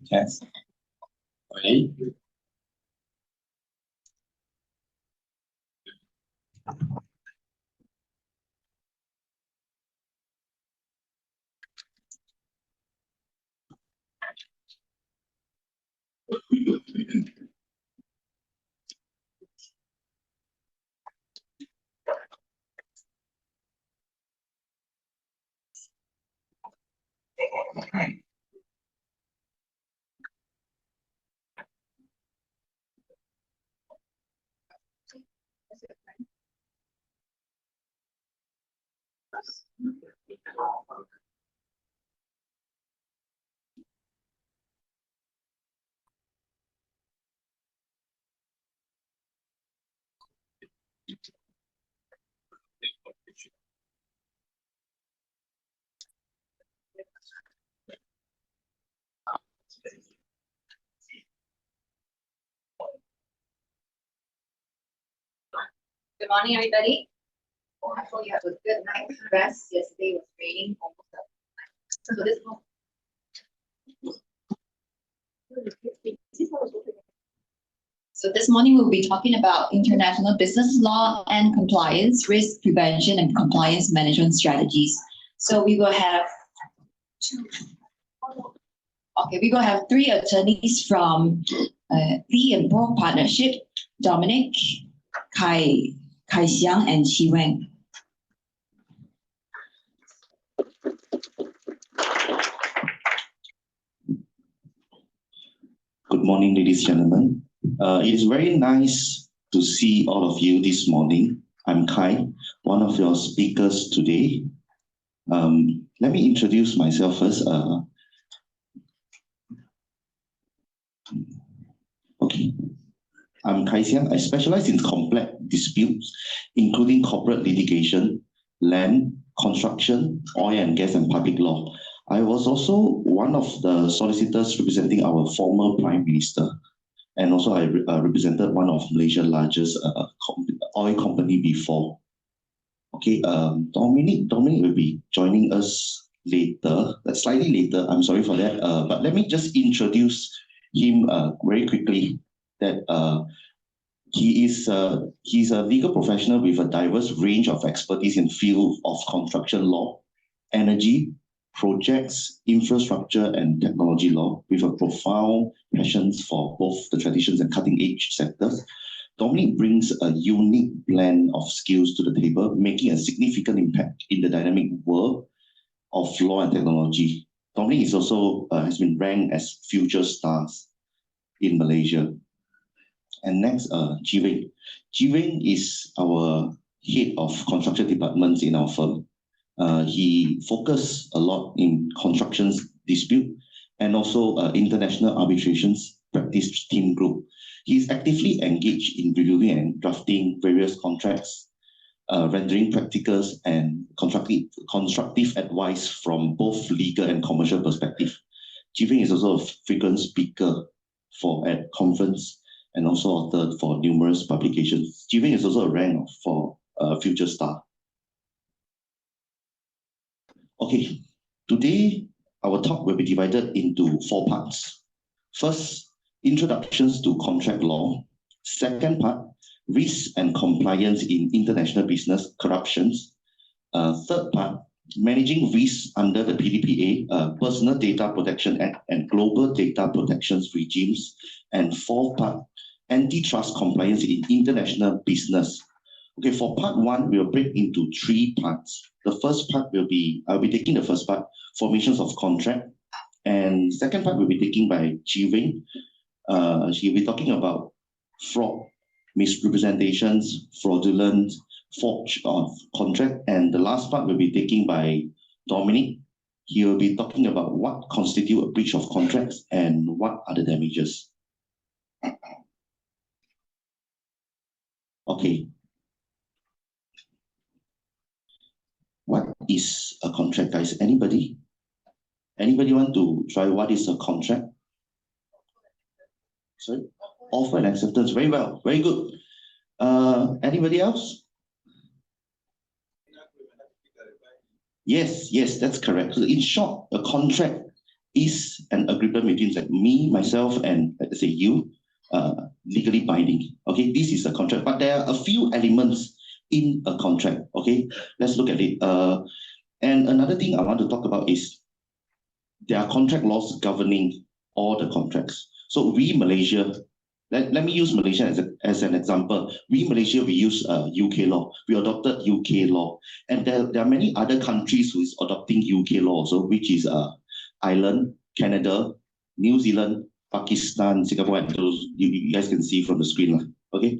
Test. Ready? Good morning, everybody. I hope you have a good night's rest. Yesterday was raining almost the night. So this morning we'll be talking about international business law and compliance, risk prevention and compliance management strategies. So we will have three attorneys from Lee and Bo Partnership: Dominic, Kai Xiang, and Qi Wang. Good morning, ladies and gentlemen. It is very nice to see all of you this morning. I'm Kai, one of your speakers today. Let me introduce myself first. Okay. I'm Kai Xiang. I specialize in complex disputes, including corporate litigation, land, construction, oil and gas, and public law. I was also one of the solicitors representing our former Prime Minister, and also I represented one of Malaysia's largest oil company before. Okay, Dominic will be joining us later, slightly later. I'm sorry for that, but let me just introduce him very quickly. That he's a legal professional with a diverse range of expertise in field of construction law, energy, projects, infrastructure, and technology law, with a profound passion for both the traditions and cutting-edge sectors. Dominic brings a unique blend of skills to the table, making a significant impact in the dynamic world of law and technology. Dominic is also has been ranked as future stars in Malaysia. And next, Qi Wang. Qi Wang is our head of construction departments in our firm. He focuses a lot in construction dispute and also international arbitrations practice team group. He is actively engaged in reviewing and drafting various contracts, rendering practicals and constructive advice from both legal and commercial perspective. Qi Wang is also a frequent speaker at conference and also authored for numerous publications. Qi Wang is also a rank for future star. Okay, today our talk will be divided into 4 parts. First, introductions to contract law. Second part, risk and compliance in international business corruptions. Third part, managing risk under the PDPA, Personal Data Protection Act and Global Data Protection Regimes. And fourth part, antitrust compliance in international business. Okay, for part 1, we'll break into 3 parts. The first part will be, I'll be taking the first part, formations of contract. And second part will be taken by Qi Wang. She'll be talking about fraud, misrepresentations, fraudulent, forge of contract. And the last part will be taken by Dominic, he will be talking about what constitute a breach of contracts and what are the damages. Okay. What is a contract, guys? Anybody? Anybody want to try what is a contract? Sorry? Offer and acceptance. Very well. Very good. Anybody else? Yes, that's correct. So in short, a contract is an agreement between like me, myself, and let's say you, legally binding. Okay, this is a contract, but there are a few elements in a contract. Okay, let's look at it. And another thing I want to talk about is there are contract laws governing all the contracts. So we, Malaysia, let me use Malaysia as an example. We, Malaysia, we use UK law. We adopted UK law. And there are many other countries who is adopting UK law also, which is Ireland, Canada, New Zealand, Pakistan, Singapore, and those you guys can see from the screen. Okay?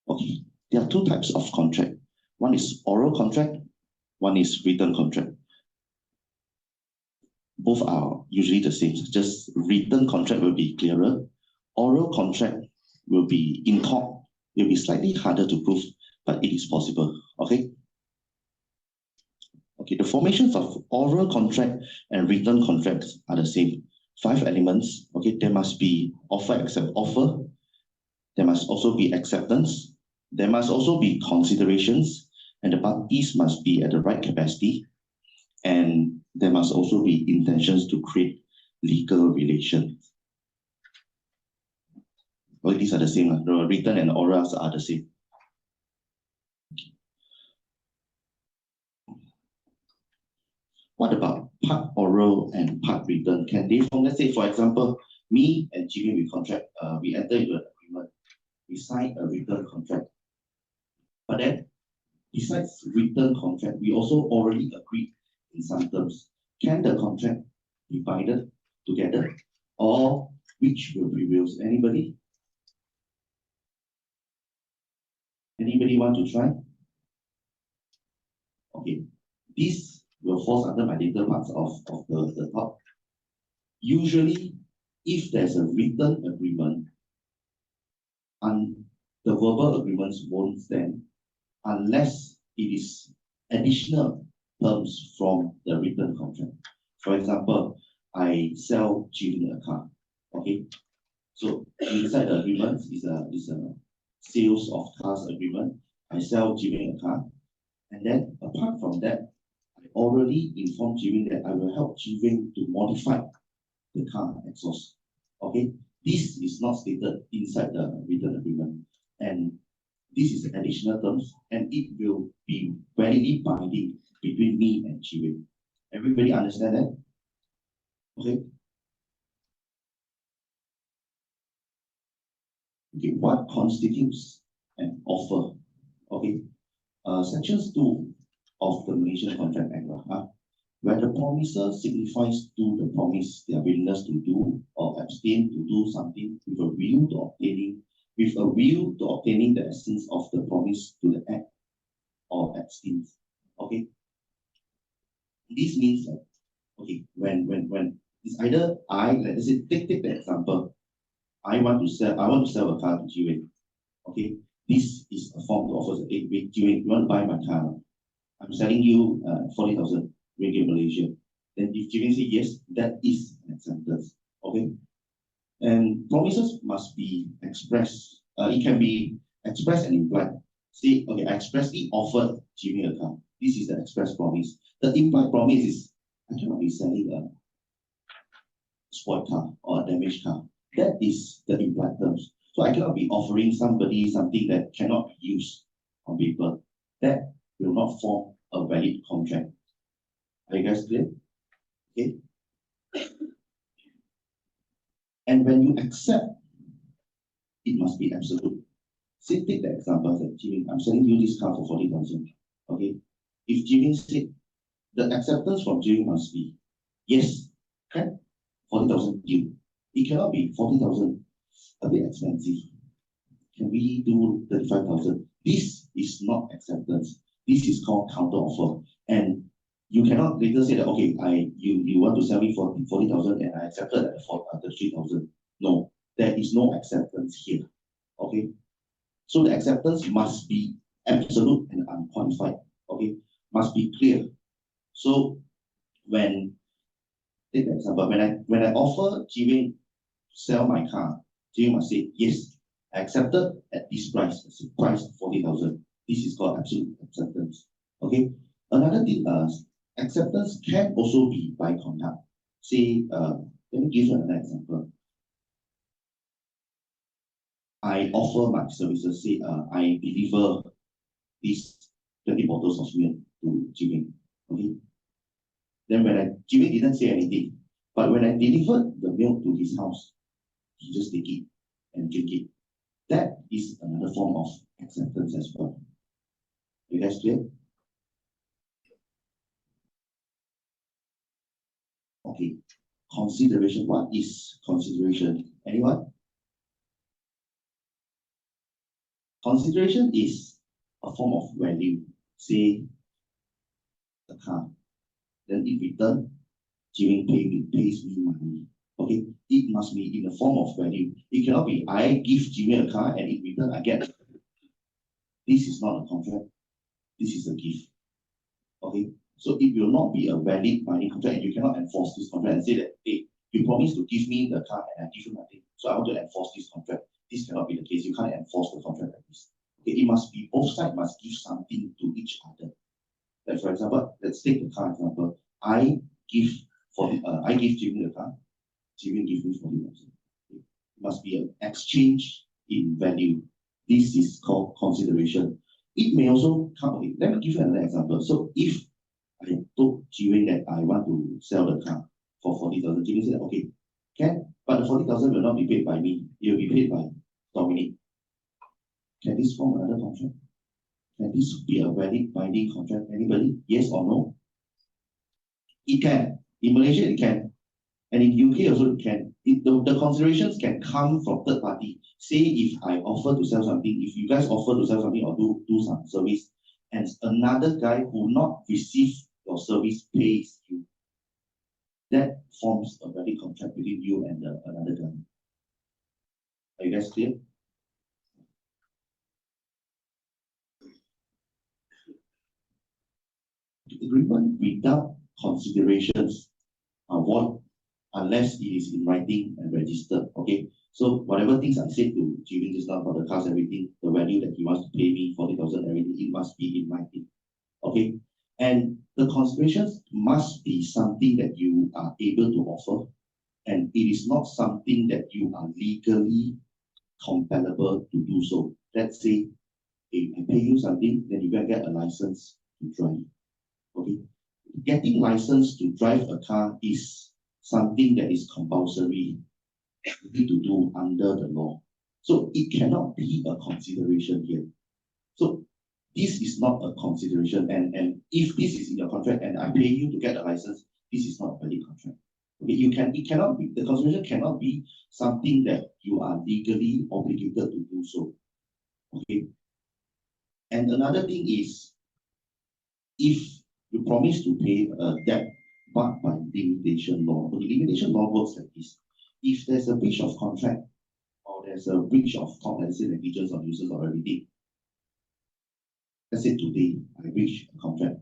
Okay. There are two types of contract. One is oral contract, one is written contract. Both are usually the same. Just written contract will be clearer. Oral contract will be in court. It will be slightly harder to prove, but it is possible. Okay? Okay, the formations of oral contract and written contracts are the same. 5 elements. Okay, there must be offer, accept, offer. There must also be acceptance. There must also be considerations, and the parties must be at the right capacity. And there must also be intentions to create legal relations. Well, these are the same. The written and orals are the same. What about part oral and part written? Can they form, let's say, for example, me and Jimmy, we contract, we enter into an agreement. We sign a written contract. But then, besides written contract, we also already agreed in some terms. Can the contract be binded together, or which will prevail? Anybody? Anybody want to try? Okay, this will fall under my later parts of the talk. Usually, if there's a written agreement, and the verbal agreements won't stand unless it is additional terms from the written contract. For example, I sell Jimmy a car. Okay, so inside the agreement is a sales of cars agreement. I sell Jimmy a car, and then apart from that, I already informed Jimmy that I will help Jimmy to modify the car exhaust. Okay, this is not stated inside the written agreement, and this is additional terms, and it will be validly binding between me and Jimmy. Everybody understand that? Okay. Okay, what constitutes an offer? Okay, sections 2 of the Malaysian Contract Act, where the promiser signifies to the promise their willingness to do or abstain to do something with a view to obtaining the essence of the promise to the act or abstain. Okay, this means that okay, when it's either let's say take the example, I want to sell a car to Jiwei. Okay, this is a form to offer. Hey, wait, Jiwei, you want to buy my car? I'm selling you 40,000 ringgit Malaysia. Then if Jiwei say yes, that is an acceptance. Okay, and promises must be expressed. It can be expressed and implied. Say, okay, I expressly offered Jimmy a car. This is the express promise. The implied promise is I cannot be selling a spoiled car or a damaged car. That is the implied terms. So I cannot be offering somebody something that cannot be used on paper. That will not form a valid contract. Are you guys clear? Okay. And when you accept, it must be absolute. Say, take the example that Jimmy, I'm selling you this car for 40,000. Okay. If Jimmy said, the acceptance from Jimmy must be yes, okay, 40,000 due. It cannot be 40,000, a bit expensive. Can we do 35,000? This is not acceptance. This is called counter offer. And You cannot later say that, okay, you want to sell me for 40,000 and I accepted at 3,000. No, there is no acceptance here. Okay, so the acceptance must be absolute and unqualified. Okay, must be clear. So take the example, when I offer Jiwing sell my car, Jiwing must say yes, I accepted at this price. It's a price 40,000. This is called absolute acceptance. Okay. Another thing, acceptance can also be by conduct. Say, let me give you another example. I offer my services. Say, I deliver these 20 bottles of milk to Jiwing. Okay. Then Jiwing didn't say anything, but when I delivered the milk to his house, he just take it and drink it. That is another form of acceptance as well. You guys clear? Okay. Consideration. What is consideration? Anyone? Consideration is a form of value. Say, the car. Then in return, Jiwing pays me money. Okay, it must be in the form of value. It cannot be I give Jiwing a car and in return I get. This is not a contract. This is a gift. Okay, so it will not be a valid binding contract, and you cannot enforce this contract and say that, hey, you promised to give me the car and I give you nothing, so I want to enforce this contract. This cannot be the case. You can't enforce the contract like this. Okay, it must be both sides must give something to each other. Like for example, let's take the car example. I give Jiwing the car. Jiwing gives me 40,000. It must be an exchange in value. This is called consideration. It may also come. Okay, let me give you another example. So if I told Jiwing that I want to sell the car for 40,000, Jiwing said, okay, can, but the 40,000 will not be paid by me. It will be paid by Dominic. Can this form another contract? Can this be a valid binding contract? Anybody? Yes or no? It can. In Malaysia, it can. And in UK also it can. The considerations can come from third party. Say if I offer to sell something, if you guys offer to sell something or do some service, and another guy who not receive your service pays you, that forms a valid contract between you and another guy. Are you guys clear? Agreement without considerations are void unless it is in writing and registered. Okay, so whatever things I said to Jiwing just now about the cars, everything, the value that he wants to pay me, 40,000, everything, it must be in writing. Okay, and the considerations must be something that you are able to offer, and it is not something that you are legally compellable to do so. Let's say, if I pay you something, then you can get a license to drive. Okay, getting license to drive a car is something that is compulsory. You need to do under the law. So it cannot be a consideration here. So this is not a consideration. And if this is in your contract and I pay you to get a license, this is not a valid contract. Okay, it cannot be, the consideration cannot be something that you are legally obligated to do so. Okay. And another thing is, if you promise to pay a debt but by limitation law, the limitation law works like this. If there's a breach of contract or there's a breach of comprehensive negligence or nuisance or everything, let's say today I breach a contract,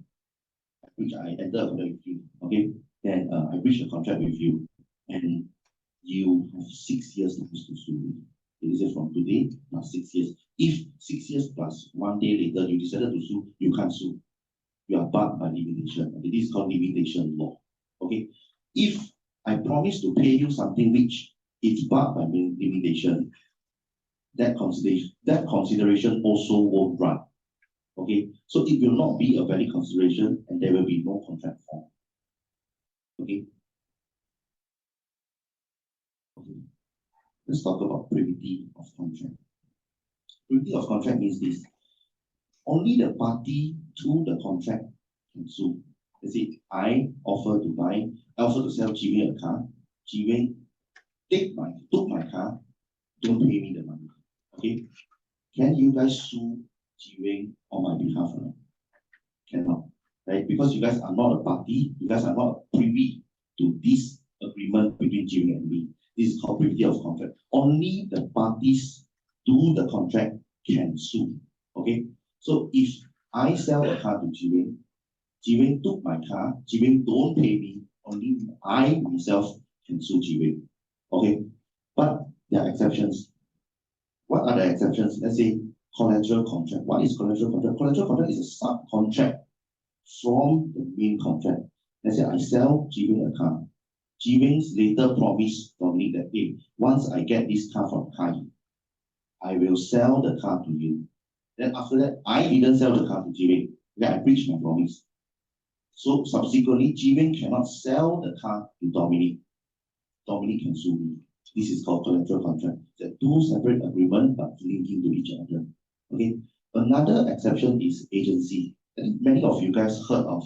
I enter a contract with you, okay? Then I breach a contract with you, and you have 6 years to sue me. It is from today plus 6 years. If 6 years plus 1 day later you decided to sue, you can't sue. You are barred by limitation. Okay, this is called limitation law. Okay, if I promise to pay you something which is barred by limitation, that consideration also won't run. Okay, so it will not be a valid consideration, and there will be no contract form. Okay. Okay. Let's talk about privity of contract. Privity of contract means this: only the party to the contract can sue. Let's say I offer to sell Jiwing a car. Jiwing took my car, don't pay me the money. Okay? Can you guys sue Jiwing on my behalf or not? Cannot. right? Because you guys are not a party, you guys are not privy to this agreement between Jiwing and me. This is called privity of contract. Only the parties to the contract can sue. Okay? So if I sell a car to Jiwing, Jiwing took my car, Jiwing don't pay me, only I myself can sue Jiwing. Okay? But there are exceptions. What are the exceptions? Let's say collateral contract. What is collateral contract? Collateral contract is a subcontract from the main contract. Let's say I sell Jiwing a car. Jiwing's later promised Dominic that, hey, once I get this car from Kai, I will sell the car to you. Then after that, I didn't sell the car to Jiwing. Then I breached my promise. So subsequently, Jiwing cannot sell the car to Dominic. Dominic can sue me. This is called collateral contract. There are two separate agreements but linking to each other. Okay. Another exception is agency. I think many of you guys heard of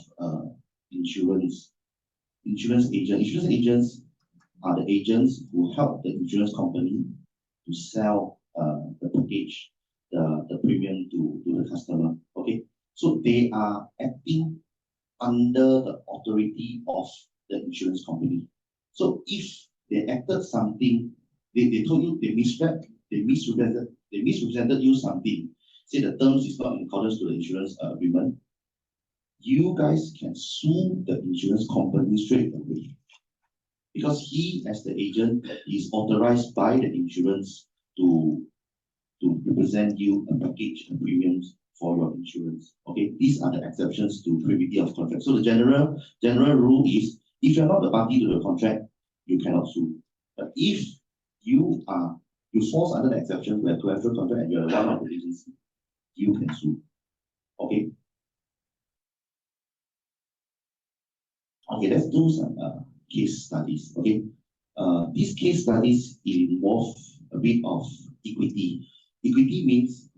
insurance agent. Insurance agents are the agents who help the insurance company to sell the package, the premium to the customer. Okay, so they are acting under the authority of the insurance company. So if they acted something, they told you they misrepresented you something, say the terms is not in accordance to the insurance agreement, you guys can sue the insurance company straight away. Because he, as the agent, is authorized by the insurance to represent you a package and premiums for your insurance. Okay, these are the exceptions to privity of contract. So the general rule is, if you're not the party to the contract, you cannot sue. But if you falls under the exception where collateral contract and you're one of the agency, you can sue. Okay. Okay, let's do some case studies. Okay, these case studies involve a bit of equity. Equity means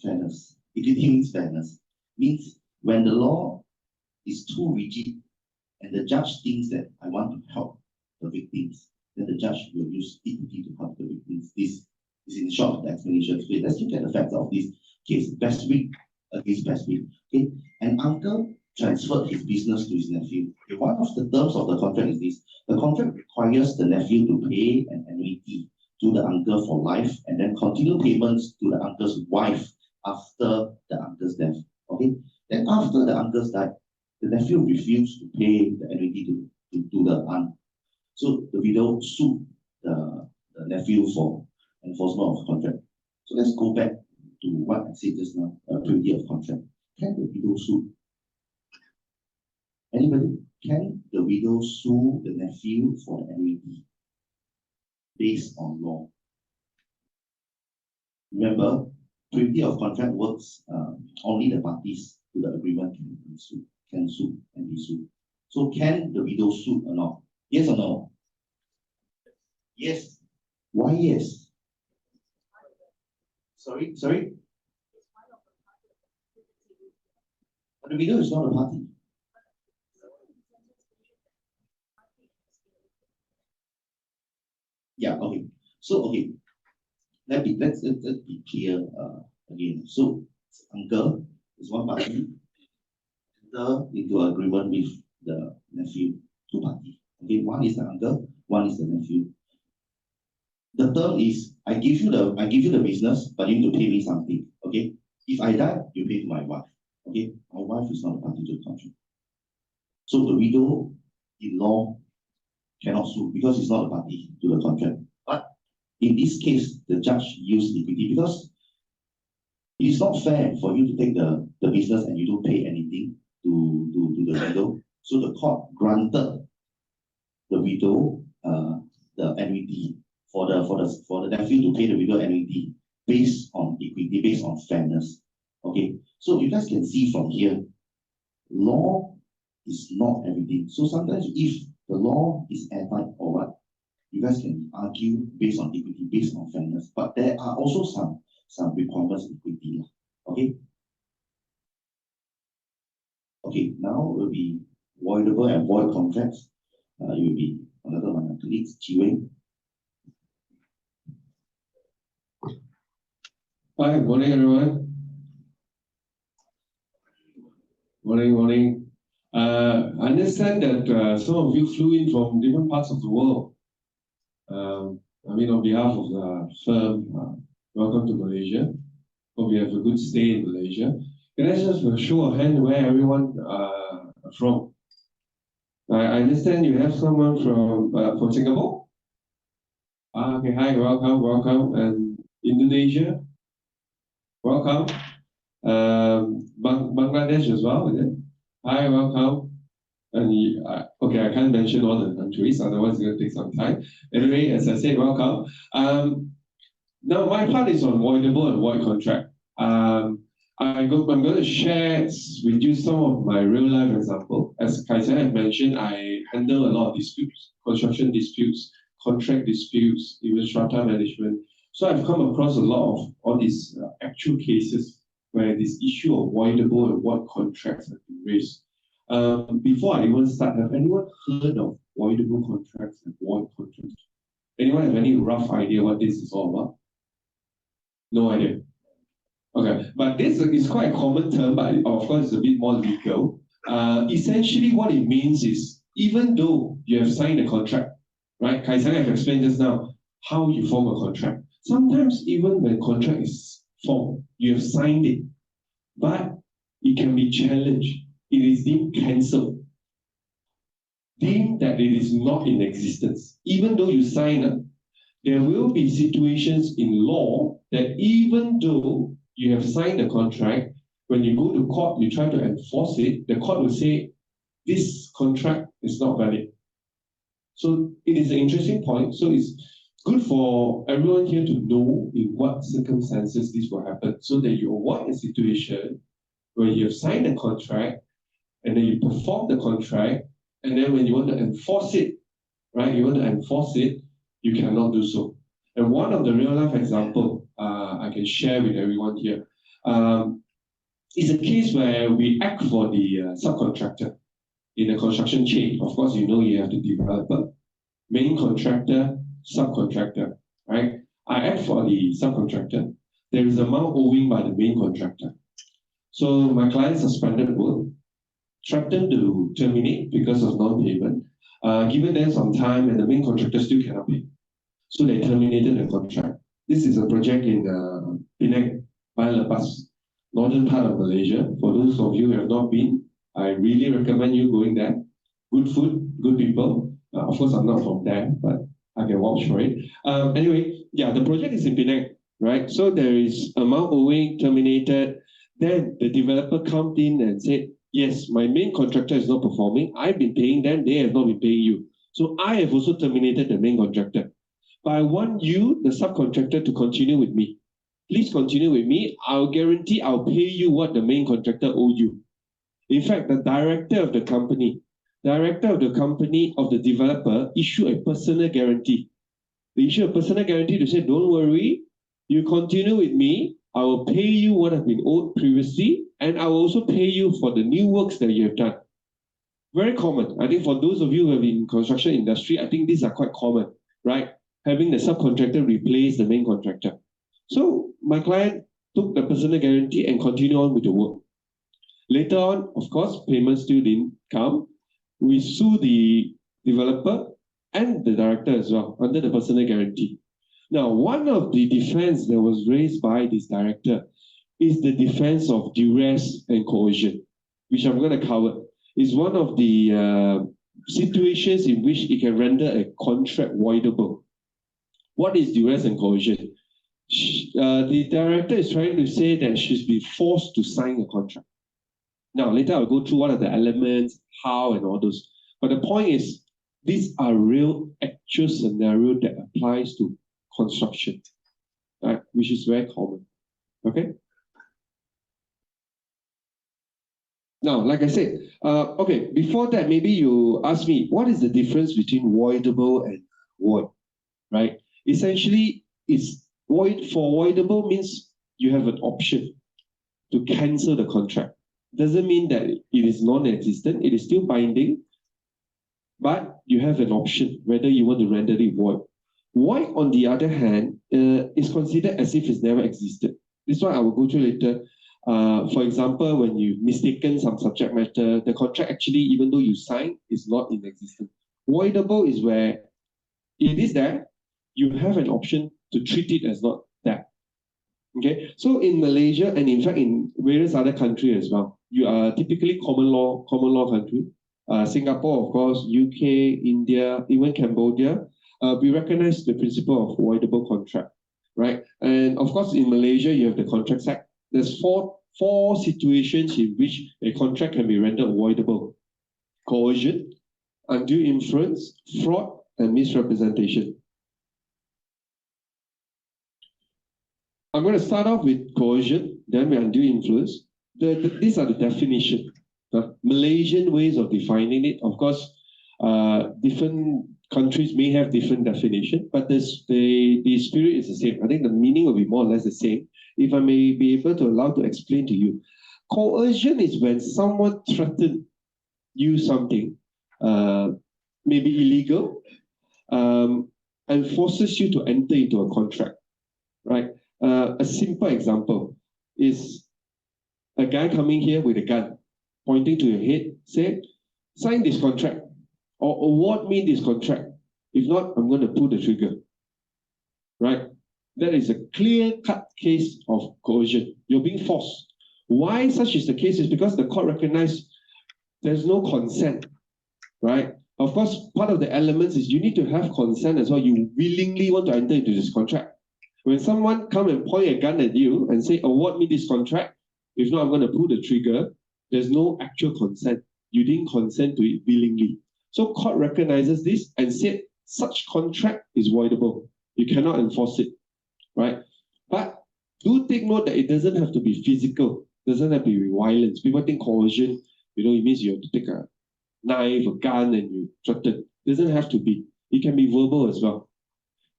fairness. Equity means fairness. Means when the law is too rigid and the judge thinks that I want to help the victims, then the judge will use equity to help the victims. This is in short the explanation. So let's look at the facts of this case. Bestwick against Bestwick. Okay, an uncle transferred his business to his nephew. Okay, one of the terms of the contract is this: the contract requires the nephew to pay an annuity to the uncle for life and then continue payments to the uncle's wife after the uncle's death. Okay, then after the uncle's died, the nephew refused to pay the annuity to the aunt. So the widow sued the nephew for enforcement of contract. So let's go back to what I said just now, privity of contract. Can the widow sue? Anybody? Can the widow sue the nephew for the annuity based on law? Remember, privity of contract works, only the parties to the agreement can sue and be sued. So can the widow sue or not? Yes or no? Yes. Why yes? Sorry? But the widow is not a party. Yeah, okay. So, okay. Let's be clear again. So, uncle is one party, enter into agreement with the nephew, two parties. Okay, one is the uncle, one is the nephew. The term is I give you the business, but you need to pay me something. Okay, if I die, you pay to my wife. Okay, my wife is not a party to the contract. So the widow in law cannot sue because it's not a party to the contract. But in this case, the judge used equity because it's not fair for you to take the business and you don't pay anything to the widow. So the court granted the widow the annuity for the nephew to pay the widow annuity based on equity, based on fairness. Okay, so you guys can see from here, law is not everything. So sometimes if the law is airtight or what, you guys can argue based on equity, based on fairness. But there are also some requirements in equity. Okay. Okay, now will be voidable and void contracts. It will be another one of my colleagues, Jiwing. Hi, good morning, everyone. Morning. I understand that some of you flew in from different parts of the world. On behalf of the firm, welcome to Malaysia. Hope you have a good stay in Malaysia. Can I just have a show of hand where everyone from? I understand you have someone from Singapore. Okay, hi, welcome. And Indonesia, welcome. Bangladesh as well, is it? Hi, welcome. And okay, I can't mention all the countries, otherwise it's going to take some time. Anyway, as I said, welcome. Now my part is on voidable and void contract. I'm going to share with you some of my real life example. As Kaisen had mentioned, I handle a lot of disputes, construction disputes, contract disputes, even strata management. So I've come across a lot of all these actual cases where this issue of voidable and void contracts have been raised. Before I even start, have anyone heard of voidable contracts and void contracts? Anyone have any rough idea what this is all about? No idea. Okay, but this is quite a common term, but of course it's a bit more legal. Essentially what it means is, even though you have signed a contract, right? Kaisang have explained just now how you form a contract. Sometimes even when contract is formed, you have signed it, but it can be challenged. It is deemed cancelled, deemed that it is not in existence. Even though you sign it, there will be situations in law that even though you have signed the contract, when you go to court, you try to enforce it, the court will say, this contract is not valid. So it is an interesting point. So it's good for everyone here to know in what circumstances this will happen, so that you avoid a situation where you have signed a contract and then you perform the contract, and then when you want to enforce it, right, you cannot do so. And one of the real life example I can share with everyone here is a case where we act for the subcontractor in the construction chain. Of course, you know you have the developer, main contractor, subcontractor, right? I act for the subcontractor. There is an amount owing by the main contractor. So my client suspended work, threatened to terminate because of non-payment, given them some time and the main contractor still cannot pay. So they terminated the contract. This is a project in Penang, Bayan Lepas, northern part of Malaysia. For those of you who have not been, I really recommend you going there. Good food, good people. Of course, I'm not from there, but I can vouch for it. Anyway, yeah, the project is in Penang, right? So there is amount owing, terminated. Then the developer come in and said, yes, my main contractor is not performing. I've been paying them, they have not been paying you. So I have also terminated the main contractor. But I want you, the subcontractor, to continue with me. Please continue with me. I'll guarantee I'll pay you what the main contractor owed you. In fact, the director of the company, of the developer, issue a personal guarantee. They issue a personal guarantee to say, don't worry, you continue with me, I will pay you what has been owed previously, and I will also pay you for the new works that you have done. Very common. I think for those of you who have been in construction industry, I think these are quite common, right? Having the subcontractor replace the main contractor. So my client took the personal guarantee and continued on with the work. Later on, of course, payment still didn't come. We sue the developer and the director as well under the personal guarantee. Now, one of the defense that was raised by this director is the defense of duress and coercion, which I'm going to cover. Is one of the situations in which it can render a contract voidable. What is duress and coercion? The director is trying to say that she's been forced to sign a contract. Now, later I'll go through what are the elements, how, and all those. But the point is, these are real, actual scenario that applies to construction, right? Which is very common. Okay. Now, like I said, okay, before that, maybe you ask me, what is the difference between voidable and void, right? Essentially, it's void. For voidable means you have an option to cancel the contract. Doesn't mean that it is non-existent. It is still binding, but you have an option whether you want to render it void. Void, on the other hand, is considered as if it's never existed. This one I will go through later. For example, when you mistaken some subject matter, the contract actually, even though you sign, is not in existence. Voidable is where it is there, you have an option to treat it as not that. Okay, so in Malaysia and in fact in various other countries as well, you are typically common law country. Singapore, of course, UK, India, even Cambodia, we recognize the principle of voidable contract, right? And of course, in Malaysia, you have the Contracts Act. There's four situations in which a contract can be rendered voidable: coercion, undue influence, fraud, and misrepresentation. I'm going to start off with coercion, then with undue influence. These are the definition. The Malaysian ways of defining it. Of course, different countries may have different definition, but the spirit is the same. I think the meaning will be more or less the same. If I may be able to allow to explain to you, coercion is when someone threatens you something, maybe illegal, and forces you to enter into a contract, right? A simple example is a guy coming here with a gun, pointing to your head, say, sign this contract, or award me this contract. If not, I'm going to pull the trigger, right? That is a clear-cut case of coercion. You're being forced. Why such is the case is because the court recognized there's no consent, right? Of course, part of the elements is you need to have consent as well. You willingly want to enter into this contract. When someone come and point a gun at you and say, award me this contract, if not, I'm going to pull the trigger, there's no actual consent. You didn't consent to it willingly. So court recognizes this and said such contract is voidable. You cannot enforce it, right? But do take note that it doesn't have to be physical. It doesn't have to be violence. People think coercion, it means you have to take a knife, a gun, and you threaten. It doesn't have to be. It can be verbal as well.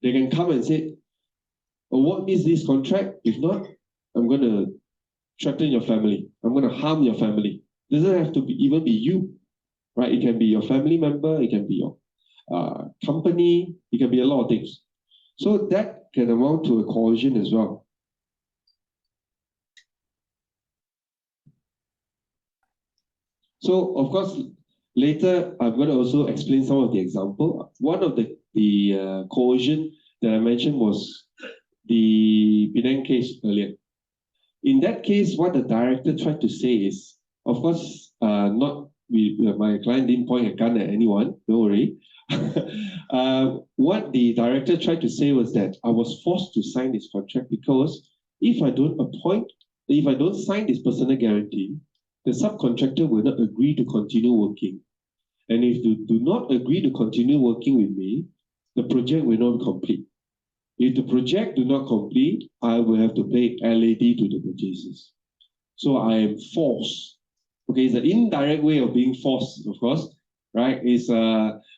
They can come and say, award me this contract. If not, I'm going to threaten your family. I'm going to harm your family. It doesn't have to even be you, right? It can be your family member. It can be your company. It can be a lot of things. So that can amount to a coercion as well. So, of course, later I'm going to also explain some of the example. One of the coercion that I mentioned was the Penang case earlier. In that case, what the director tried to say is, of course, my client didn't point a gun at anyone, don't worry. What the director tried to say was that I was forced to sign this contract because if I don't sign this personal guarantee, the subcontractor will not agree to continue working. And if they do not agree to continue working with me, the project will not complete. If the project do not complete, I will have to pay LAD to the purchasers. So I am forced. Okay, it's an indirect way of being forced, of course, right? It's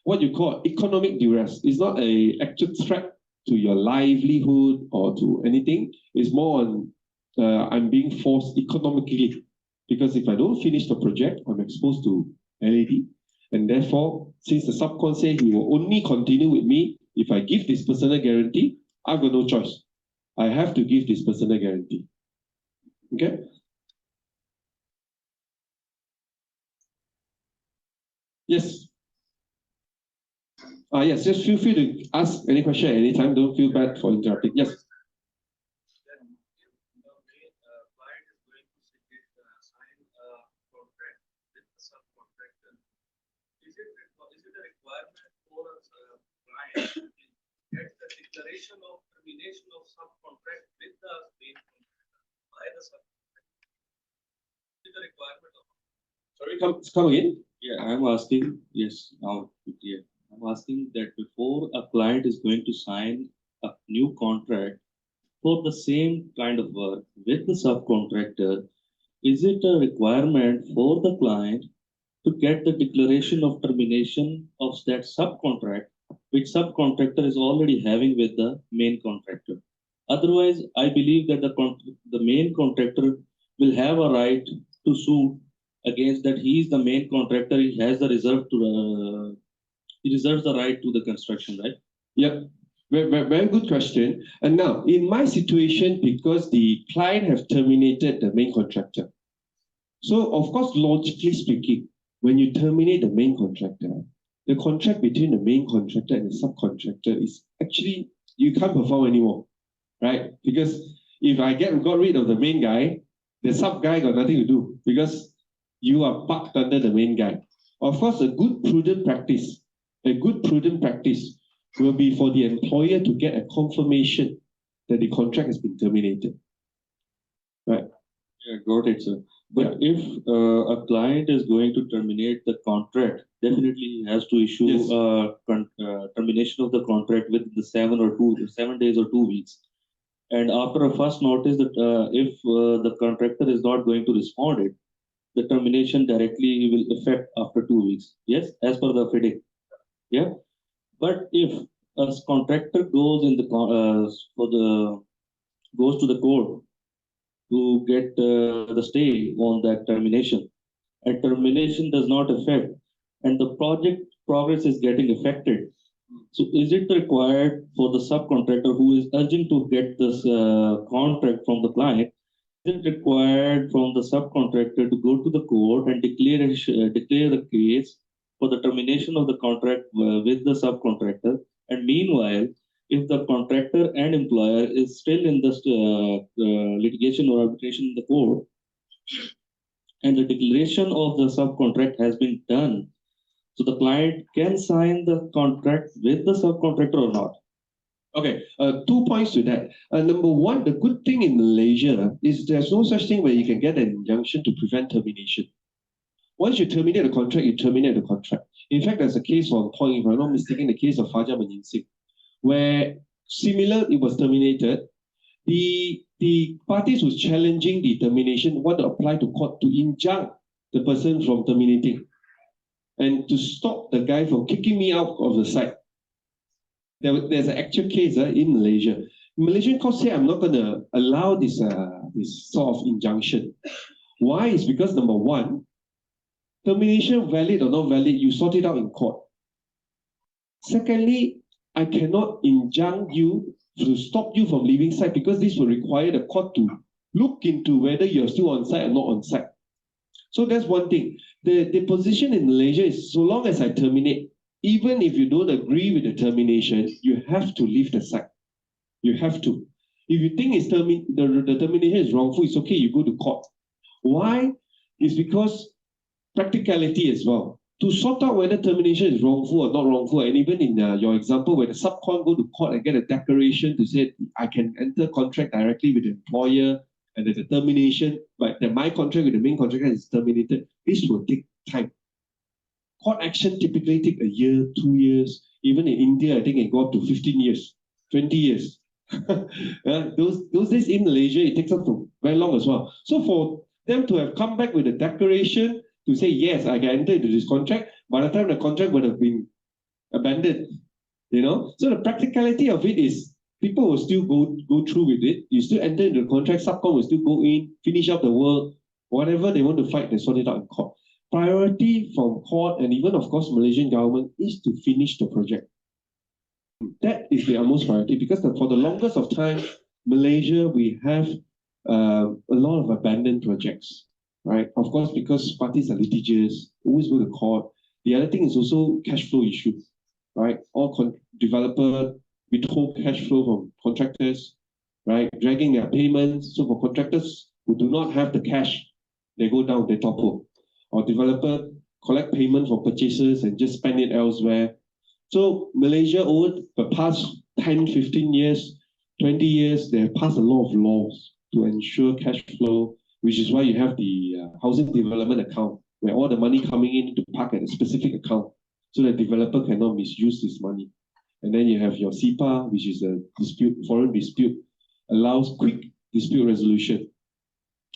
what you call economic duress. It's not an actual threat to your livelihood or to anything. It's more on I'm being forced economically. Because if I don't finish the project, I'm exposed to LAD. And therefore, since the subcon says he will only continue with me if I give this personal guarantee, I've got no choice. I have to give this personal guarantee. Okay? Yes. Yes, just feel free to ask any question at any time. Don't feel bad for interrupting. Yes. Get the declaration of termination of subcontract with the main contractor by the subcontractor. Is the requirement of? Sorry, come again. Yeah, I'm asking. Yes, now clear. I'm asking that before a client is going to sign a new contract for the same kind of work with the subcontractor, is it a requirement for the client to get the declaration of termination of that subcontract, which subcontractor is already having with the main contractor? Otherwise, I believe that the main contractor will have a right to sue against that. He is the main contractor. He has the he reserves the right to the construction, right? Yep. Very good question. And now, in my situation, because the client have terminated the main contractor, so of course, logically speaking, when you terminate the main contractor, the contract between the main contractor and the subcontractor is actually, you can't perform anymore, right? Because if I got rid of the main guy, the sub guy got nothing to do because you are parked under the main guy. Of course, a good prudent practice will be for the employer to get a confirmation that the contract has been terminated. Right. Yeah, got it, sir. But if a client is going to terminate the contract, definitely he has to issue Yes. termination of the contract within the 7 days or 2 weeks. And after a first notice that if the contractor is not going to respond it, the termination directly will affect after 2 weeks. Yes, as per the FIDIC. Yeah. But if a contractor goes in the goes to the court to get the stay on that termination, and termination does not affect, and the project progress is getting affected. So, is it required for the subcontractor who is urging to get this contract from the client? Is it required from the subcontractor to go to the court and declare the case for the termination of the contract with the subcontractor? And meanwhile, if the contractor and employer is still in the litigation or arbitration in the court, and the declaration of the subcontract has been done, so the client can sign the contract with the subcontractor or not. Okay, 2 points to that. Number one, the good thing in Malaysia is there's no such thing where you can get an injunction to prevent termination. Once you terminate the contract, you terminate the contract. In fact, there's a case on point, if I'm not mistaken, the case of Fajar Menyinsing, where similar, it was terminated. The parties who's challenging the termination want to apply to court to injunct the person from terminating and to stop the guy from kicking me out of the site. There's an actual case in Malaysia. Malaysian court say I'm not going to allow this sort of injunction. Why? Is because number one, termination valid or not valid, you sort it out in court. Secondly, I cannot injunct you to stop you from leaving site because this will require the court to look into whether you're still on site or not on site. So that's one thing. The position in Malaysia is so long as I terminate, even if you don't agree with the termination, you have to leave the site. You have to. If you think it's the termination is wrongful, it's okay, you go to court. Why? It's because practicality as well. To sort out whether termination is wrongful or not wrongful, and even in your example, where the subcon go to court and get a declaration to say, I can enter contract directly with the employer, and there's a termination, but that my contract with the main contractor is terminated, this will take time. Court action typically take a year, 2 years. Even in India, I think it go up to 15 years, 20 years. Those days in Malaysia, it takes up to very long as well. So for them to have come back with a declaration to say, yes, I can enter into this contract, by the time the contract would have been abandoned, So the practicality of it is people will still go through with it. You still enter into the contract, subcon will still go in, finish up the work, whatever they want to fight, they sort it out in court. Priority from court and even, of course, Malaysian government is to finish the project. That is the utmost priority because for the longest of time, Malaysia, we have a lot of abandoned projects, right? Of course, because parties are litigious, always go to court. The other thing is also cash flow issue, right? All developer withhold cash flow from contractors, right? Dragging their payments. So for contractors who do not have the cash, they go down, they topple. Or developer collect payment for purchases and just spend it elsewhere. So Malaysia, over the past 10, 15 years, 20 years, they have passed a lot of laws to ensure cash flow, which is why you have the housing development account, where all the money coming in to park at a specific account, so the developer cannot misuse this money. And then you have your SIPA, which is a foreign dispute, allows quick dispute resolution.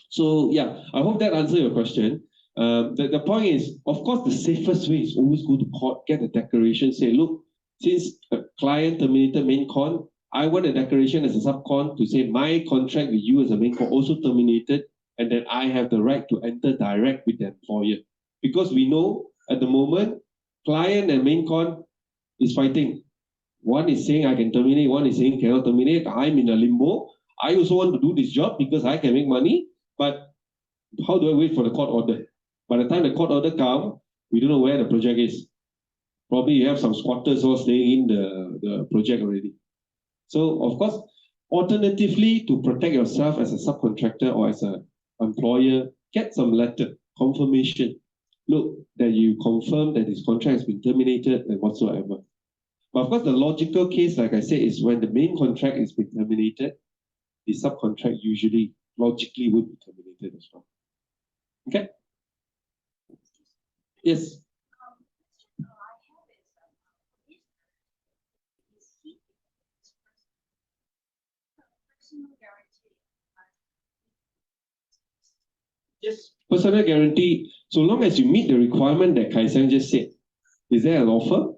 So yeah, I hope that answers your question. The point is, of course, the safest way is always go to court, get a declaration, say, look, since a client terminated main con, I want a declaration as a subcon to say my contract with you as a main con also terminated, and that I have the right to enter direct with the employer. Because we know at the moment, client and main con is fighting. One is saying I can terminate, one is saying cannot terminate. I'm in a limbo. I also want to do this job because I can make money, but how do I wait for the court order? By the time the court order comes, we don't know where the project is. Probably you have some squatters all staying in the project already. So of course, alternatively, to protect yourself as a subcontractor or as an employer, get some letter confirmation. Look, that you confirm that this contract has been terminated and whatsoever. But of course, the logical case, like I said, is when the main contract is being terminated, the subcontract usually logically would be terminated as well. Okay? Yes. Yes, personal guarantee, so long as you meet the requirement that Kai Sang just said. Is there an offer?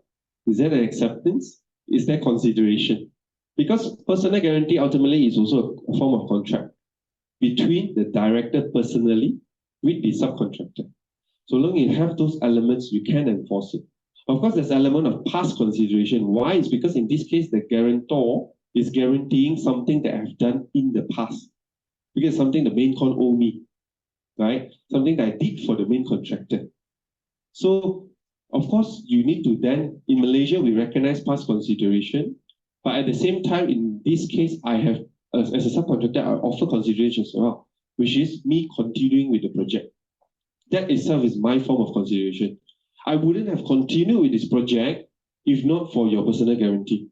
Is there an acceptance? Is there consideration? Because personal guarantee ultimately is also a form of contract between the director personally with the subcontractor. So long as you have those elements, you can enforce it. Of course, there's an element of past consideration. Why? It's because in this case, the guarantor is guaranteeing something that I've done in the past. Because something the main con owe me, right? Something that I did for the main contractor. So, of course, you need to then, in Malaysia, we recognize past consideration. But at the same time, in this case, I have, as a subcontractor, I offer consideration as well, which is me continuing with the project. That itself is my form of consideration. I wouldn't have continued with this project if not for your personal guarantee.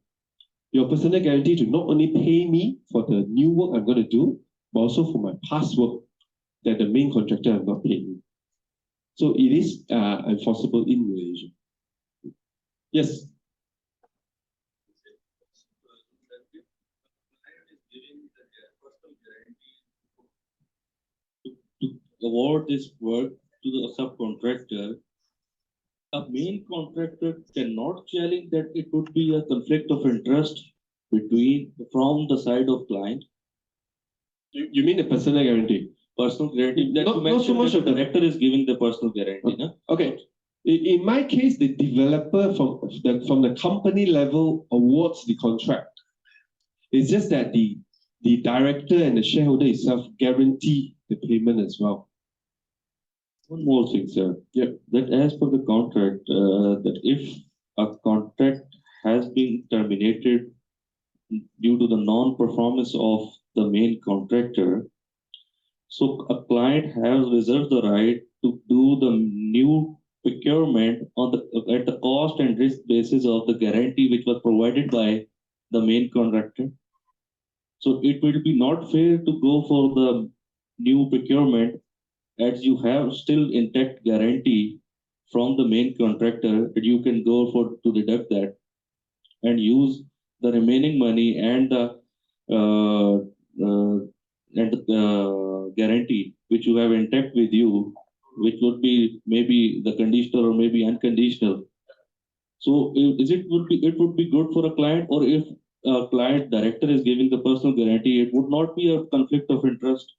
Your personal guarantee to not only pay me for the new work I'm going to do, but also for my past work that the main contractor has not paid me. So it is enforceable in Malaysia. Yes. To award this work to the subcontractor, a main contractor cannot challenge that it would be a conflict of interest from the side of client. You mean the personal guarantee? Personal guarantee. Not so much the of the director is giving the personal guarantee. No? Okay. In my case, the developer from the company level awards the contract. It's just that the director and the shareholder itself guarantee the payment as well. One more thing, sir. Yeah, that as per the contract, that if a contract has been terminated due to the non-performance of the main contractor, so a client has reserved the right to do the new procurement at the cost and risk basis of the guarantee which was provided by the main contractor. So it will be not fair to go for the new procurement as you have still intact guarantee from the main contractor that you can go for to deduct that and use the remaining money and the guarantee which you have intact with you, which would be maybe the conditional or maybe unconditional. So it would be good for a client, or if a client director is giving the personal guarantee, it would not be a conflict of interest.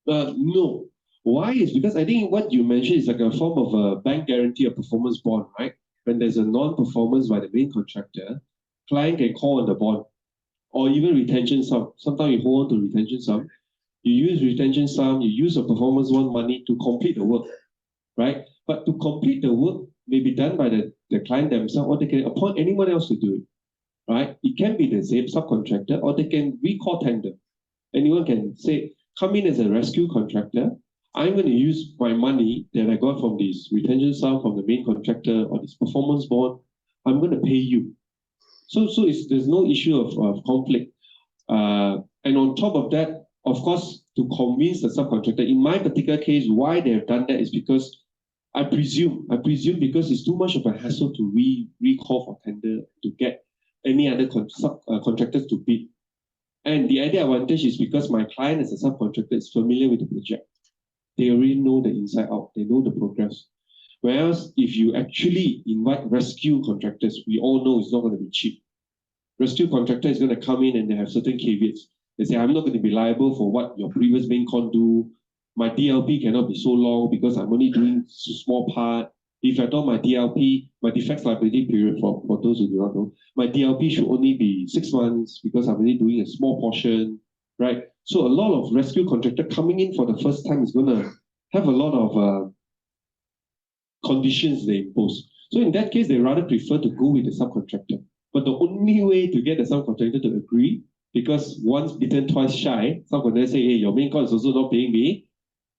No. Why is because I think what you mentioned is like a form of a bank guarantee or performance bond, right? When there's a non-performance by the main contractor, client can call on the bond or even retention sum. Sometimes you hold on to retention sum. You use retention sum, you use a performance bond money to complete the work, right? But to complete the work may be done by the client themselves, or they can appoint anyone else to do it, right? It can be the same subcontractor, or they can recall tender. Anyone can say, come in as a rescue contractor. I'm going to use my money that I got from this retention sum from the main contractor or this performance bond. I'm going to pay you. So there's no issue of conflict. And on top of that, of course, to convince the subcontractor, in my particular case, why they have done that is because I presume because it's too much of a hassle to recall for tender to get any other contractors to bid. And the added advantage is because my client as a subcontractor is familiar with the project. They already know the inside out. They know the progress. Whereas if you actually invite rescue contractors, we all know it's not going to be cheap. Rescue contractor is going to come in and they have certain caveats. They say, I'm not going to be liable for what your previous main con do. My DLP cannot be so long because I'm only doing a small part. if I thought my DLP, my defects liability period, for those who do not know, my DLP should only be 6 months because I'm only doing a small portion, right? So a lot of rescue contractor coming in for the first time is going to have a lot of conditions they impose. So in that case, they rather prefer to go with the subcontractor. But the only way to get the subcontractor to agree, because once bitten, twice shy, subcontractor say, hey, your main cost is also not paying me.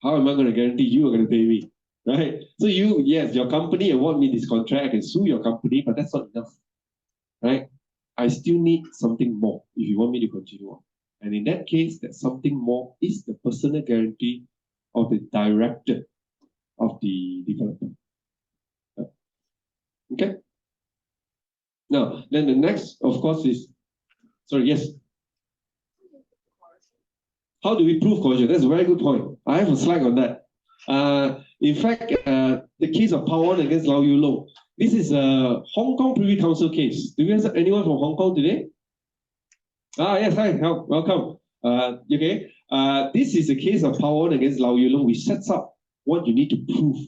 How am I going to guarantee you are going to pay me? Right? So yes, your company award me this contract, I can sue your company, but that's not enough. Right? I still need something more if you want me to continue on. And in that case, that something more is the personal guarantee of the director of the developer. Okay? Now, then the next, of course, is, sorry, yes. How do we prove coercion? That's a very good point. I have a slide on that. In fact, the case of Power against Lau Yu Long. This is a Hong Kong Privy Council case. Do you guys have anyone from Hong Kong today? Yes, hi, welcome. Okay. This is a case of Power against Lau Yu Long. We set up what you need to prove,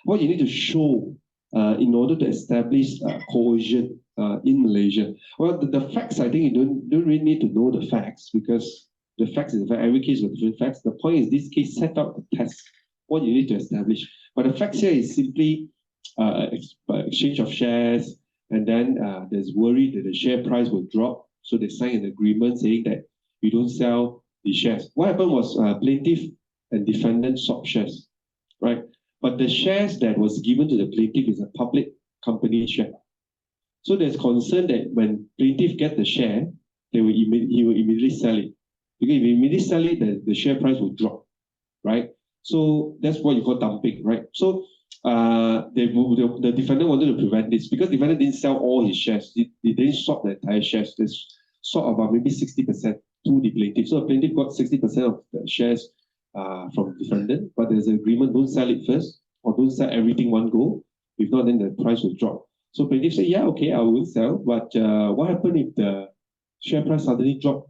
what you need to show in order to establish coercion in Malaysia. Well, the facts, I think you don't really need to know the facts, because the facts is every case with different facts. The point is this case set up a test, what you need to establish. But the facts here is simply exchange of shares, and then there's worry that the share price will drop. So they sign an agreement saying that you don't sell the shares. What happened was plaintiff and defendant swapped shares, right? But the shares that was given to the plaintiff is a public company share. So there's concern that when plaintiff get the share, he will immediately sell it. Because if he immediately sell it, the share price will drop, right? So that's what you call dumping, right? So the defendant wanted to prevent this, because the defendant didn't sell all his shares. They didn't swap the entire shares. They swap about maybe 60% to the plaintiff. So the plaintiff got 60% of the shares from the defendant, but there's an agreement, don't sell it first, or don't sell everything one go. If not, then the price will drop. So plaintiff said, yeah, okay, I will sell, but what happened if the share price suddenly drop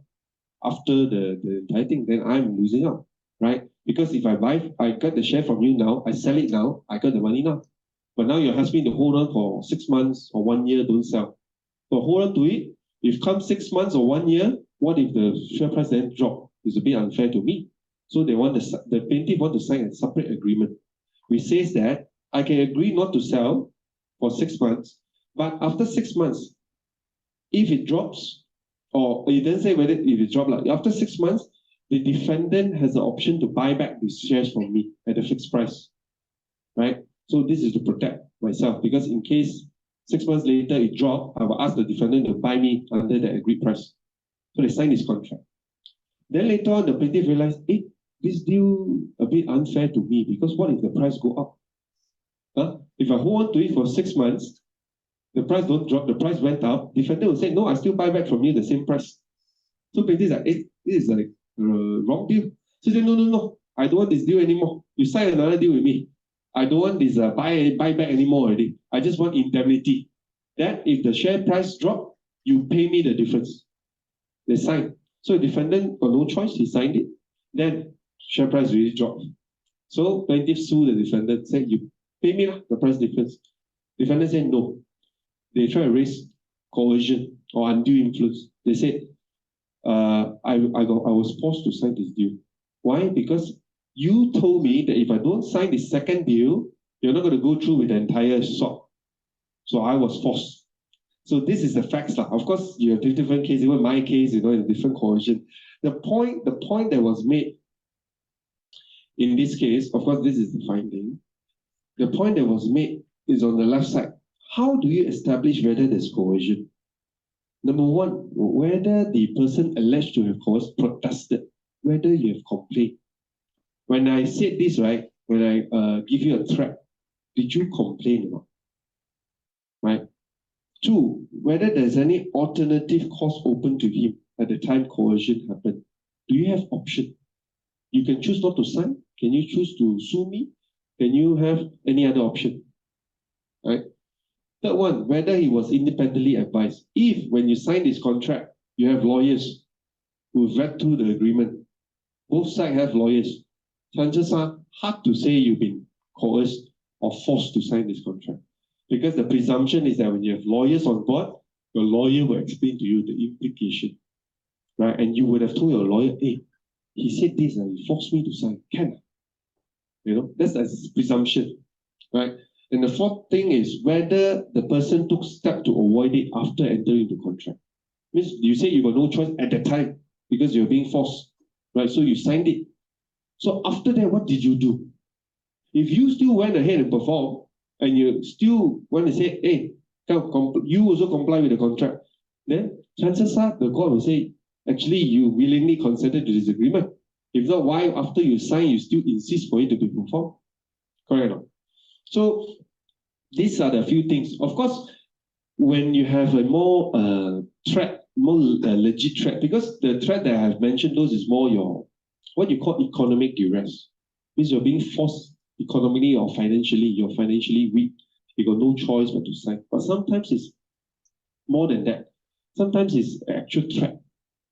after the entire thing? Then I'm losing out, right? Because if I got the share from you now, I sell it now, I got the money now. But now you're asking me to hold on for 6 months or 1 year, don't sell. So hold on to it. If come 6 months or 1 year, what if the share price then drop? It's a bit unfair to me. So they want the plaintiff want to sign a separate agreement, which says that I can agree not to sell for 6 months, but after 6 months, if it drops, or it doesn't say whether if it drops, after 6 months, the defendant has the option to buy back the shares from me at a fixed price, right? So this is to protect myself, because in case 6 months later it dropped, I will ask the defendant to buy me under the agreed price. So they sign this contract. Then later on, the plaintiff realized, this deal a bit unfair to me, because what if the price go up? If I hold on to it for 6 months, the price don't drop, the price went up, defendant will say, no, I still buy back from you the same price. So plaintiff is like, this is like wrong deal. So he said, no, I don't want this deal anymore. You sign another deal with me. I don't want this buyback anymore already. I just want indemnity. That if the share price drop, you pay me the difference. They signed. So the defendant got no choice, he signed it. Then share price really dropped. So plaintiff sued the defendant, said, you pay me the price difference. Defendant said no. They try to raise coercion or undue influence. They said, I was forced to sign this deal. Why? Because you told me that if I don't sign the second deal, you're not going to go through with the entire swap. So I was forced. So this is the facts. Of course, you have different cases. Even my case, in different coercion. The point that was made in this case, of course, this is the finding. The point that was made is on the left side. How do you establish whether there's coercion? Number one, whether the person alleged to have coerced protested, whether you have complained. When I said this, right, when I give you a threat, did you complain or not? Right? Two, whether there's any alternative cause open to him at the time coercion happened. Do you have option? You can choose not to sign. Can you choose to sue me? Can you have any other option? Right? Third one, whether he was independently advised. If, when you sign this contract, you have lawyers who have read through the agreement, both sides have lawyers, chances are hard to say you've been coerced or forced to sign this contract. Because the presumption is that when you have lawyers on board, your lawyer will explain to you the implication, right? And you would have told your lawyer, hey, he said this and he forced me to sign. Can that's a presumption, right? And the fourth thing is whether the person took steps to avoid it after entering the contract. Means you say you got no choice at that time because you're being forced, right? So you signed it. So after that, what did you do? If you still went ahead and performed, and you still want to say, hey, you also comply with the contract, then chances are the court will say, actually, you willingly consented to this agreement. If not, why after you sign, you still insist for it to be performed? Correct or not? So these are the few things. Of course, when you have a more threat, more legit threat, because the threat that I have mentioned, those is more your, what you call economic duress. Means you're being forced economically or financially, you're financially weak, you got no choice but to sign. But sometimes it's more than that. Sometimes it's actual threat.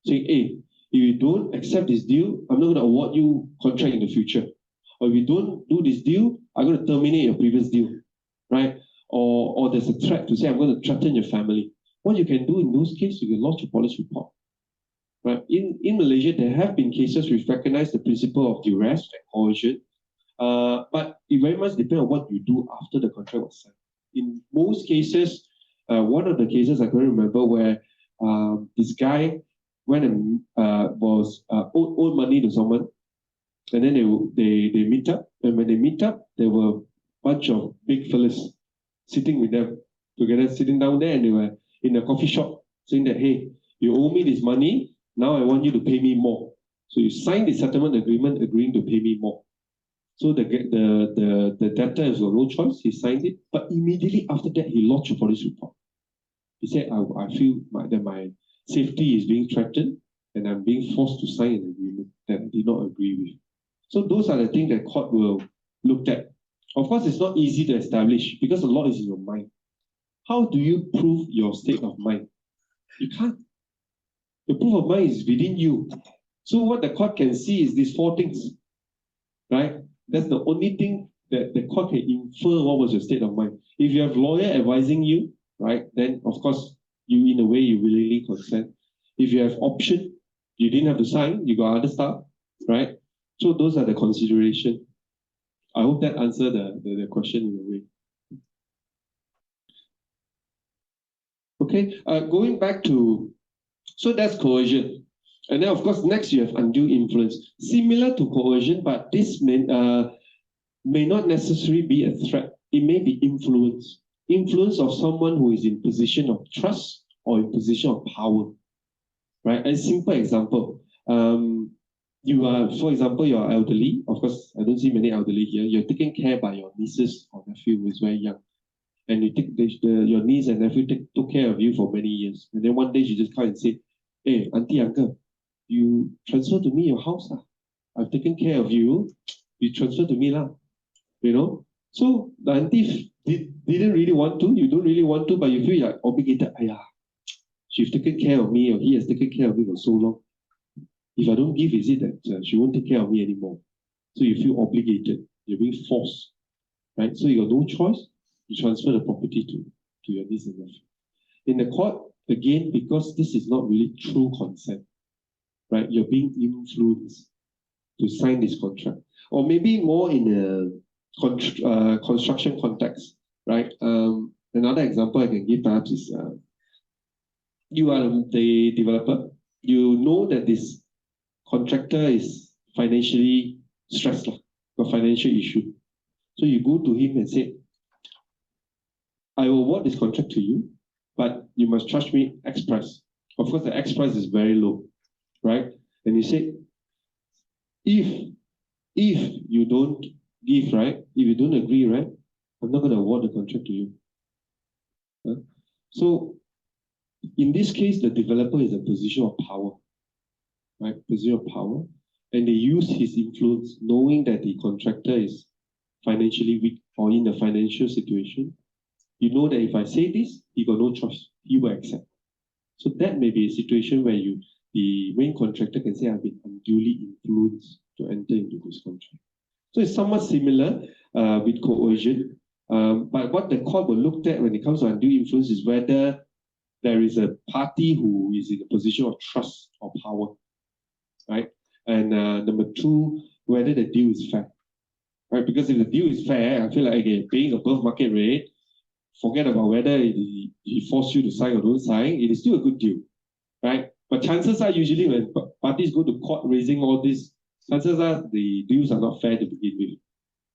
Saying, hey, if you don't accept this deal, I'm not going to award you contract in the future. Or if you don't do this deal, I'm going to terminate your previous deal, right? Or there's a threat to say, I'm going to threaten your family. What you can do in those cases, you can lodge a police report. Right? In Malaysia, there have been cases which recognize the principle of duress and coercion, but it very much depends on what you do after the contract was signed. In most cases, one of the cases I can remember where this guy went and owed money to someone, and then they meet up, and when they meet up, there were a bunch of big fellas sitting with them together, sitting down there, and they were in a coffee shop saying that, hey, you owe me this money, now I want you to pay me more. So you signed the settlement agreement agreeing to pay me more. So the debtor has got no choice, he signed it, but immediately after that, he lodged a police report. He said, I feel that my safety is being threatened and I'm being forced to sign an agreement that I did not agree with. So those are the things that court will look at. Of course, it's not easy to establish because the law is in your mind. How do you prove your state of mind? You can't. The proof of mind is within you. So what the court can see is these four things, right? That's the only thing that the court can infer what was your state of mind. If you have lawyer advising you, right, then of course, you in a way, you willingly consent. If you have option, you didn't have to sign, you got other stuff, right? So those are the considerations. I hope that answered the question in a way. Okay, going back to, so that's coercion. And then of course, next you have undue influence. Similar to coercion, but this may not necessarily be a threat. It may be influence. Influence of someone who is in position of trust or in position of power, right? A simple example, you are, for example, you're elderly. Of course, I don't see many elderly here. You're taken care by your nieces or nephew who is very young. And you take your niece and nephew took care of you for many years. And then one day she just come and say, hey, auntie, uncle, you transfer to me your house. I've taken care of you. You transfer to me. So the auntie didn't really want to, you don't really want to, but you feel like obligated. She's taken care of me or he has taken care of me for so long. If I don't give, is it that she won't take care of me anymore? So you feel obligated. You're being forced, right? So you got no choice. You transfer the property to your niece and nephew. In the court, again, because this is not really true consent, right? You're being influenced to sign this contract. Or maybe more in a construction context, right? Another example I can give perhaps is you are the developer. You know that this contractor is financially stressed, got financial issue. So you go to him and say, I will award this contract to you, but you must charge me X price. Of course, the X price is very low, right? And you say, if you don't give, right? If you don't agree, right? I'm not going to award the contract to you. So in this case, the developer is a position of power, right? Position of power. And they use his influence, knowing that the contractor is financially weak or in a financial situation. You know that if I say this, he got no choice. He will accept. So that may be a situation where the main contractor can say, I've been unduly influenced to enter into this contract. So it's somewhat similar with coercion. But what the court will look at when it comes to undue influence is whether there is a party who is in a position of trust or power, right? And number two, whether the deal is fair, right? Because if the deal is fair, I feel like, okay, paying above market rate, forget about whether he forced you to sign or don't sign, it is still a good deal, right? But chances are usually when parties go to court raising all this, chances are the deals are not fair to begin with.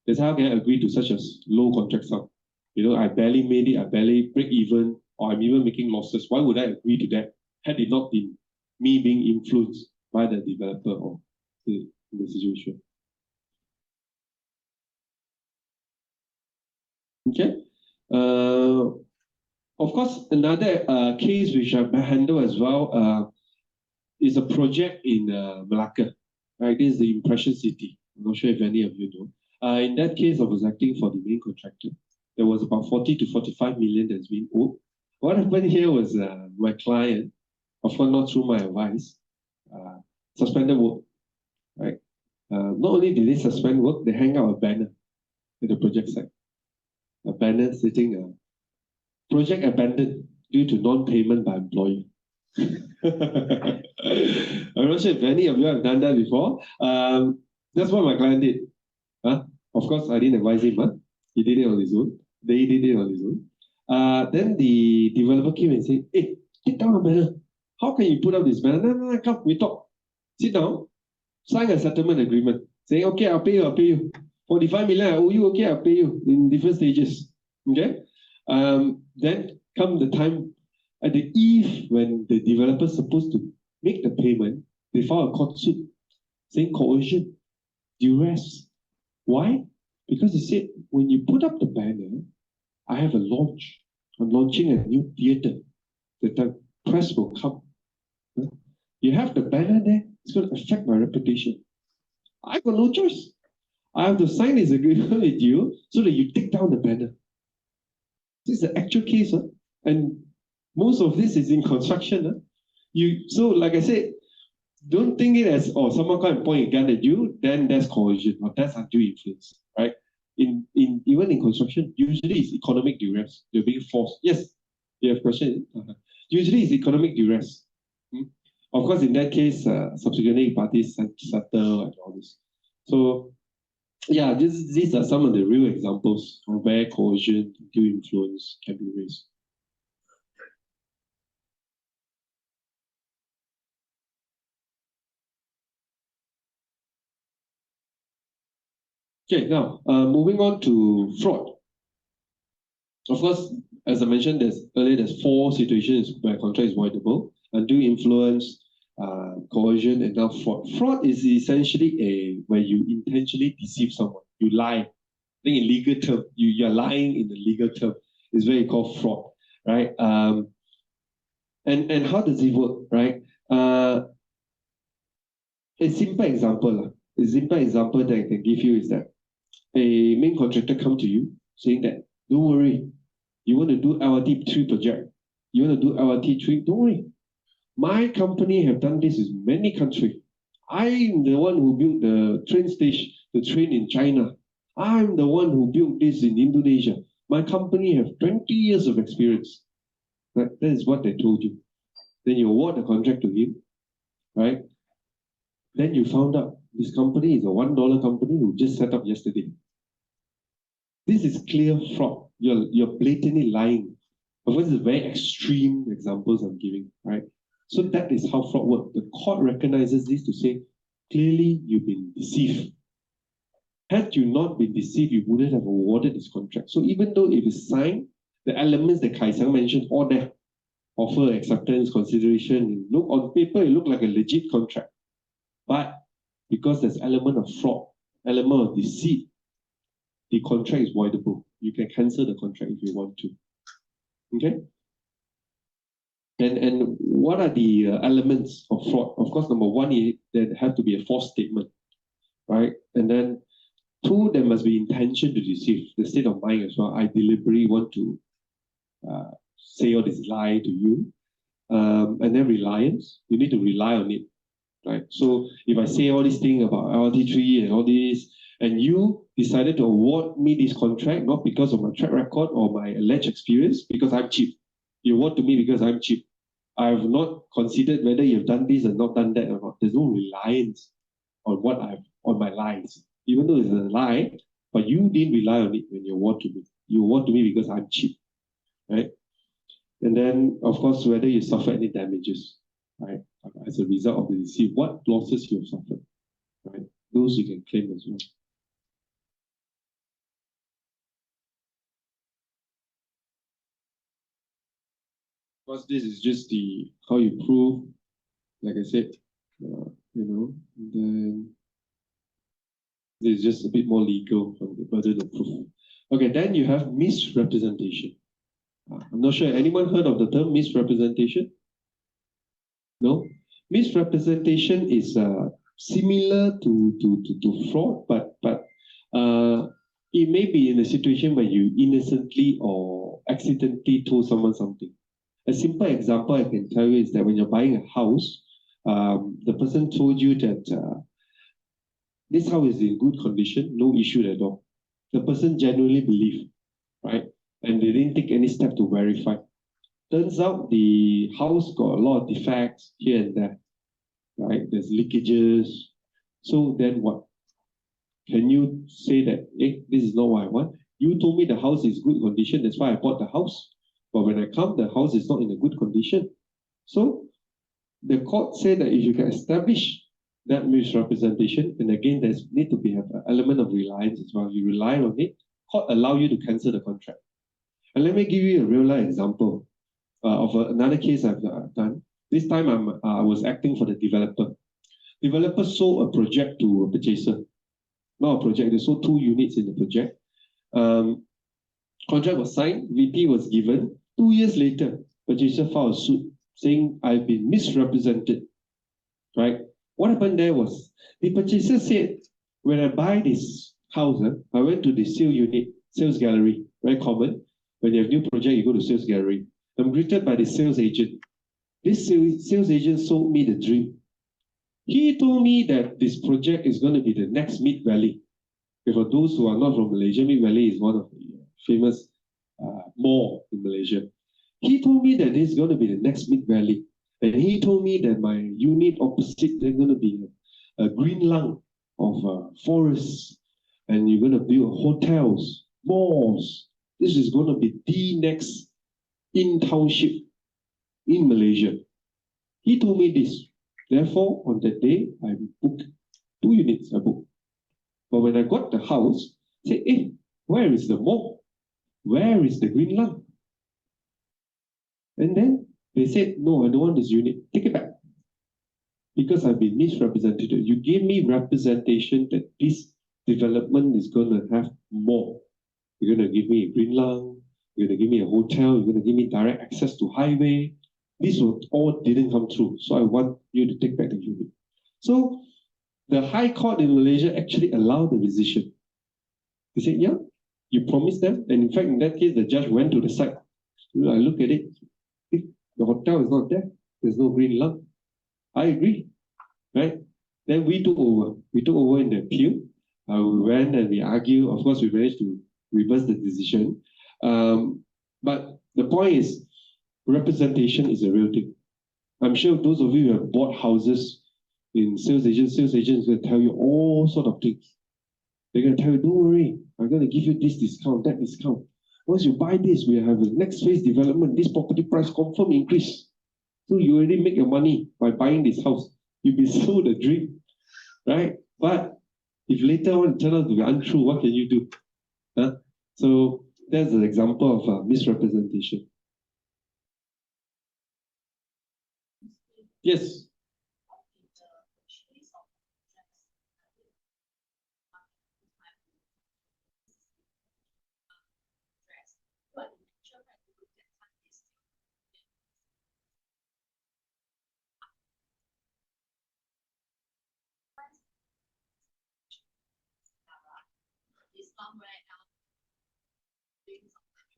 That's how can I agree to such a low contract sum? You know, I barely made it, I barely break even, or I'm even making losses. Why would I agree to that had it not been me being influenced by the developer or the situation? Okay. Of course, another case which I've handled as well is a project in Malacca. Right, this is the Impression City. I'm not sure if any of you know. In that case, I was acting for the main contractor. There was about 40 to 45 million that's been owed. What happened here was my client, of course not through my advice, suspended work. Right. Not only did they suspend work, they hang out a banner at the project site. A banner stating project abandoned due to non-payment by employer. I'm not sure if any of you have done that before. That's what my client did. Of course, I didn't advise him. He did it on his own. They did it on his own. Then the developer came and said, hey, take down the banner. How can you put up this banner? No, come, we talk. Sit down, sign a settlement agreement. Saying, okay, I'll pay you. 45 million, I owe you, okay, I'll pay you in different stages. Okay? Then come the time at the eve when the developer is supposed to make the payment, they file a court suit saying coercion, duress. Why? Because they said, when you put up the banner, I have a launch. I'm launching a new theater. The press will come. You have the banner there, it's going to affect my reputation. I got no choice. I have to sign this agreement with you so that you take down the banner. This is the actual case, and most of this is in construction. So, like I said, don't think it as someone come and point a gun at you, then that's coercion or that's undue influence, right? Even in construction, usually it's economic duress. You're being forced. Yes, you have a question. Usually it's economic duress. Of course, in that case, subsequently parties settle and all this. So, yeah, these are some of the real examples of where coercion, undue influence can be raised. Okay, now moving on to fraud. Of course, as I mentioned earlier, there's 4 situations where contract is voidable: undue influence, coercion, and now fraud. Fraud is essentially where you intentionally deceive someone. You lie. I think in legal term, you're lying in the legal term is where you call fraud, right? And how does it work, right? A simple example that I can give you is that a main contractor come to you saying that, don't worry, you want to do LRT3 project, you want to do LRT3, don't worry. My company have done this in many countries. I'm the one who built the train station, the train in China. I'm the one who built this in Indonesia. My company have 20 years of experience. That is what they told you. Then you award the contract to him, right? Then you found out this company is a $1 company who just set up yesterday. This is clear fraud. You're blatantly lying. Of course, it's very extreme examples I'm giving, right? So that is how fraud works. The court recognizes this to say, clearly you've been deceived. Had you not been deceived, you wouldn't have awarded this contract. So even though it is signed, the elements that Kai Sang mentioned, all there, offer, acceptance, consideration, look on paper, it looked like a legit contract. But because there's element of fraud, element of deceit, the contract is voidable. You can cancel the contract if you want to. Okay? And what are the elements of fraud? Of course, number one, there have to be a false statement, right? And then 2, there must be intention to deceive, the state of mind as well. I deliberately want to say all this lie to you. And then reliance, you need to rely on it, right? So if I say all these things about LRT3 and all this, And you decided to award me this contract not because of my track record or my alleged experience, because I'm cheap. You award to me because I'm cheap. I have not considered whether you've done this and not done that or not. There's no reliance on on my lies. Even though it's a lie, but you didn't rely on it when you award to me. You award to me because I'm cheap, right? And then, of course, whether you suffer any damages, right, as a result of the deceit, what losses you have suffered, right? Those you can claim as well. Of course, this is just the how you prove, like I said, then this is just a bit more legal from the burden of proof. Okay, then you have misrepresentation. I'm not sure, anyone heard of the term misrepresentation? No? Misrepresentation is similar to fraud, but it may be in a situation where you innocently or accidentally told someone something. A simple example I can tell you is that when you're buying a house, the person told you that this house is in good condition, no issue at all. The person genuinely believed, right? And they didn't take any step to verify. Turns out the house got a lot of defects here and there, right? There's leakages. So then what? Can you say that, hey, this is not what I want? You told me the house is good condition, that's why I bought the house. But when I come, the house is not in a good condition. So the court said that if you can establish that misrepresentation, and again, there's need to be an element of reliance as well. You rely on it, court allow you to cancel the contract. And let me give you a real life example of another case I've done. This time I was acting for the developer. Developer sold a project to a purchaser. Not a project, they sold 2 units in the project. Contract was signed, VP was given. 2 years later, purchaser filed a suit saying I've been misrepresented. Right? What happened there was the purchaser said, when I buy this house, I went to the sales gallery, very common. When you have new project, you go to sales gallery. I'm greeted by the sales agent. This sales agent sold me the dream. He told me that this project is going to be the next Mid Valley. For those who are not from Malaysia, Mid Valley is one of the famous mall in Malaysia. He told me that this is going to be the next Mid Valley. And he told me that my unit opposite, there's going to be a green lung of forests. And you're going to build hotels, malls. This is going to be the next in-township in Malaysia. He told me this. Therefore, on that day, I booked 2 units. I booked. But when I got the house, I said, hey, where is the mall? Where is the green lung? And then they said, no, I don't want this unit. Take it back. Because I've been misrepresented. You gave me representation that this development is going to have more. You're going to give me a green lung. You're going to give me a hotel. You're going to give me direct access to highway. These all didn't come true. So I want you to take back the unit. So the High Court in Malaysia actually allowed the rescission. They said, yeah, you promised them. And in fact, in that case, the judge went to the site. I look at it. If the hotel is not there, there's no green lung. I agree, right? Then we took over. We took over in the appeal. We went and we argued. Of course, we managed to reverse the decision. But the point is, representation is a real thing. I'm sure those of you who have bought houses in sales agents will tell you all sort of things. They're going to tell you, don't worry, I'm going to give you this discount, that discount. Once you buy this, we have a next phase development, this property price confirm increase. So you already make your money by buying this house. You'll be sold a dream, right? But if later on it turns out to be untrue, what can you do? Huh? So that's an example of misrepresentation. Yes.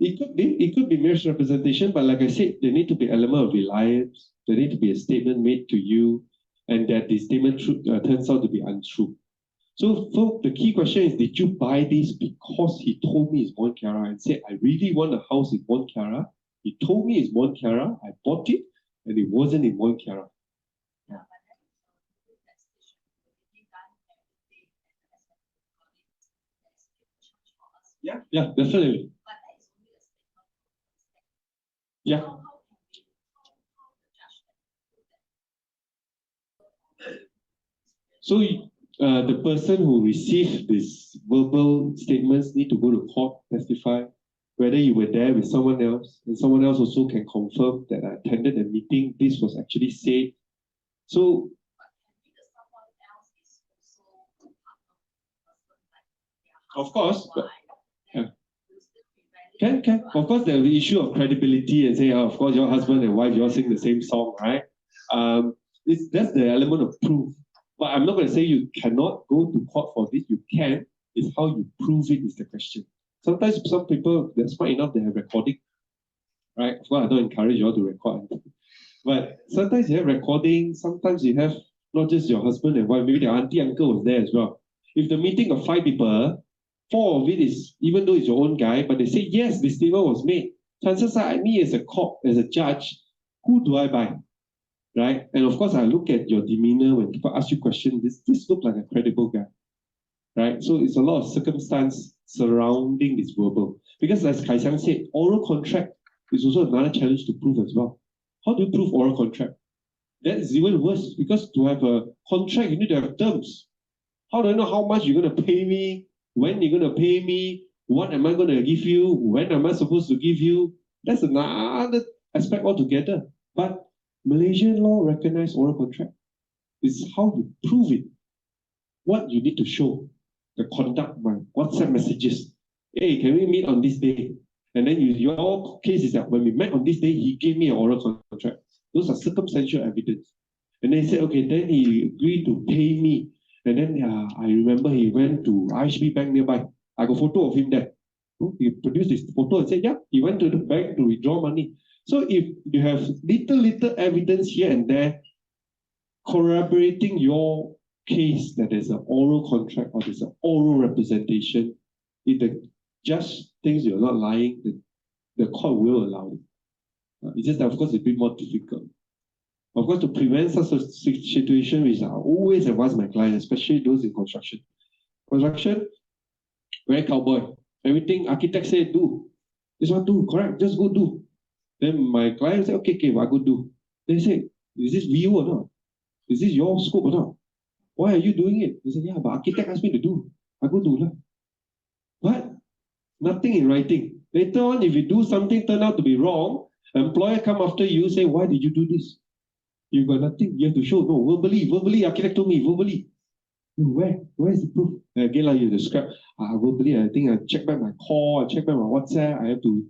It could be misrepresentation, but like I said, there need to be element of reliance. There need to be a statement made to you, and that the statement turns out to be untrue. So the key question is, did you buy this because he told me it's Mont Kiara and said, I really want a house in Mont Kiara. He told me it's Mont Kiara, I bought it, and it wasn't in Mont Kiara. Yeah, definitely. Yeah. So the person who received these verbal statements need to go to court, testify, whether you were there with someone else, and someone else also can confirm that I attended the meeting, this was actually said. So of course, yeah. Can. Of course, there will be issue of credibility and say, oh, of course, your husband and wife, you all sing the same song, right? That's the element of proof. But I'm not going to say you cannot go to court for this. You can. It's how you prove it is the question. Sometimes some people, they're smart enough, they have recording, right? Of course, I don't encourage you all to record. But sometimes you have recording, sometimes you have not just your husband and wife, maybe the auntie, uncle was there as well. If the meeting of 5 people, 4 of it is, even though it's your own guy, but they say, yes, this statement was made. Chances are, me as a court, as a judge, who do I buy? Right? And of course, I look at your demeanor when people ask you questions. This looks like a credible guy. Right? So it's a lot of circumstance surrounding this verbal. Because as Kai Xiang said, oral contract is also another challenge to prove as well. How do you prove oral contract? That is even worse, because to have a contract, you need to have terms. How do I know how much you're going to pay me? When you're going to pay me? What am I going to give you? When am I supposed to give you? That's another aspect altogether. But Malaysian law recognizes oral contract. It's how you prove it. What you need to show. The conduct, my WhatsApp messages. Hey, can we meet on this day? And then your case is that when we met on this day, he gave me an oral contract. Those are circumstantial evidence. And then he said, okay, then he agreed to pay me. And then I remember he went to IHB Bank nearby. I got a photo of him there. He produced this photo and said, yeah, he went to the bank to withdraw money. So if you have little evidence here and there corroborating your case that there's an oral contract or there's an oral representation, if the judge thinks you're not lying, the court will allow it. It's just that, of course, it's a bit more difficult. Of course, to prevent such a situation, which I always advise my clients, especially those in construction. Construction, very cowboy. Everything architect say do. This one do, correct, just go do. Then my client say, okay, I go do. They say, is this VU or not? Is this your scope or not? Why are you doing it? They say, yeah, but architect asked me to do. I go do lah. But nothing in writing. Later on, if you do something turn out to be wrong, employer come after you, say, why did you do this? You got nothing. You have to show. No, verbally, architect told me, verbally. Where is the proof? Again, like you describe, verbally, I think I check back my call, I check back my WhatsApp, I have to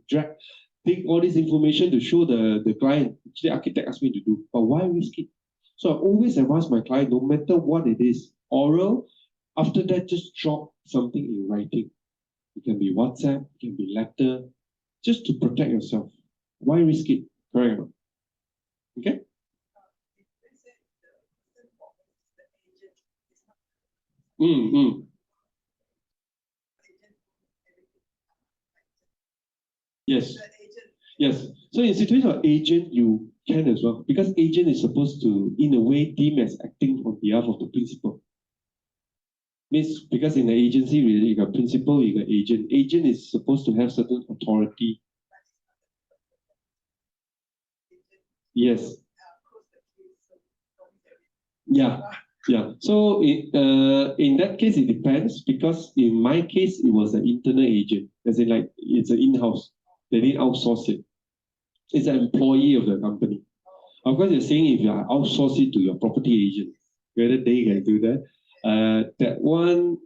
take all this information to show the client. Actually, architect asked me to do. But why risk it? So I always advise my client, no matter what it is, oral, after that, just drop something in writing. It can be WhatsApp, it can be letter, just to protect yourself. Why risk it? Correct. Okay? Yes. Yes. So in situation of agent, you can as well, because agent is supposed to, in a way, deem as acting on behalf of the principal. Means because in the agency, you got principal, you got agent. Agent is supposed to have certain authority. Yes. Yeah. Yeah. So in that case, it depends, because in my case, it was an internal agent, as in like it's an in-house. They didn't outsource it. It's an employee of the company. Of course, you're saying if you outsource it to your property agent, whether they can do that. That one,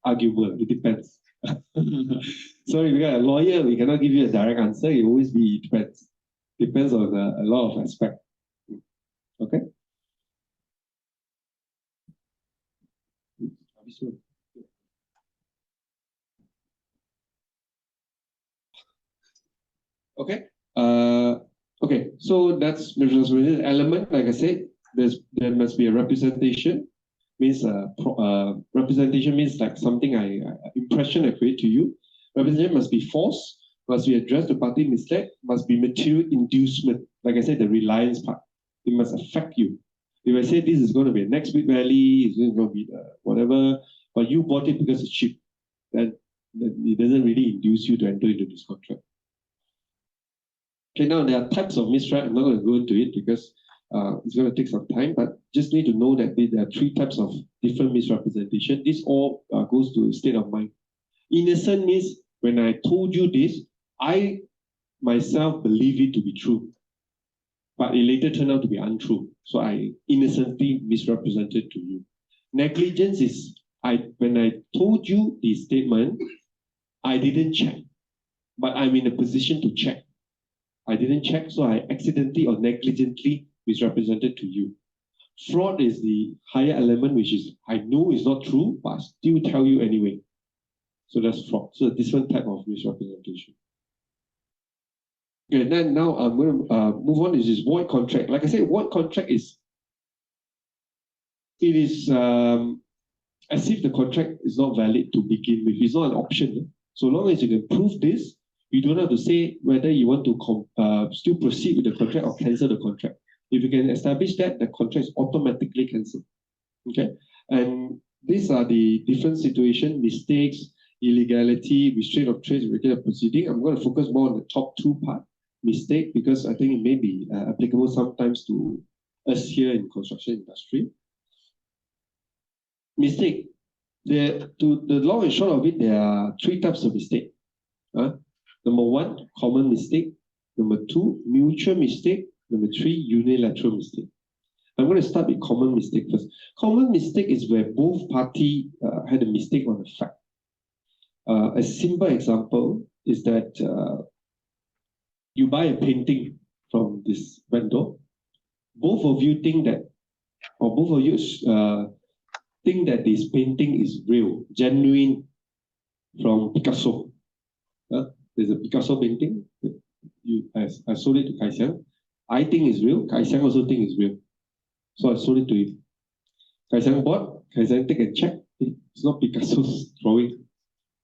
arguable. It depends. So if you got a lawyer, we cannot give you a direct answer. It always be, it depends. Depends on a lot of aspects. Okay? Okay. Okay. So that's the element. Like I said, there must be a representation. means representation means like something impression I create to you. Representation must be false, must be addressed to party misled, must be material inducement. Like I said, the reliance part. It must affect you. If I say this is going to be a next big rally, it's going to be whatever, but you bought it because it's cheap, then it doesn't really induce you to enter into this contract. Okay, now there are types of misrep. I'm not going to go into it because it's going to take some time, but just need to know that there are three types of different misrepresentation. This all goes to state of mind. Innocent means when I told you this, I myself believe it to be true, but it later turned out to be untrue. So I innocently misrepresented to you. Negligence is when I told you the statement, I didn't check, but I'm in a position to check. I didn't check, so I accidentally or negligently misrepresented to you. Fraud is the higher element, which is I know it's not true, but I still tell you anyway. So that's fraud. So a different type of misrepresentation. Okay, then now I'm going to move on to this void contract. Like I said, void contract is as if the contract is not valid to begin with. It's not an option. So long as you can prove this, you don't have to say whether you want to still proceed with the contract or cancel the contract. If you can establish that, the contract is automatically cancelled. Okay, and these are the different situations: mistakes, illegality, restraint of trade, regular proceeding. I'm going to focus more on the top two part, mistake, because I think it may be applicable sometimes to us here in construction industry. Mistake. The long and short of it, there are three types of mistake. Number one, common mistake. Number two, mutual mistake. Number three, unilateral mistake. I'm going to start with common mistake first. Common mistake is where both parties had a mistake on the fact. A simple example is that you buy a painting from this vendor. Both of you think that, or both of you think that this painting is real, genuine, from Picasso. There's a Picasso painting. I sold it to Kai Xiang. I think it's real. Kai Xiang also think it's real. So I sold it to him. Kai Xiang bought. Kai Xiang take a check. It's not Picasso's drawing.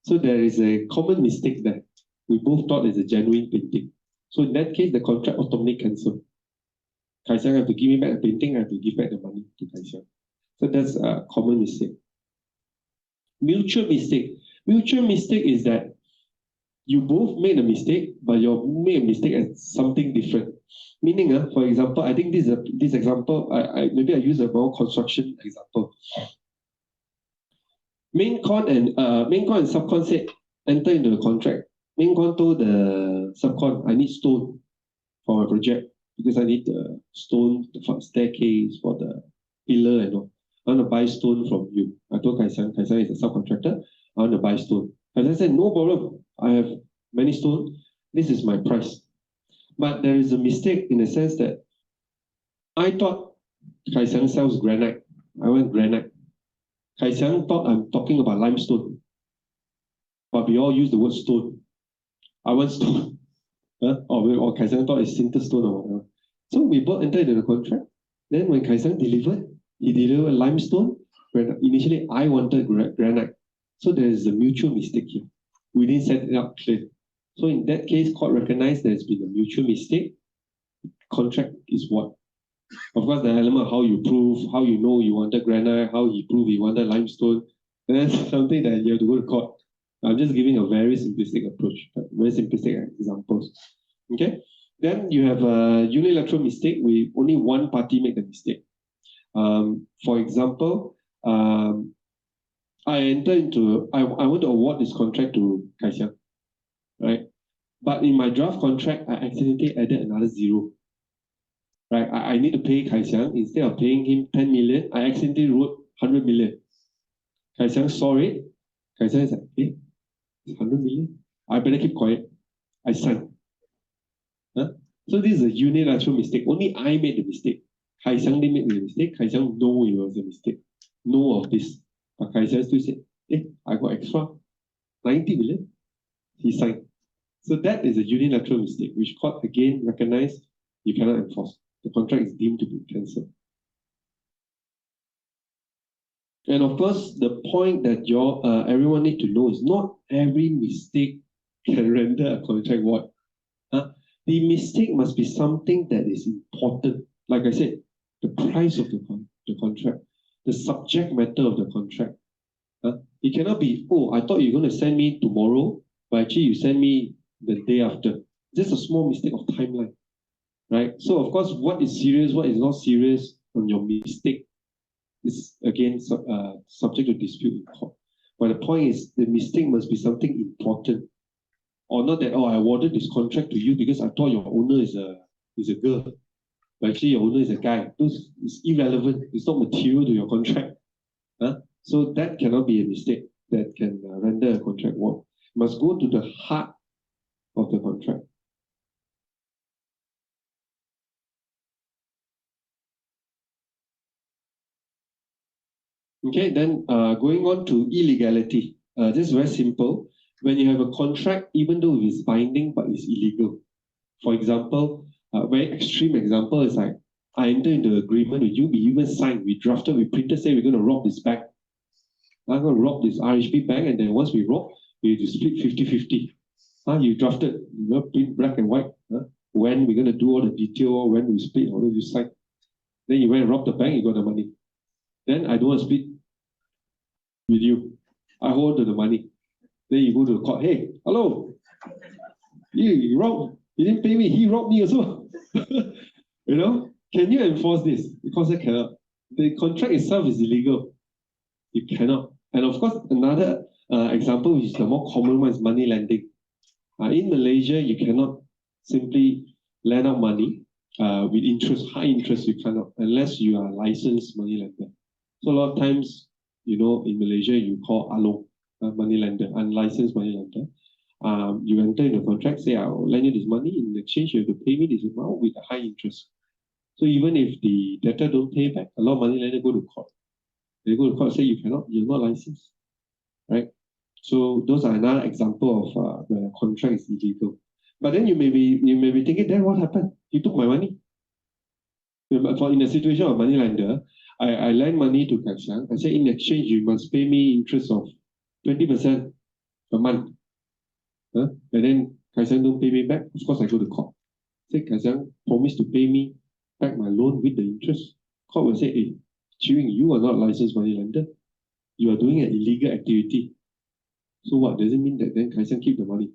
So there is a common mistake there. We both thought it's a genuine painting. So in that case, the contract automatically cancelled. Kai Xiang have to give me back the painting. I have to give back the money to Kai Xiang. So that's a common mistake. Mutual mistake. Mutual mistake is that you both made a mistake, but you made a mistake at something different. Meaning, for example, I think this example, maybe I use a more construction example. Main con and subcon said enter into the contract. Main con told the subcon, I need stone for my project because I need the stone for the staircase, for the pillar and all. I want to buy stone from you. I told Kai Xiang is a subcontractor. I want to buy stone. Kai Xiang said, no problem. I have many stone. This is my price. But there is a mistake in the sense that I thought Kai Xiang sells granite. I want granite. Kai Xiang thought I'm talking about limestone. But we all use the word stone. I want stone. Or Kai Xiang thought it's sinter stone or whatever. So we both entered into the contract. Then when Kai Xiang delivered, he delivered limestone. When initially I wanted granite. So there is a mutual mistake here. We didn't set it up clear. So in that case, court recognized there's been a mutual mistake. Contract is what? Of course, the element of how you prove, how you know you wanted granite, how he proved he wanted limestone, and that's something that you have to go to court. I'm just giving a very simplistic approach, very simplistic examples. Okay? Then you have a unilateral mistake where only one party make the mistake. For example, I want to award this contract to Kai Xiang, right? But in my draft contract, I accidentally added another zero. Right? I need to pay Kai Xiang. Instead of paying him 10 million, I accidentally wrote 100 million. Kai Xiang saw it. Kai Xiang is like, hey, it's 100 million. I better keep quiet. I signed. So this is a unilateral mistake. Only I made the mistake. Kai Xiang didn't make the mistake. Kai Xiang know it was a mistake. Know of this. But Kai Xiang still said, hey, I got extra 90 million. He signed. So that is a unilateral mistake, which court again recognized you cannot enforce. The contract is deemed to be cancelled. And of course, the point that everyone need to know is not every mistake can render a contract void. The mistake must be something that is important. Like I said, the price of the contract, the subject matter of the contract. It cannot be, oh, I thought you're going to send me tomorrow, but actually you send me the day after. Just a small mistake of timeline, right? So of course, what is serious, what is not serious on your mistake is again subject to dispute in court. But the point is, the mistake must be something important, or not that, oh, I awarded this contract to you because I thought your owner is a girl, but actually your owner is a guy. Those is irrelevant. It's not material to your contract. So that cannot be a mistake that can render a contract void. Must go to the heart of the contract. Okay, then going on to illegality. This is very simple. When you have a contract, even though it's binding, but it's illegal. For example, a very extreme example is like, I enter into agreement with you, we even signed, we drafted, we printed, say we're going to rob this bank. I'm going to rob this RHB bank, and then once we rob, we have to split 50-50. You drafted, print black and white. When we're going to do all the detail, when we split, all you sign. Then you went and rob the bank, you got the money. Then I don't want to split with you. I hold the money. Then you go to the court. Hey, hello. You robbed. You didn't pay me. He robbed me also. Can you enforce this? Because I cannot. The contract itself is illegal. You cannot. And of course, another example, which is the more common one, is money lending. In Malaysia, you cannot simply lend out money with interest, high interest. You cannot, unless you are a licensed money lender. So a lot of times, in Malaysia, you call ALO, money lender, unlicensed money lender. You enter in a contract, say, I'll lend you this money. In exchange, you have to pay me this amount with a high interest. So even if the debtor don't pay back, a lot of money lender go to court. They go to court and say, you're not licensed, right? So those are another example of the contract is illegal. But then you may be thinking, then what happened? He took my money. For in a situation of money lender, I lend money to Kai Xiang. I say, in exchange, you must pay me interest of 20% a month. And then Kai Xiang don't pay me back. Of course, I go to court. Say, Kai Xiang promised to pay me back my loan with the interest. Court will say, hey, Chewing, you are not licensed money lender. You are doing an illegal activity. So what? Does it mean that then Kai Xiang keep the money?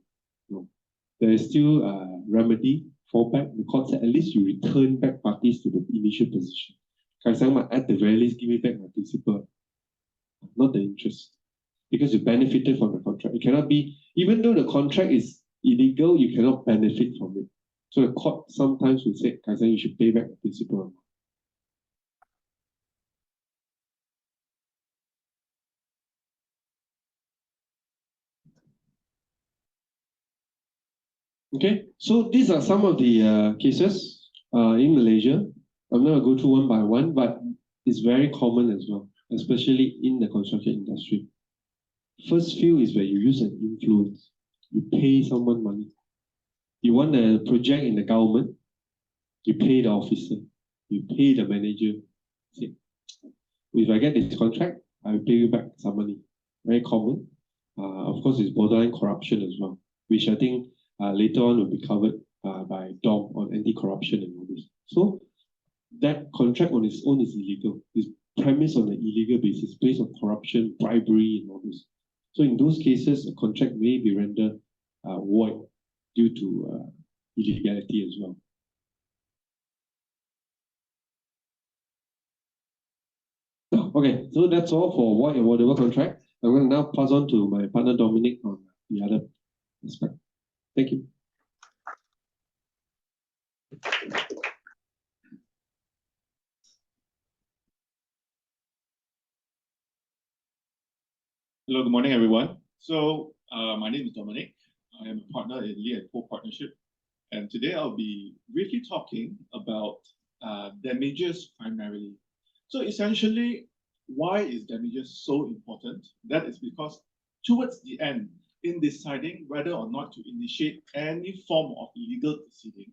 No. There is still a remedy, fallback. The court said at least you return back parties to the initial position. Kai Xiang might at the very least give me back my principal, not the interest. Because you benefited from the contract. It cannot be, even though the contract is illegal, you cannot benefit from it. So the court sometimes will say, Kai Xiang, you should pay back the principal amount. Okay, so these are some of the cases in Malaysia. I'm not going to go through one by one, but it's very common as well, especially in the construction industry. First few is where you use an influence. You pay someone money. You want a project in the government, you pay the officer, you pay the manager. See, if I get this contract, I will pay you back some money. Very common. Of course, it's borderline corruption as well, which I think later on will be covered by Dom on anti-corruption and all this. So that contract on its own is illegal. It's premised on an illegal basis, based on corruption, bribery, and all this. So in those cases, a contract may be rendered void due to illegality as well. Okay, so that's all for void and whatever contract. I'm going to now pass on to my partner Dominic on the other aspect. Thank you. Hello, good morning, everyone. So my name is Dominic. I am a partner in Lee & Co Partnership. And today I'll be briefly talking about damages primarily. So essentially, why is damages so important? That is because towards the end, in deciding whether or not to initiate any form of legal proceeding,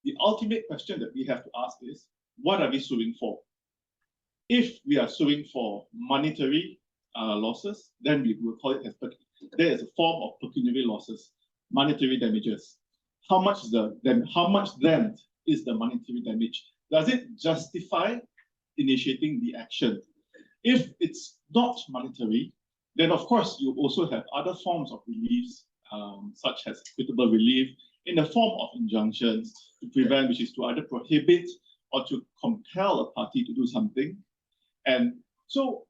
the ultimate question that we have to ask is, what are we suing for? If we are suing for monetary losses, then we will call it as there is a form of pecuniary losses, monetary damages. How much then is the monetary damage? Does it justify initiating the action? If it's not monetary, then of course you also have other forms of reliefs, such as equitable relief in the form of injunctions to prevent, which is to either prohibit or to compel a party to do something. And so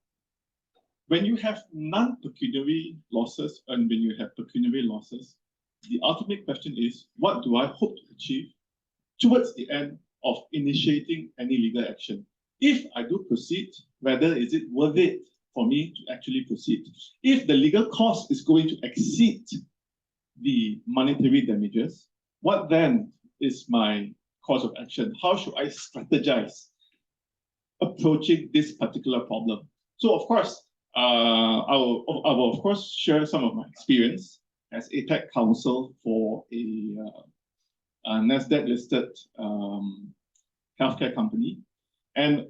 when you have non-pecuniary losses and when you have pecuniary losses, the ultimate question is, what do I hope to achieve towards the end of initiating any legal action? If I do proceed, whether is it worth it for me to actually proceed? If the legal cost is going to exceed the monetary damages, what then is my course of action? How should I strategize approaching this particular problem? So of course, I will of course share some of my experience as APAC counsel for a NASDAQ listed healthcare company. And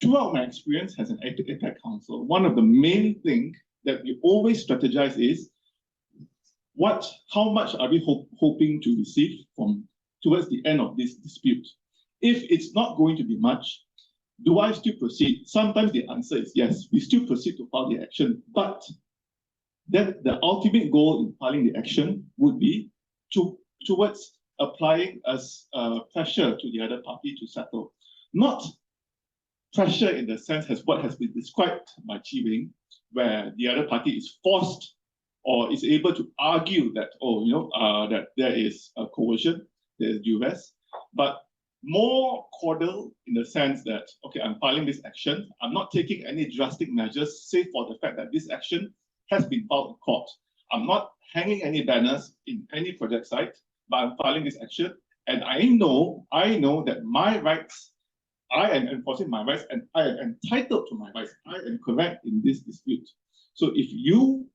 throughout my experience as an APAC counsel, one of the main things that we always strategize is how much are we hoping to receive from towards the end of this dispute? If it's not going to be much, do I still proceed? Sometimes the answer is yes, we still proceed to file the action, but then the ultimate goal in filing the action would be towards applying as pressure to the other party to settle. Not pressure in the sense as what has been described by Chi Wing, where the other party is forced or is able to argue that, that there is a coercion, there is duress, but more cordial in the sense that, okay, I'm filing this action, I'm not taking any drastic measures, save for the fact that this action has been filed in court. I'm not hanging any banners in any project site, but I'm filing this action, and I know that my rights, I am enforcing my rights, and I am entitled to my rights. I am correct in this dispute. So if you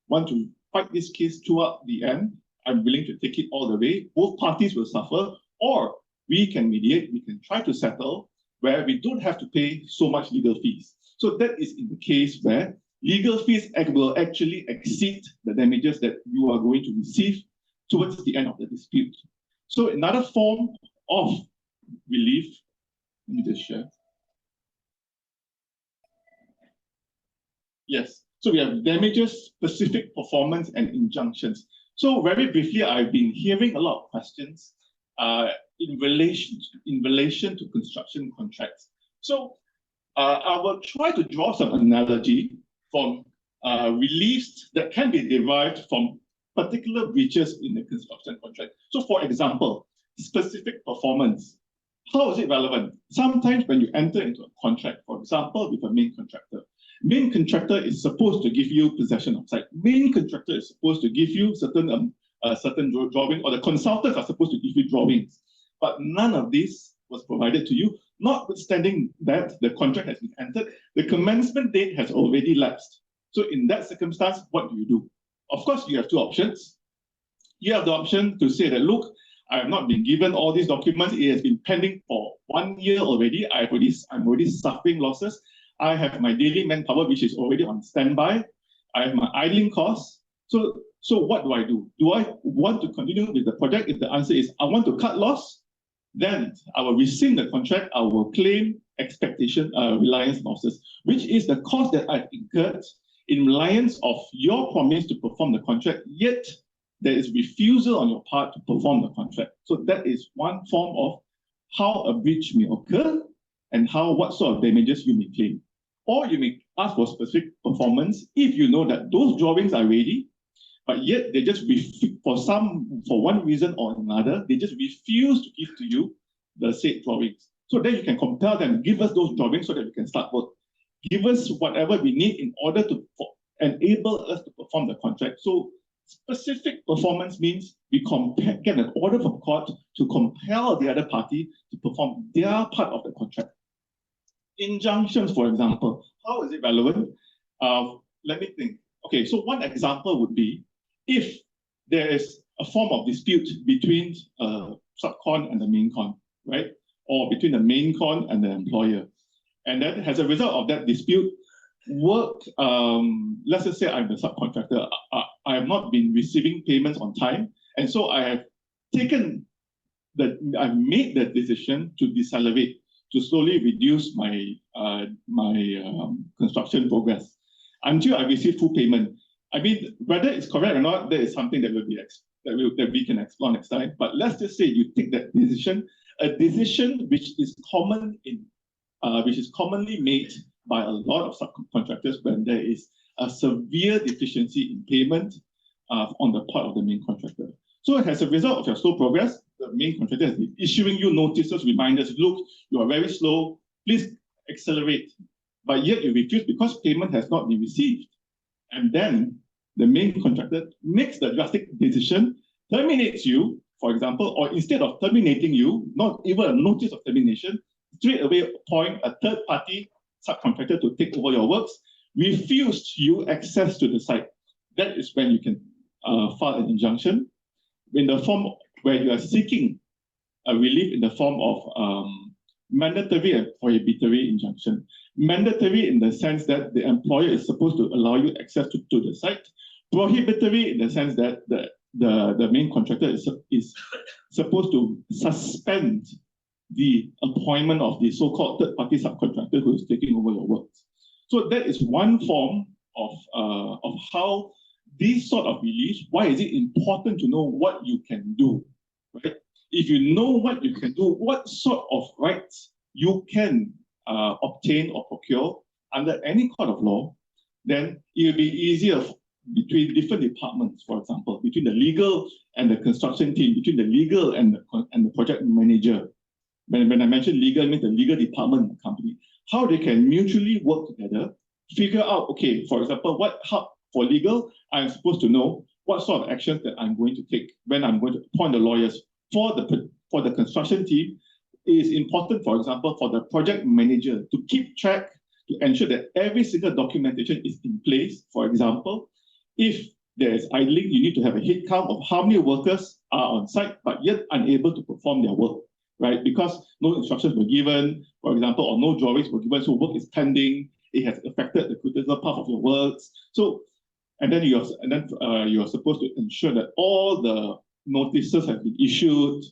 want to fight this case throughout the end, I'm willing to take it all the way. Both parties will suffer, or we can mediate, we can try to settle where we don't have to pay so much legal fees. So that is in the case where legal fees will actually exceed the damages that you are going to receive towards the end of the dispute. So another form of relief, let me just share. Yes, so we have damages, specific performance, and injunctions. So very briefly, I've been hearing a lot of questions in relation to construction contracts. So I will try to draw some analogy from reliefs that can be derived from particular breaches in the construction contract. So for example, specific performance. How is it relevant? Sometimes when you enter into a contract, for example, with a main contractor is supposed to give you possession of site. Main contractor is supposed to give you certain drawing, or the consultants are supposed to give you drawings. But none of this was provided to you, notwithstanding that the contract has been entered, the commencement date has already lapsed. So in that circumstance, what do? Of course, you have two options. You have the option to say that, look, I have not been given all these documents. It has been pending for 1 year already. I'm already suffering losses. I have my daily manpower, which is already on standby. I have my idling costs. So what do? Do I want to continue with the project? If the answer is I want to cut loss, then I will rescind the contract. I will claim reliance losses, which is the cost that I've incurred in reliance of your promise to perform the contract, yet there is refusal on your part to perform the contract. So that is one form of how a breach may occur and what sort of damages you may claim. Or you may ask for specific performance if you know that those drawings are ready, but yet they just for one reason or another, they just refuse to give to you the said drawings. So then you can compel them, give us those drawings so that we can start work. Give us whatever we need in order to enable us to perform the contract. So specific performance means we get an order from court to compel the other party to perform their part of the contract. Injunctions, for example, how is it relevant? Let me think. Okay, so one example would be if there is a form of dispute between subcon and the main con, right? Or between the main con and the employer. And then as a result of that dispute, work, let's just say I'm the subcontractor, I have not been receiving payments on time. And so I've made the decision to decelerate, to slowly reduce my construction progress until I receive full payment. I mean, whether it's correct or not, that is something that we can explore next time. But let's just say you take that decision, a decision which is commonly made by a lot of subcontractors when there is a severe deficiency in payment on the part of the main contractor. So as a result of your slow progress, the main contractor has been issuing you notices, reminders, look, you are very slow, please accelerate. But yet you refuse because payment has not been received. And then the main contractor makes the drastic decision, terminates you, for example, or instead of terminating you, not even a notice of termination, straight away appoint a third-party subcontractor to take over your works, refuse you access to the site. That is when you can file an injunction in the form where you are seeking a relief in the form of mandatory and prohibitory injunction. Mandatory in the sense that the employer is supposed to allow you access to the site. Prohibitory in the sense that the main contractor is supposed to suspend the appointment of the so-called third-party subcontractor who is taking over your works. So that is one form of how these sort of reliefs, why is it important to know what you can do, right? If you know what you can do, what sort of rights you can obtain or procure under any court of law, then it will be easier between different departments, for example, between the legal and the construction team, between the legal and the project manager. When I mention legal, I mean the legal department in the company, how they can mutually work together, figure out, okay, for example, for legal, I'm supposed to know what sort of actions that I'm going to take when I'm going to appoint the lawyers. For the construction team, it is important, for example, for the project manager to keep track, to ensure that every single documentation is in place. For example, if there is idling, you need to have a head count of how many workers are on site, but yet unable to perform their work, right? Because no instructions were given, for example, or no drawings were given, so work is pending, it has affected the critical part of your works. So, and then you are supposed to ensure that all the notices have been issued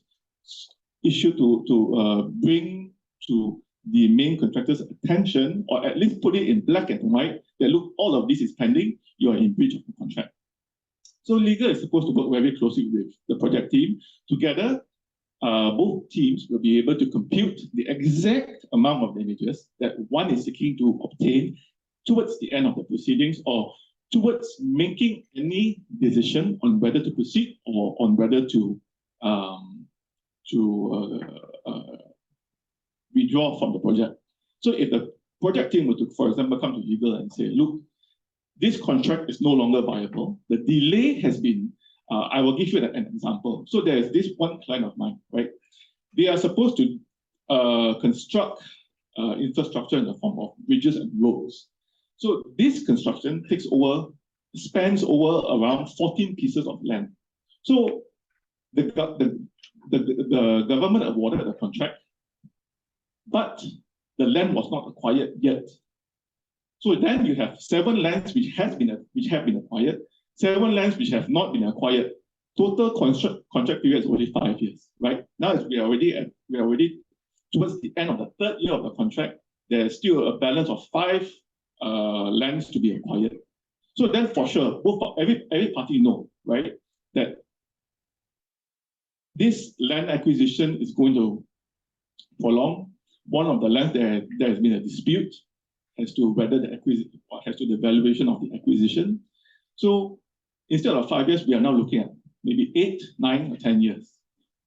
to bring to the main contractor's attention, or at least put it in black and white, that look, all of this is pending, you are in breach of the contract. So legal is supposed to work very closely with the project team. Together, both teams will be able to compute the exact amount of damages that one is seeking to obtain towards the end of the proceedings, or towards making any decision on whether to proceed or on whether to withdraw from the project. So if the project team were to, for example, come to legal and say, look, this contract is no longer viable, the delay has been, I will give you an example. So there's this one client of mine, right? They are supposed to construct infrastructure in the form of bridges and roads. So this construction spans over around 14 pieces of land. So the government awarded the contract, but the land was not acquired yet. So then you have 7 lands which have been acquired, 7 lands which have not been acquired. Total contract period is only 5 years, right? Now we are already towards the end of the 3rd year of the contract. There is still a balance of 5 lands to be acquired. So then for sure, every party know, right, that this land acquisition is going to prolong. One of the lands there has been a dispute as to whether the valuation of the acquisition. So instead of 5 years, we are now looking at maybe 8, 9, or 10 years.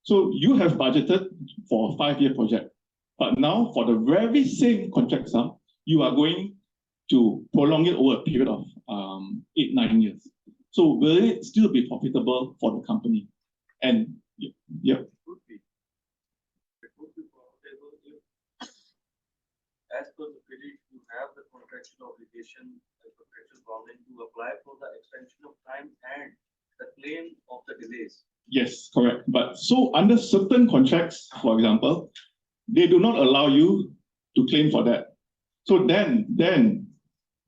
So you have budgeted for a 5-year project, but now for the very same contract sum, you are going to prolong it over a period of 8, 9 years. So will it still be profitable for the company? And yeah. It would be profitable if, as per the credit, you have the contractual obligation, the contractual boundary to apply for the extension of time and the claim of the delays. Yes, correct. But so under certain contracts, for example, they do not allow you to claim for that. So then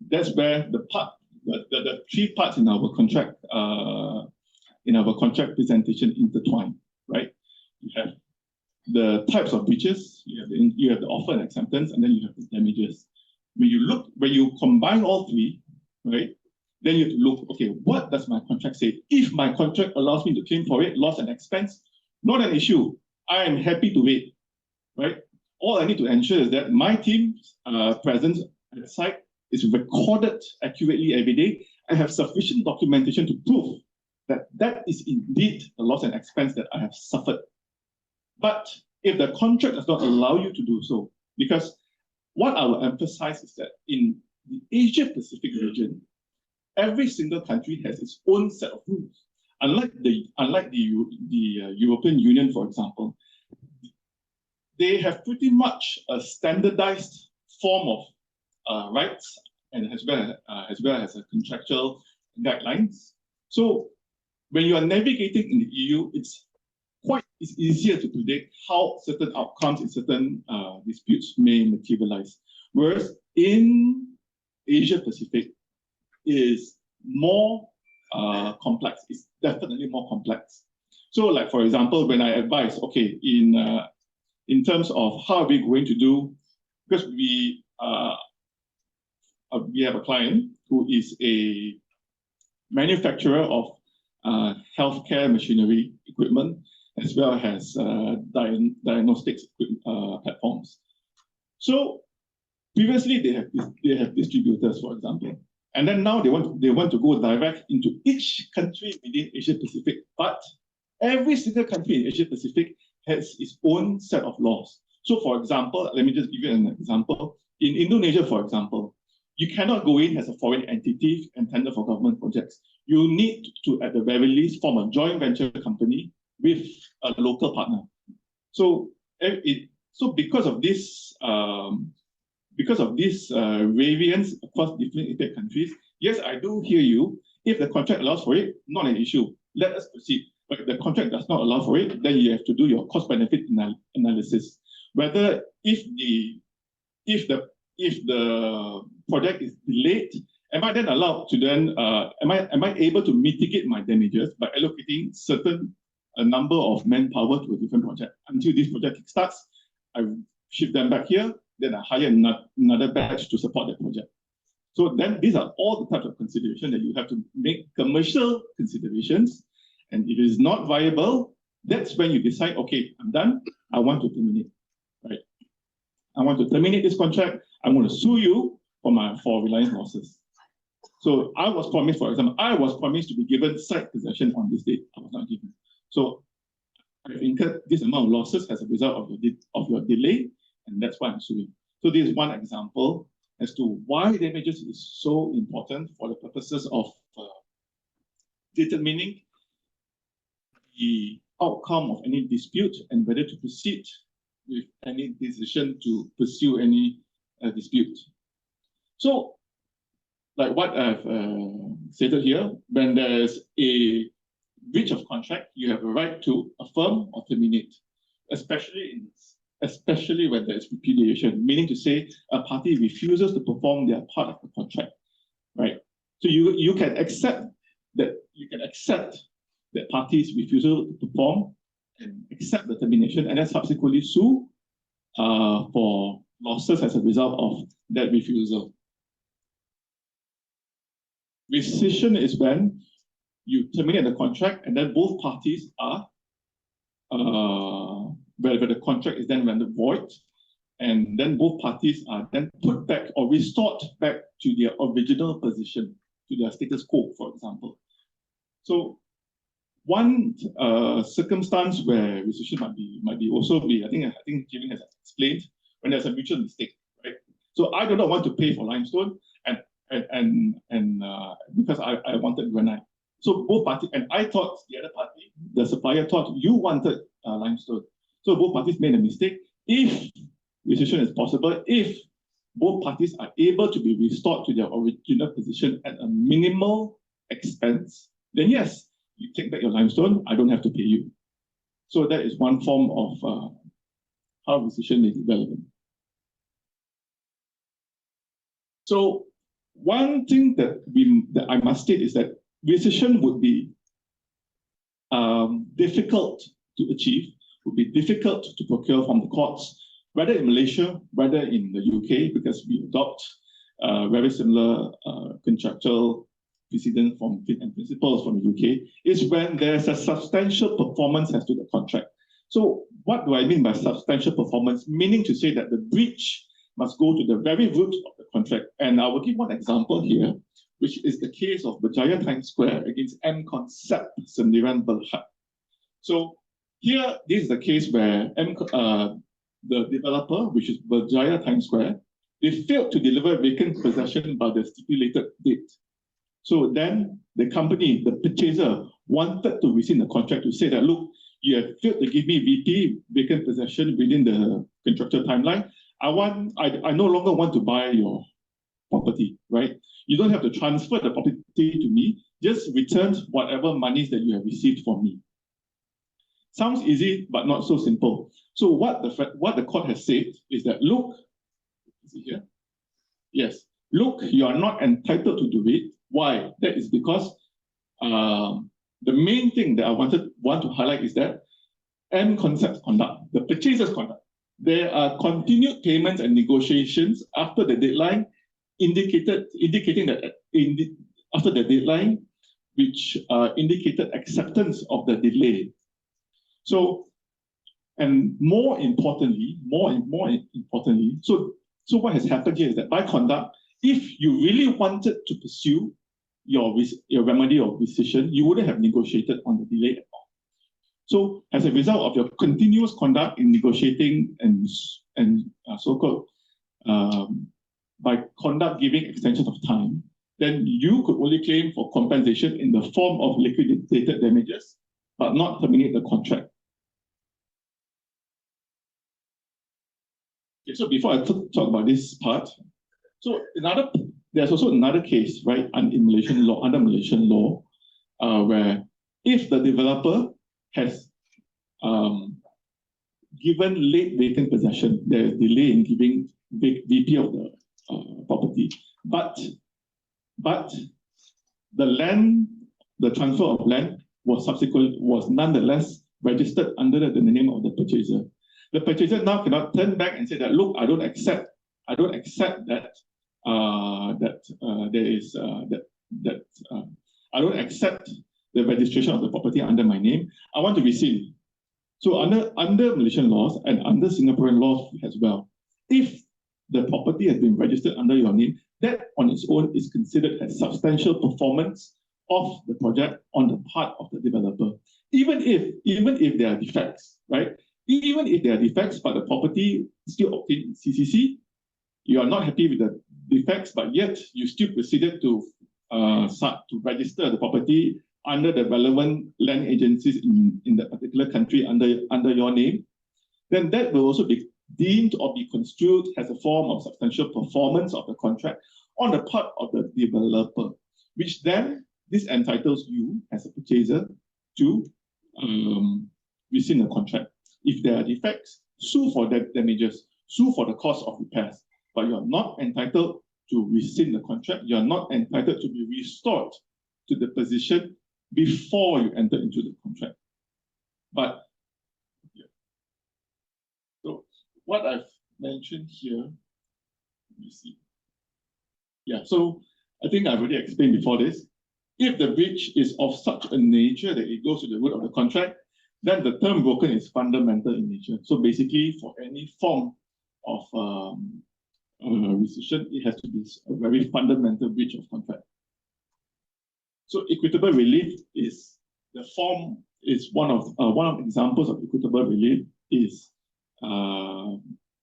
that's where the three parts in our contract presentation intertwine, right? You have the types of breaches, you have the offer and acceptance, and then you have the damages. When you combine all three, right? Then you have to look, okay, what does my contract say? If my contract allows me to claim for it, loss and expense, not an issue. I am happy to wait, right? All I need to ensure is that my team's presence at the site is recorded accurately every day. I have sufficient documentation to prove that that is indeed the loss and expense that I have suffered. But if the contract does not allow you to do so, because what I will emphasize is that in the Asia-Pacific region, every single country has its own set of rules. Unlike the European Union, for example, they have pretty much a standardized form of rights and as well as a contractual guidelines. So when you are navigating in the EU, it's easier to predict how certain outcomes in certain disputes may materialize. Whereas in Asia Pacific is more complex. It's definitely more complex. So, like for example, when I advise, okay, in terms of how are we going to do, because we have a client who is a manufacturer of healthcare machinery equipment as well as diagnostics platforms. So previously they have distributors, for example, and then now they want to go direct into each country within Asia Pacific. But every single country in Asia Pacific has its own set of laws. So, for example, let me just give you an example. In Indonesia, for example, you cannot go in as a foreign entity and tender for government projects. You need to, at the very least, form a joint venture company with a local partner. So, because of this variance across different APEC countries, yes, I do hear you. If the contract allows for it, not an issue. Let us proceed. But if the contract does not allow for it, then you have to do your cost-benefit analysis. Whether if the project is delayed, am I then allowed to then am I able to mitigate my damages by allocating a number of manpower to a different project until this project starts? I shift them back here, then I hire another batch to support that project. So then these are all the types of consideration that you have to make commercial considerations. And if it is not viable, that's when you decide, okay, I'm done, I want to terminate, right? I want to terminate this contract, I'm going to sue you for reliance losses. So I was promised, for example, to be given site possession on this date. I was not given. So I've incurred this amount of losses as a result of your delay, and that's why I'm suing. So this is one example as to why damages is so important for the purposes of determining the outcome of any dispute and whether to proceed with any decision to pursue any dispute. So, like what I've stated here, when there's a breach of contract, you have a right to affirm or terminate, especially when there's repudiation, meaning to say a party refuses to perform their part of the contract, right? So you can accept that parties' refusal to perform and accept the termination, and then subsequently sue for losses as a result of that refusal. Rescission is when you terminate the contract and then both parties are, where the contract is then rendered void, and then both parties are then put back or restored back to their original position, to their status quo, for example. So one circumstance where rescission might also be, I think Jimmy has explained, when there's a mutual mistake, right? So I do not want to pay for limestone, and because I wanted granite. So both parties, and I thought the other party, the supplier, thought you wanted limestone. So both parties made a mistake. If rescission is possible, if both parties are able to be restored to their original position at a minimal expense, then yes, you take back your limestone, I don't have to pay you. So that is one form of how rescission is relevant. So one thing that I must state is that rescission would be difficult to achieve, would be difficult to procure from the courts, whether in Malaysia, whether in the UK, because we adopt very similar contractual precedent and principles from the UK, is when there's a substantial performance as to the contract. So what do I mean by substantial performance? Meaning to say that the breach must go to the very root of the contract. And I will give one example here, which is the case of Berjaya Times Square against M Concept Sendirian Berhad. So here, this is the case where the developer, which is Berjaya Times Square, they failed to deliver vacant possession by the stipulated date. So then the company, the purchaser, wanted to rescind the contract to say that, look, you have failed to give me VP, vacant possession, within the contractual timeline. I no longer want to buy your property, right? You don't have to transfer the property to me, just return whatever monies that you have received from me. Sounds easy, but not so simple. So what the court has said is that, look, is it here? Yes, look, you are not entitled to do it. Why? That is because the main thing that I want to highlight is that M Concept's conduct, the purchaser's conduct, there are continued payments and negotiations after the deadline, indicating that after the deadline, which indicated acceptance of the delay. So, and more importantly, so what has happened here is that by conduct, if you really wanted to pursue your remedy of rescission, you wouldn't have negotiated on the delay at all. So as a result of your continuous conduct in negotiating and so-called by conduct giving extension of time, then you could only claim for compensation in the form of liquidated damages, but not terminate the contract. Okay, so before I talk about this part, so there's also another case, right, in Malaysian law, under Malaysian law, where if the developer has given late vacant possession, there is delay in giving VP of the property, but the transfer of land was nonetheless registered under the name of the purchaser. The purchaser now cannot turn back and say that, look, I don't accept that I don't accept the registration of the property under my name. I want to rescind. So under Malaysian laws and under Singaporean laws as well, if the property has been registered under your name, that on its own is considered as substantial performance of the project on the part of the developer. Even if there are defects, right? Even if there are defects, but the property still obtained CCC, you are not happy with the defects, but yet you still proceeded to register the property under the relevant land agencies in that particular country under your name, then that will also be deemed or be construed as a form of substantial performance of the contract on the part of the developer, which then this entitles you as a purchaser to rescind the contract. If there are defects, sue for damages, sue for the cost of repairs, but you are not entitled to rescind the contract. You are not entitled to be restored to the position before you enter into the contract. But yeah. So what I've mentioned here, let me see. Yeah, so I think I've already explained before this. If the breach is of such a nature that it goes to the root of the contract, then the term broken is fundamental in nature. So basically, for any form of rescission, it has to be a very fundamental breach of contract. So equitable relief is the form is one of examples of equitable relief is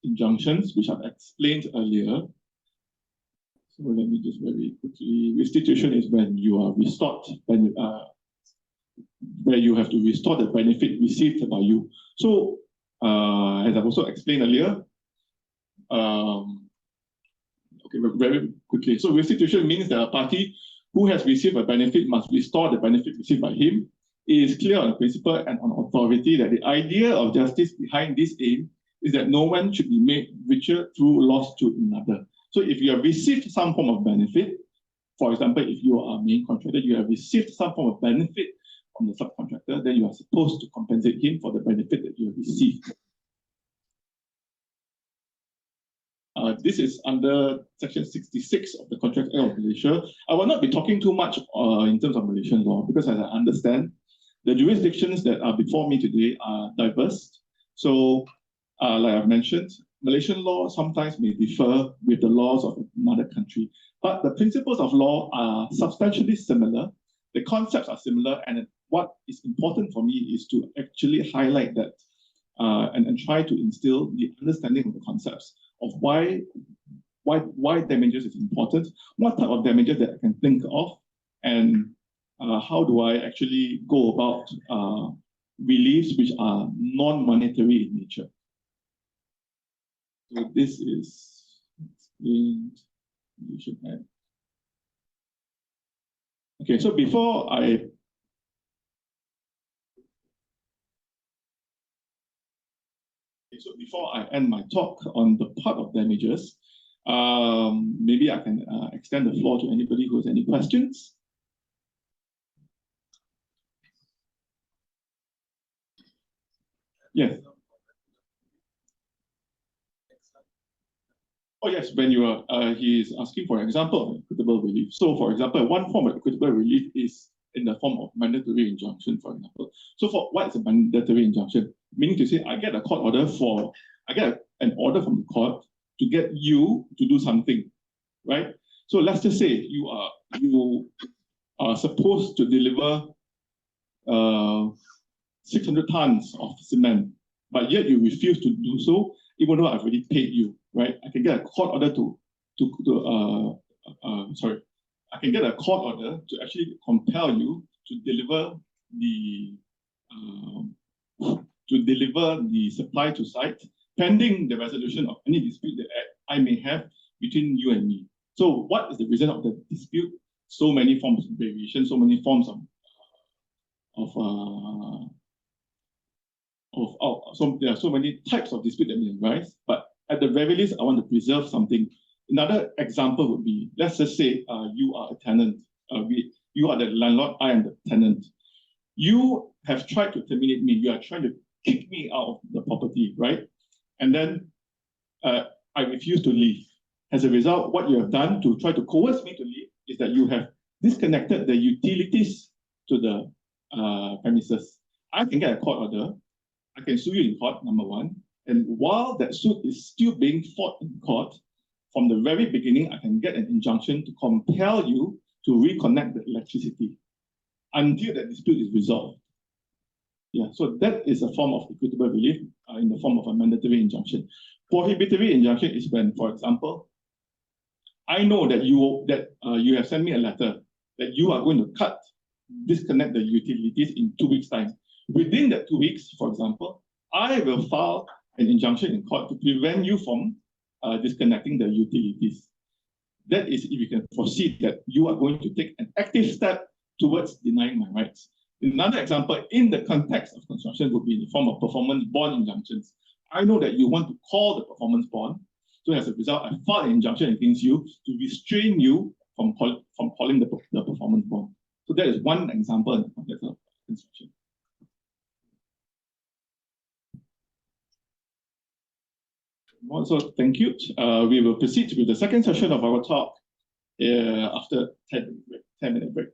injunctions, which I've explained earlier. So let me just very quickly. Restitution is when you are restored, where you have to restore the benefit received by you. So as I've also explained earlier, okay, very quickly. So restitution means that a party who has received a benefit must restore the benefit received by him. It is clear on principle and on authority that the idea of justice behind this aim is that no one should be made richer through loss to another. So if you have received some form of benefit, for example, if you are a main contractor, you have received some form of benefit from the subcontractor, then you are supposed to compensate him for the benefit that you have received. This is under Section 66 of the Contract Act of Malaysia. I will not be talking too much in terms of Malaysian law, because as I understand, the jurisdictions that are before me today are diverse. So, like I've mentioned, Malaysian law sometimes may differ with the laws of another country, but the principles of law are substantially similar. The concepts are similar, and what is important for me is to actually highlight that and try to instill the understanding of the concepts of why damages is important, what type of damages that I can think of, and how do I actually go about reliefs which are non-monetary in nature. So this is explained. You should add. Okay, so before I end my talk on the part of damages, maybe I can extend the floor to anybody who has any questions. Yes. Oh yes, when you are, he is asking for an example of equitable relief. So for example, one form of equitable relief is in the form of mandatory injunction, for example. So for what is a mandatory injunction? Meaning to say, I get an order from the court to get you to do something, right? So let's just say you are supposed to deliver 600 tons of cement, but yet you refuse to do so, even though I've already paid you, right? I can get a court order I can get a court order to actually compel you to deliver the supply to site, pending the resolution of any dispute that I may have between you and me. So what is the reason of the dispute? So many forms of variation, so many forms so there are so many types of dispute that may arise, but at the very least, I want to preserve something. Another example would be, let's just say you are a tenant. You are the landlord, I am the tenant. You have tried to terminate me. You are trying to kick me out of the property, right? And then I refuse to leave. As a result, what you have done to try to coerce me to leave is that you have disconnected the utilities to the premises. I can get a court order. I can sue you in court, number one. And while that suit is still being fought in court, from the very beginning, I can get an injunction to compel you to reconnect the electricity until that dispute is resolved. Yeah, so that is a form of equitable relief in the form of a mandatory injunction. Prohibitory injunction is when, for example, I know that you have sent me a letter that you are going to disconnect the utilities in 2 weeks' time. Within that 2 weeks, for example, I will file an injunction in court to prevent you from disconnecting the utilities. That is if you can foresee that you are going to take an active step towards denying my rights. Another example in the context of construction would be in the form of performance bond injunctions. I know that you want to call the performance bond, so as a result, I file an injunction against you to restrain you from calling the performance bond. So that is one example in the context of construction. Also, thank you. We will proceed with the second session of our talk after 10-minute break.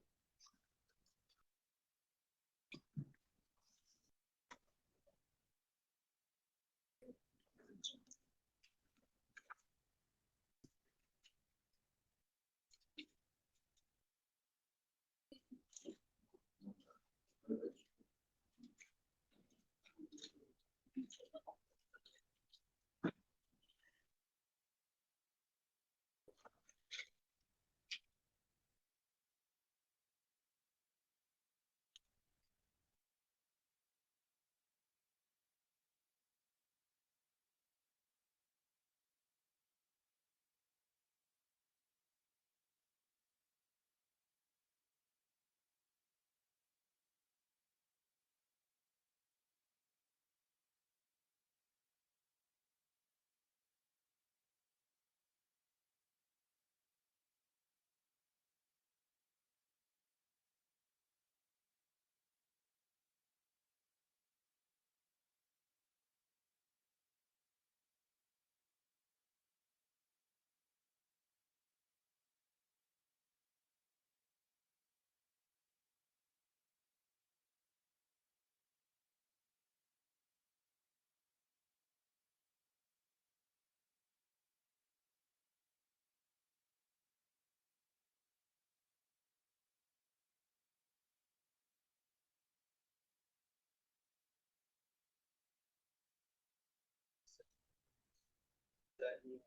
Hello,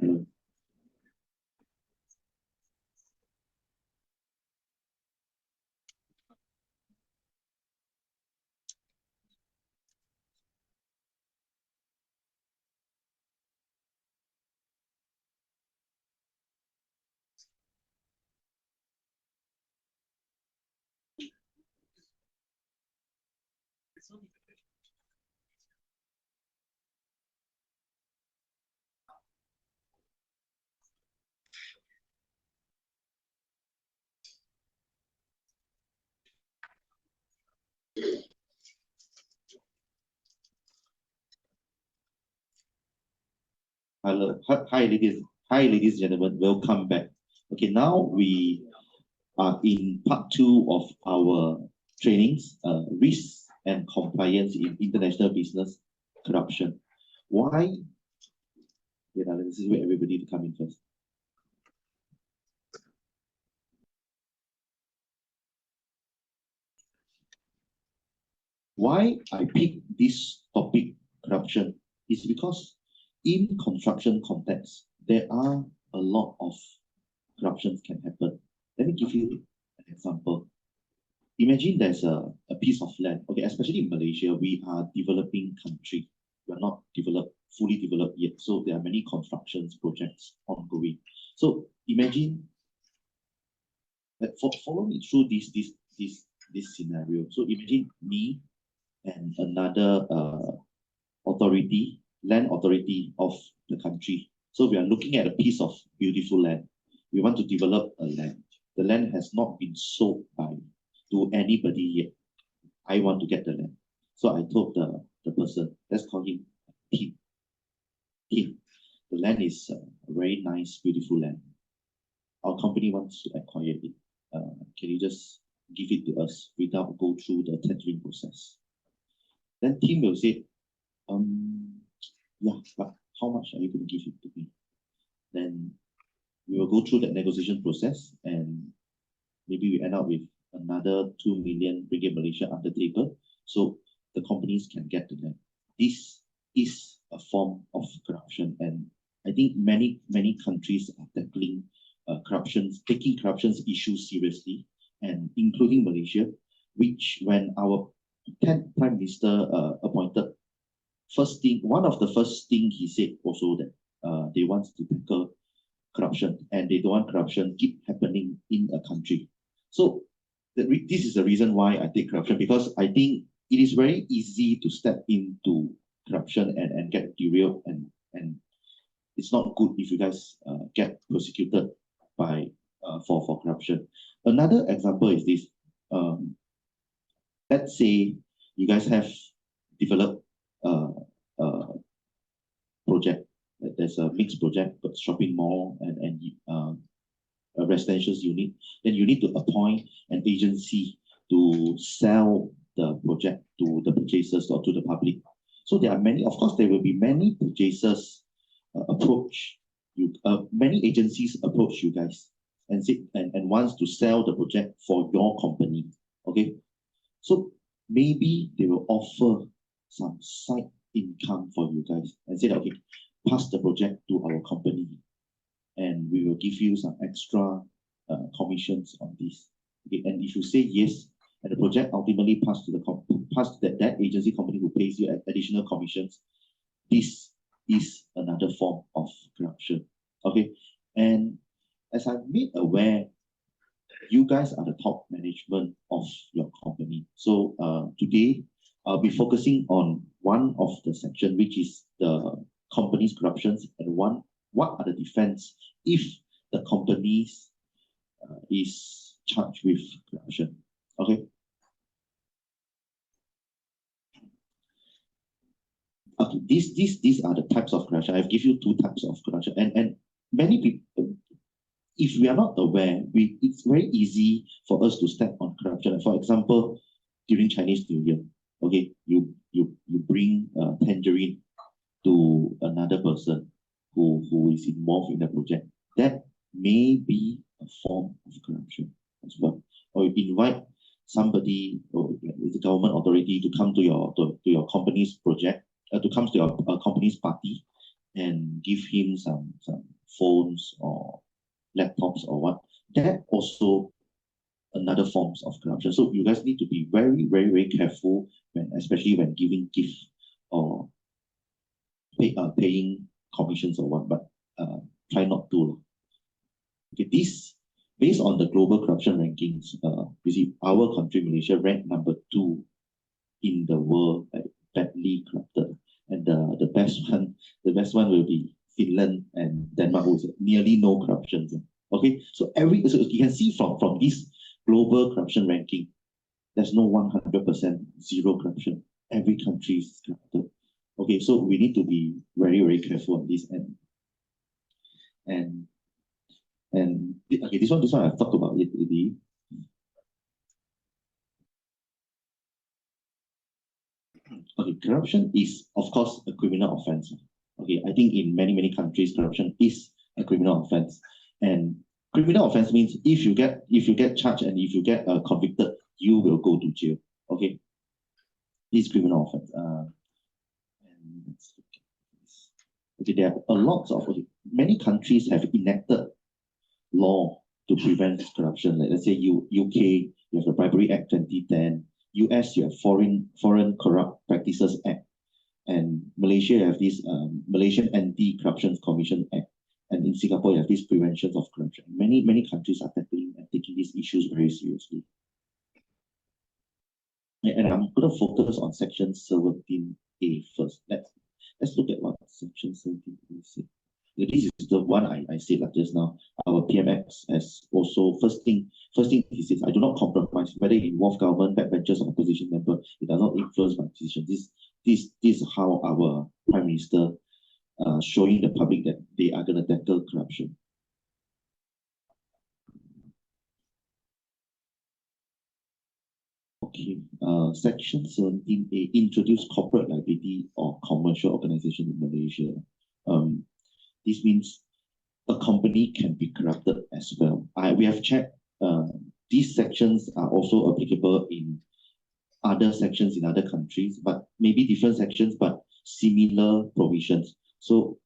hello. Hello. Hi, ladies and gentlemen. Welcome back. Okay, now we are in part two of our trainings, risk and compliance in international business corruption. Why? This is where everybody to come in first. Why I pick this topic, corruption, is because in construction context, there are a lot of corruptions can happen. Let me give you an example. Imagine there's a piece of land, okay, especially in Malaysia, we are developing country. We are not fully developed yet. So there are many constructions projects ongoing. So imagine that follow me through this scenario. So imagine me and another land authority of the country. So we are looking at a piece of beautiful land. We want to develop a land. The land has not been sold to anybody yet. I want to get the land. So I told the person, let's call him Tim. Tim, the land is a very nice, beautiful land. Our company wants to acquire it. Can you just give it to us without go through the tendering process? Then Tim will say, yeah, but how much are you going to give it to me? Then we will go through that negotiation process and maybe we end up with another 2 million ringgit Malaysia on the table so the companies can get the land. This is a form of corruption, and I think many countries are tackling taking corruption's issues seriously, and including Malaysia, which when our 10th Prime Minister appointed, one of the first thing he said also that they want to tackle corruption and they don't want corruption keep happening in a country. So this is the reason why I take corruption, because I think it is very easy to step into corruption and get derailed, and it's not good if you guys get prosecuted for corruption. Another example is this. Let's say you guys have developed a project. There's a mixed project, but shopping mall and a residential unit. Then you need to appoint an agency to sell the project to the purchasers or to the public. So there are many, of course, there will be many purchasers approach you, many agencies approach you guys and say and wants to sell the project for your company. Okay, so maybe they will offer some side income for you guys and say that, okay, pass the project to our company and we will give you some extra commissions on this. Okay, and if you say yes, and the project ultimately pass to that agency company who pays you additional commissions, this is another form of corruption. Okay, and as I'm made aware, you guys are the top management of your company. So today I'll be focusing on one of the section, which is the company's corruptions, and one, what are the defense if the companies is charged with corruption. Okay. Okay, these are the types of corruption. I've given you two types of corruption, and many people, if we are not aware, it's very easy for us to step on corruption. For example, during Chinese New Year, okay, you bring tangerine to another person who is involved in the project. That may be a form of corruption as well. Or you invite somebody or the government authority to come to your company's project, to come to your company's party, and give him some phones or laptops or what. That also another forms of corruption. So you guys need to be very, very, very careful when, especially when giving gift or paying commissions or what, but try not to. Okay, this based on the global corruption rankings, you see our country, Malaysia, ranked number 2 in the world, like, badly corrupted. And the best one will be Finland and Denmark, who is nearly no corruption. Okay, so you can see from this global corruption ranking, there's no 100% zero corruption. Every country is corrupted. Okay, so we need to be very, very careful on this end. And okay, this one I've talked about it already. Okay, corruption is of course a criminal offense. Okay, I think in many countries, corruption is a criminal offense. And criminal offense means if you get charged and if you get convicted, you will go to jail. Okay, this is criminal offense. And let's look at this. Okay, there are a lot of many countries have enacted law to prevent corruption. Like, let's say UK, you have the Bribery Act 2010. US, you have Foreign Corrupt Practices Act. And Malaysia, you have this Malaysian Anti-Corruption Commission Act. And in Singapore, you have this prevention of corruption. Many countries are tackling and taking these issues very seriously. And I'm going to focus on Section 17A first. Let's look at what Section 17A says. This is the one I said like just now. Our PMX has also first thing he says, I do not compromise whether it involves government, backbenchers, or opposition member. It does not influence my decision. This is how our Prime Minister showing the public that they are going to tackle corruption. Okay, Section 17A introduce corporate liability or commercial organization in Malaysia. This means a company can be corrupted as well. We have checked, these sections are also applicable in other sections in other countries, but maybe different sections, but similar provisions. So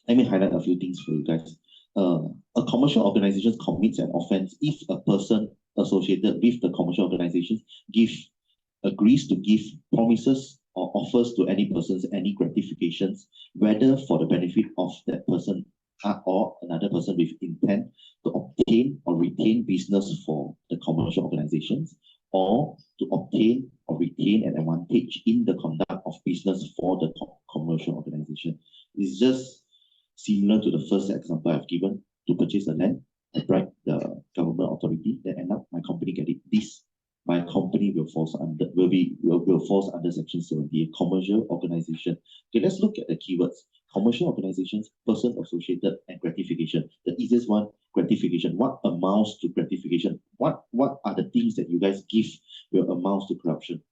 let me highlight a few things for you guys. A commercial organization commits an offense if a person associated with the commercial organization agrees to give promises or offers to any persons any gratifications, whether for the benefit of that person or another person with intent to obtain or retain business for the commercial organizations, or to obtain or retain an advantage in the conduct of business for the commercial organization. It's just similar to the first example I've given, to purchase the land, I bribe the government authority, then end up my company get it. My company will falls under Section 70, commercial organization. Okay, let's look at the keywords. Commercial organizations, person associated, and gratification. The easiest one, gratification. What amounts to gratification? What are the things that you guys give will amounts to corruption?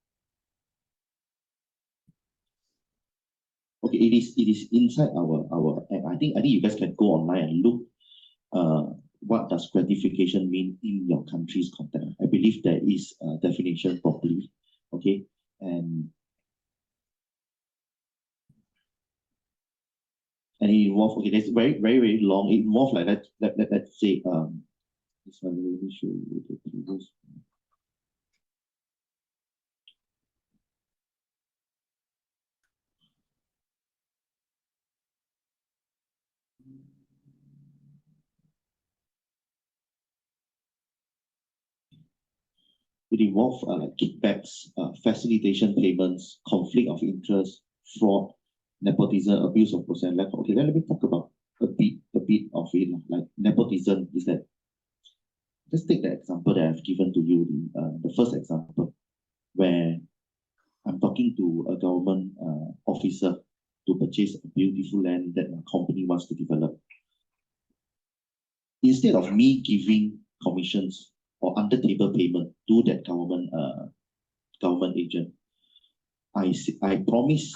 Okay, it is inside our app. I think you guys can go online and look what does gratification mean in your country's context. I believe there is a definition properly. Okay, and it involves, okay, that's very, very, very long. It involves like let's say this one, let me show you the previous. It involves like kickbacks, facilitation payments, conflict of interest, fraud, nepotism, abuse of process. Like, okay, let me talk about a bit of it. Like nepotism is that, let's take the example that I've given to you, the first example, where I'm talking to a government officer to purchase a beautiful land that my company wants to develop. Instead of me giving commissions or under table payment to that government agent, I promise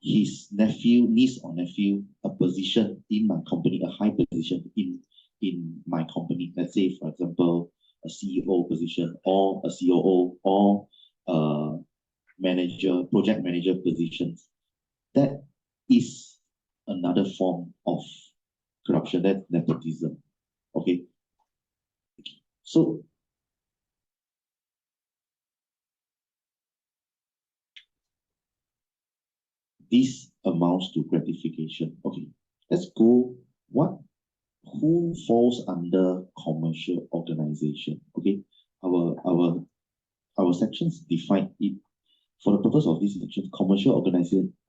his niece or nephew a position in my company, a high position in my company. Let's say, for example, a CEO position or a COO or a manager, project manager positions. That is another form of corruption. That's nepotism. Okay. So this amounts to gratification. Okay, let's go. Who falls under commercial organization? Okay, our sections define it. For the purpose of this section, commercial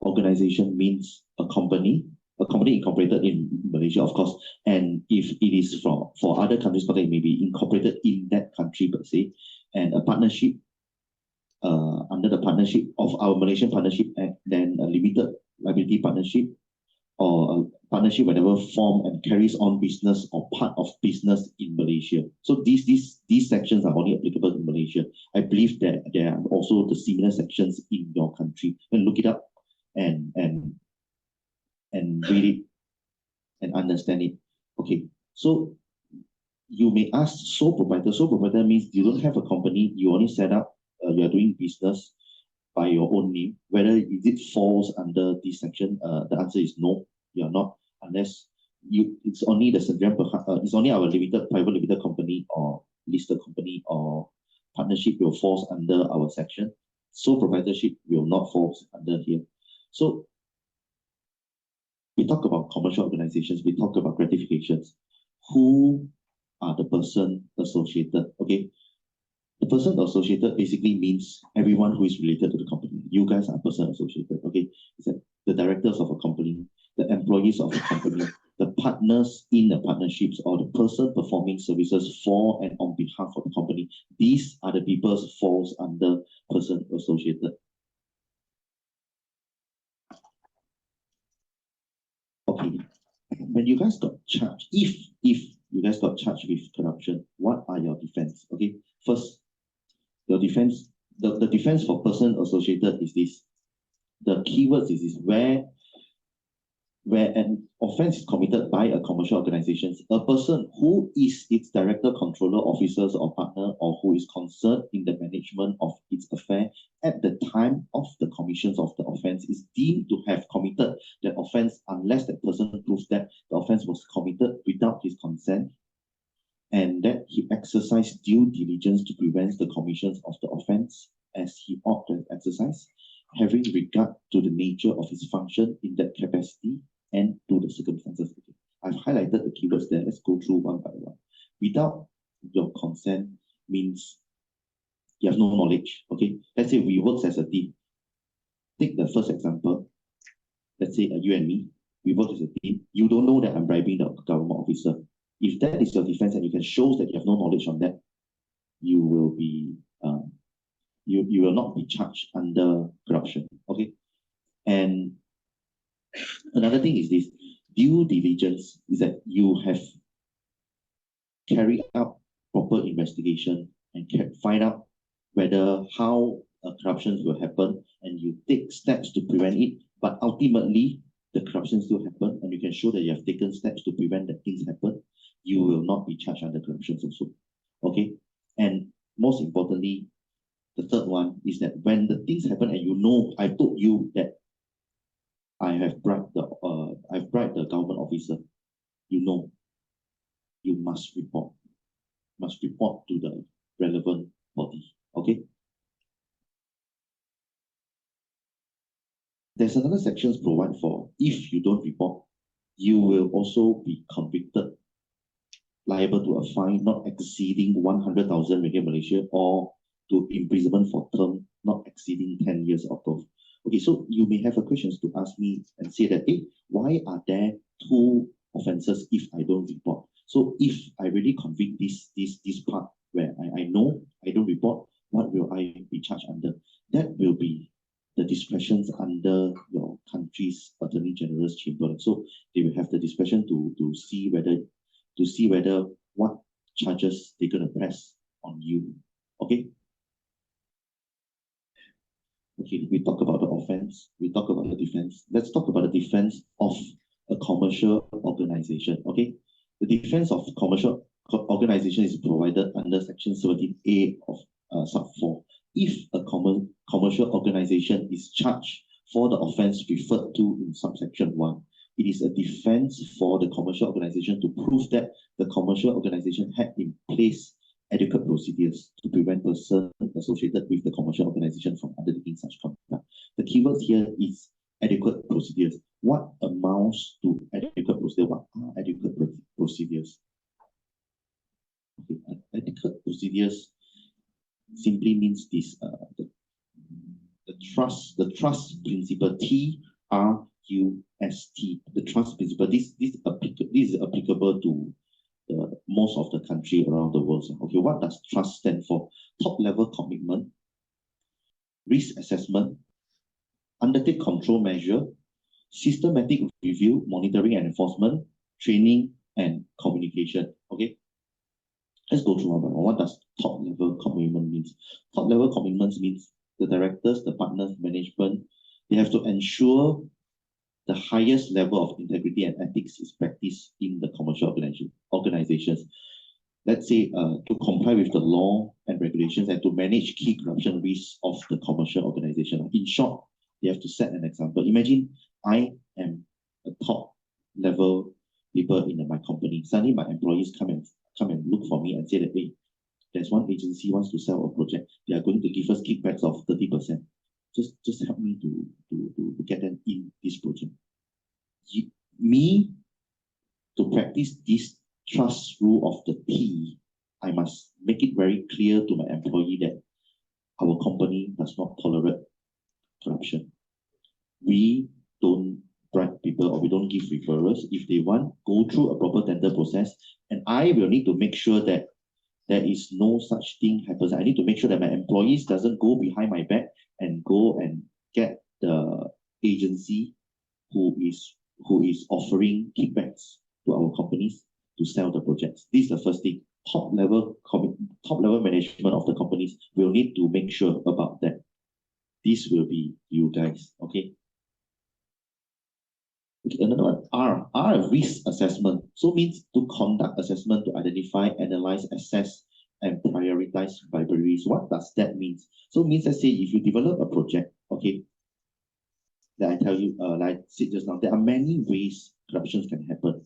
organization means a company incorporated in Malaysia, of course, and if it is for other countries, it may be incorporated in that country per se, and a partnership under the partnership of our Malaysian Partnership Act, then a limited liability partnership or a partnership whenever formed and carries on business or part of business in Malaysia. So these sections are only applicable in Malaysia. I believe that there are also the similar sections in your country. And look it up and read it and understand it. Okay, so you may ask sole proprietor. Sole proprietor means you don't have a company, you only set up, you are doing business by your own name. Whether it falls under this section, the answer is no, you are not, unless it's only it's only our private limited company or listed company or partnership will falls under our section. Sole proprietorship will not fall under here. So we talk about commercial organizations, we talk about gratifications. Who are the person associated? Okay, the person associated basically means everyone who is related to the company. You guys are person associated. Okay, it's like the directors of a company, the employees of a company, the partners in the partnerships, or the person performing services for and on behalf of the company. These are the people who falls under person associated. Okay, when you guys got charged, if you guys got charged with corruption, what are your defense? Okay, first, your defense, the defense for person associated is this. The keywords is this: where an offense is committed by a commercial organization, a person who is its director, controller, officers, or partner, or who is concerned in the management of its affair at the time of the commission of the offense is deemed to have committed the offense unless that person proves that the offense was committed without his consent and that he exercised due diligence to prevent the commission of the offense as he ought to exercise, having regard to the nature of his function in that capacity and to the circumstances. Okay. I've highlighted the keywords there. Let's go through one by one. Without your consent means you have no knowledge. Okay, let's say we work as a team. Take the first example. Let's say you and me, we work as a team. You don't know that I'm bribing the government officer. If that is your defense and you can show that you have no knowledge on that, you will be you will not be charged under corruption. Okay, and another thing is this: due diligence is that you have carried out proper investigation and find out whether how corruptions will happen, and you take steps to prevent it. But ultimately, the corruption still happen, and you can show that you have taken steps to prevent that things happen. You will not be charged under corruption also. Okay, and most importantly, the third one is that when the things happen and you know, I told you that I have bribed the government officer, you know, you must report to the relevant body. Okay. There's another section provide for if you don't report, you will also be convicted, liable to a fine not exceeding 100,000 ringgit Malaysia or to imprisonment for term not exceeding 10 years of both. Okay, so you may have a questions to ask me and say that, hey, why are there two offenses if I don't report? So if I really convict this part where I know I don't report, what will I be charged under? That will be the discretions under your country's Attorney General's chamber. So they will have the discretion to see whether what charges they're gonna press on you. Okay. Okay, we talk about the offense, we talk about the defense. Let's talk about the defense of a commercial organization. Okay, the defense of commercial organization is provided under Section 17A of sub 4. If a commercial organization is charged for the offense referred to in subsection 1, it is a defense for the commercial organization to prove that the commercial organization had in place adequate procedures to prevent persons associated with the commercial organization from undertaking such conduct. The keyword here is adequate procedures. What amounts to adequate procedure? What are adequate procedures? Okay, adequate procedures simply means this: the trust principle, TRUST, the trust principle. This is applicable to most of the country around the world. Okay, what does trust stand for? Top level commitment, risk assessment, undertake control measure, systematic review, monitoring and enforcement, training and communication. Okay, let's go through one by one. What does top level commitment means? Top level commitments means the directors, the partners, management, they have to ensure the highest level of integrity and ethics is practiced in the commercial organizations. Let's say to comply with the law and regulations and to manage key corruption risks of the commercial organization. In short, they have to set an example. Imagine I am a top level people in my company. Suddenly my employees come and look for me and say that, hey, there's one agency wants to sell a project. They are going to give us kickbacks of 30%. Just help me to get them in this project. Me, to practice this trust rule of the T, I must make it very clear to my employee that our company does not tolerate corruption. We don't bribe people or we don't give referrals. If they want, go through a proper tender process, and I will need to make sure that there is no such thing happens. I need to make sure that my employees doesn't go behind my back and go and get the agency who is offering kickbacks to our companies to sell the projects. This is the first thing. Top level management of the companies will need to make sure about that. This will be you guys, okay? Another one, R, risk assessment. So means to conduct assessment to identify, analyze, assess, and prioritize libraries. What does that mean? So it means, let's say, if you develop a project, okay, that I tell you, like I said just now, there are many ways corruptions can happen.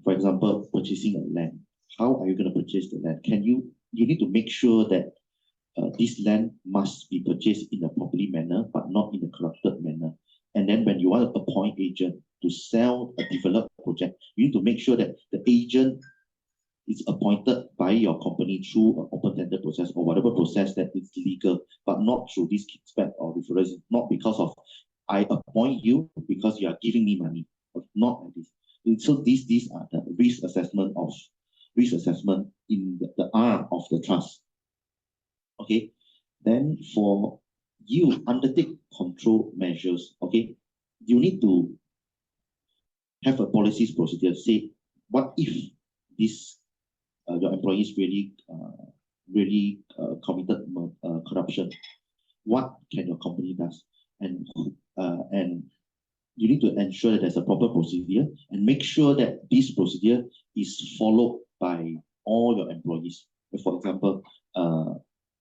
For example, purchasing a land. How are you going to purchase the land? You need to make sure that this land must be purchased in a properly manner, but not in a corrupted manner. And then when you want to appoint agent to sell a developed project, you need to make sure that the agent is appointed by your company through an open tender process or whatever process that is legal, but not through this kickback or referrals, not because of I appoint you because you are giving me money, not like this. And so these are the risk assessment in the R of the trust. Okay, then for you undertake control measures. Okay, you need to have a policies procedure. Say, what if this your employees really committed corruption? What can your company does? And you need to ensure that there's a proper procedure and make sure that this procedure is followed by all your employees. For example,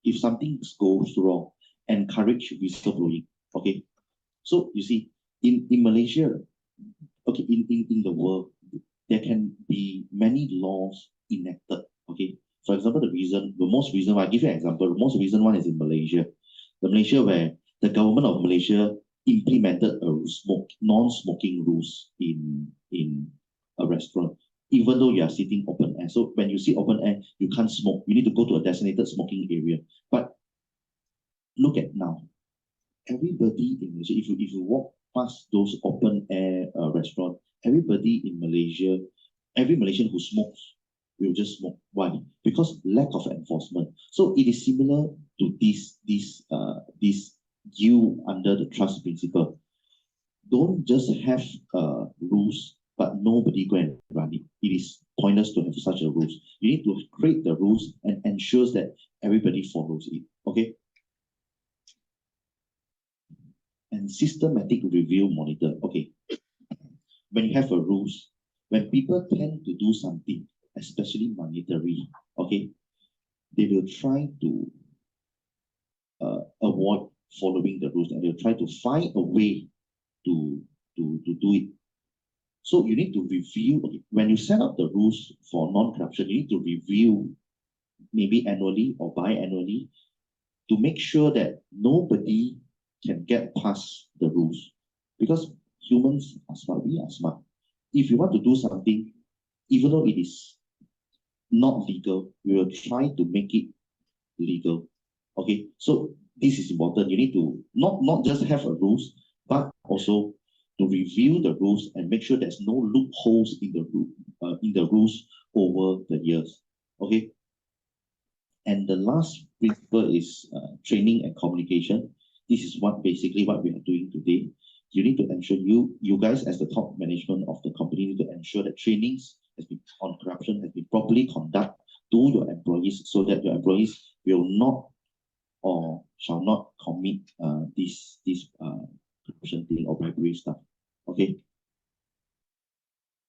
if something goes wrong, encourage whistleblowing. Okay, so you see, in Malaysia, okay, in the world, there can be many laws enacted. Okay, for example, the most recent one, I'll give you an example. The most recent one is in Malaysia. Where the government of Malaysia implemented a non-smoking rules in a restaurant, even though you are sitting open air. So when you sit open air, you can't smoke. You need to go to a designated smoking area. But look at now. everybody in Malaysia, if you walk past those open air restaurant, everybody in Malaysia, every Malaysian who smokes will just smoke. Why? Because lack of enforcement. So it is similar to this you under the trust principle. Don't just have rules, but nobody go and run it. It is pointless to have such a rules. You need to create the rules and ensures that everybody follows it. Okay. And systematic review monitor. Okay. When you have a rules, when people tend to do something, especially monetary, okay, they will try to avoid following the rules, and they'll try to find a way to do it. So you need to review, okay, when you set up the rules for non-corruption, you need to review maybe annually or biannually to make sure that nobody can get past the rules. Because humans are smart, we are smart. If you want to do something, even though it is not legal, we will try to make it legal. Okay, so this is important. You need to not just have a rules, but also to review the rules and make sure there's no loopholes in the rules over the years. Okay, and the last principle is training and communication. This is basically what we are doing today. You need to ensure you guys as the top management of the company need to ensure that trainings on corruption has been properly conducted to your employees, so that your employees will not or shall not commit this corruption thing or bribery stuff. Okay.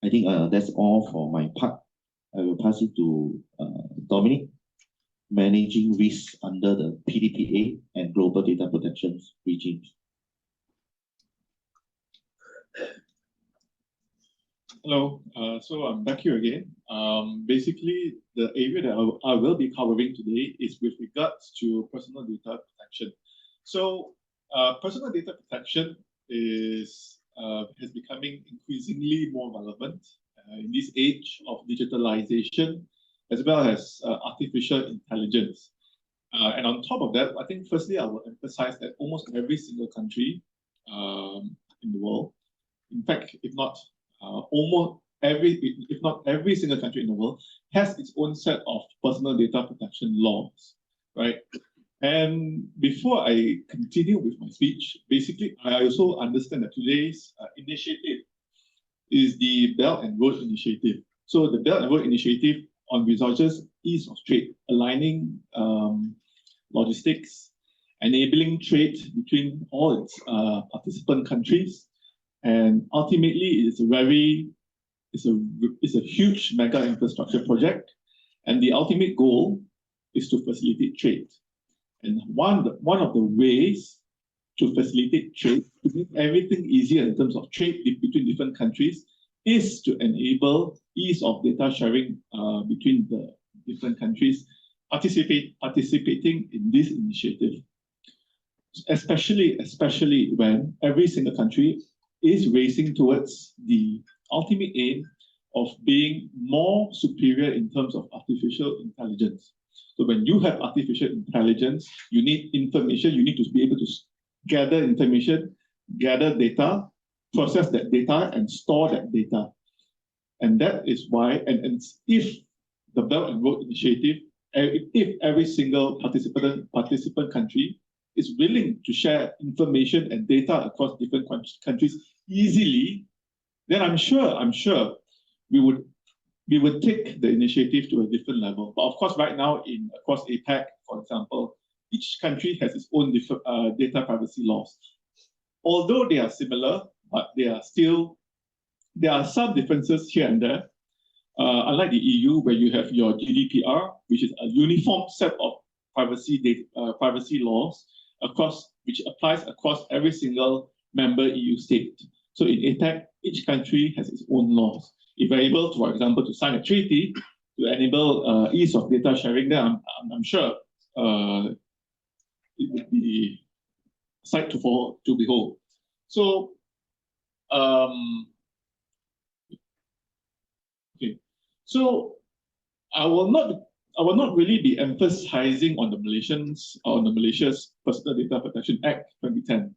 I think that's all for my part. I will pass it to Dominic, managing risks under the PDPA and global data protection regimes. Hello, so I'm back here again. Basically, the area that I will be covering today is with regards to personal data protection. So, personal data protection is becoming increasingly more relevant in this age of digitalization, as well as artificial intelligence. And on top of that, I think firstly, I will emphasize that almost every single country in the world, in fact, if not every single country in the world, has its own set of personal data protection laws, right? And before I continue with my speech, basically, I also understand that today's initiative is the Belt and Road Initiative. So the Belt and Road Initiative on resources, ease of trade, aligning logistics, enabling trade between all its participant countries, and ultimately it's a huge mega infrastructure project, and the ultimate goal is to facilitate trade. And one of the ways to facilitate trade, to make everything easier in terms of trade between different countries, is to enable ease of data sharing between the different countries participating in this initiative. Especially when every single country is racing towards the ultimate aim of being more superior in terms of artificial intelligence. So when you have artificial intelligence, you need information, you need to be able to gather information, gather data, process that data, and store that data. And that is why, and if the Belt and Road Initiative, if every single participant country is willing to share information and data across different countries easily, then I'm sure we would take the initiative to a different level. But of course, right now across APAC, for example, each country has its own data privacy laws. Although they are similar, but there are some differences here and there. Unlike the EU, where you have your GDPR, which is a uniform set of privacy laws which applies across every single member EU state. So in APAC, each country has its own laws. If we're able, for example, to sign a treaty to enable ease of data sharing, then I'm sure it would be a sight to behold. So, okay. So I will not I will not really be emphasizing on the Malaysia's Personal Data Protection Act 2010.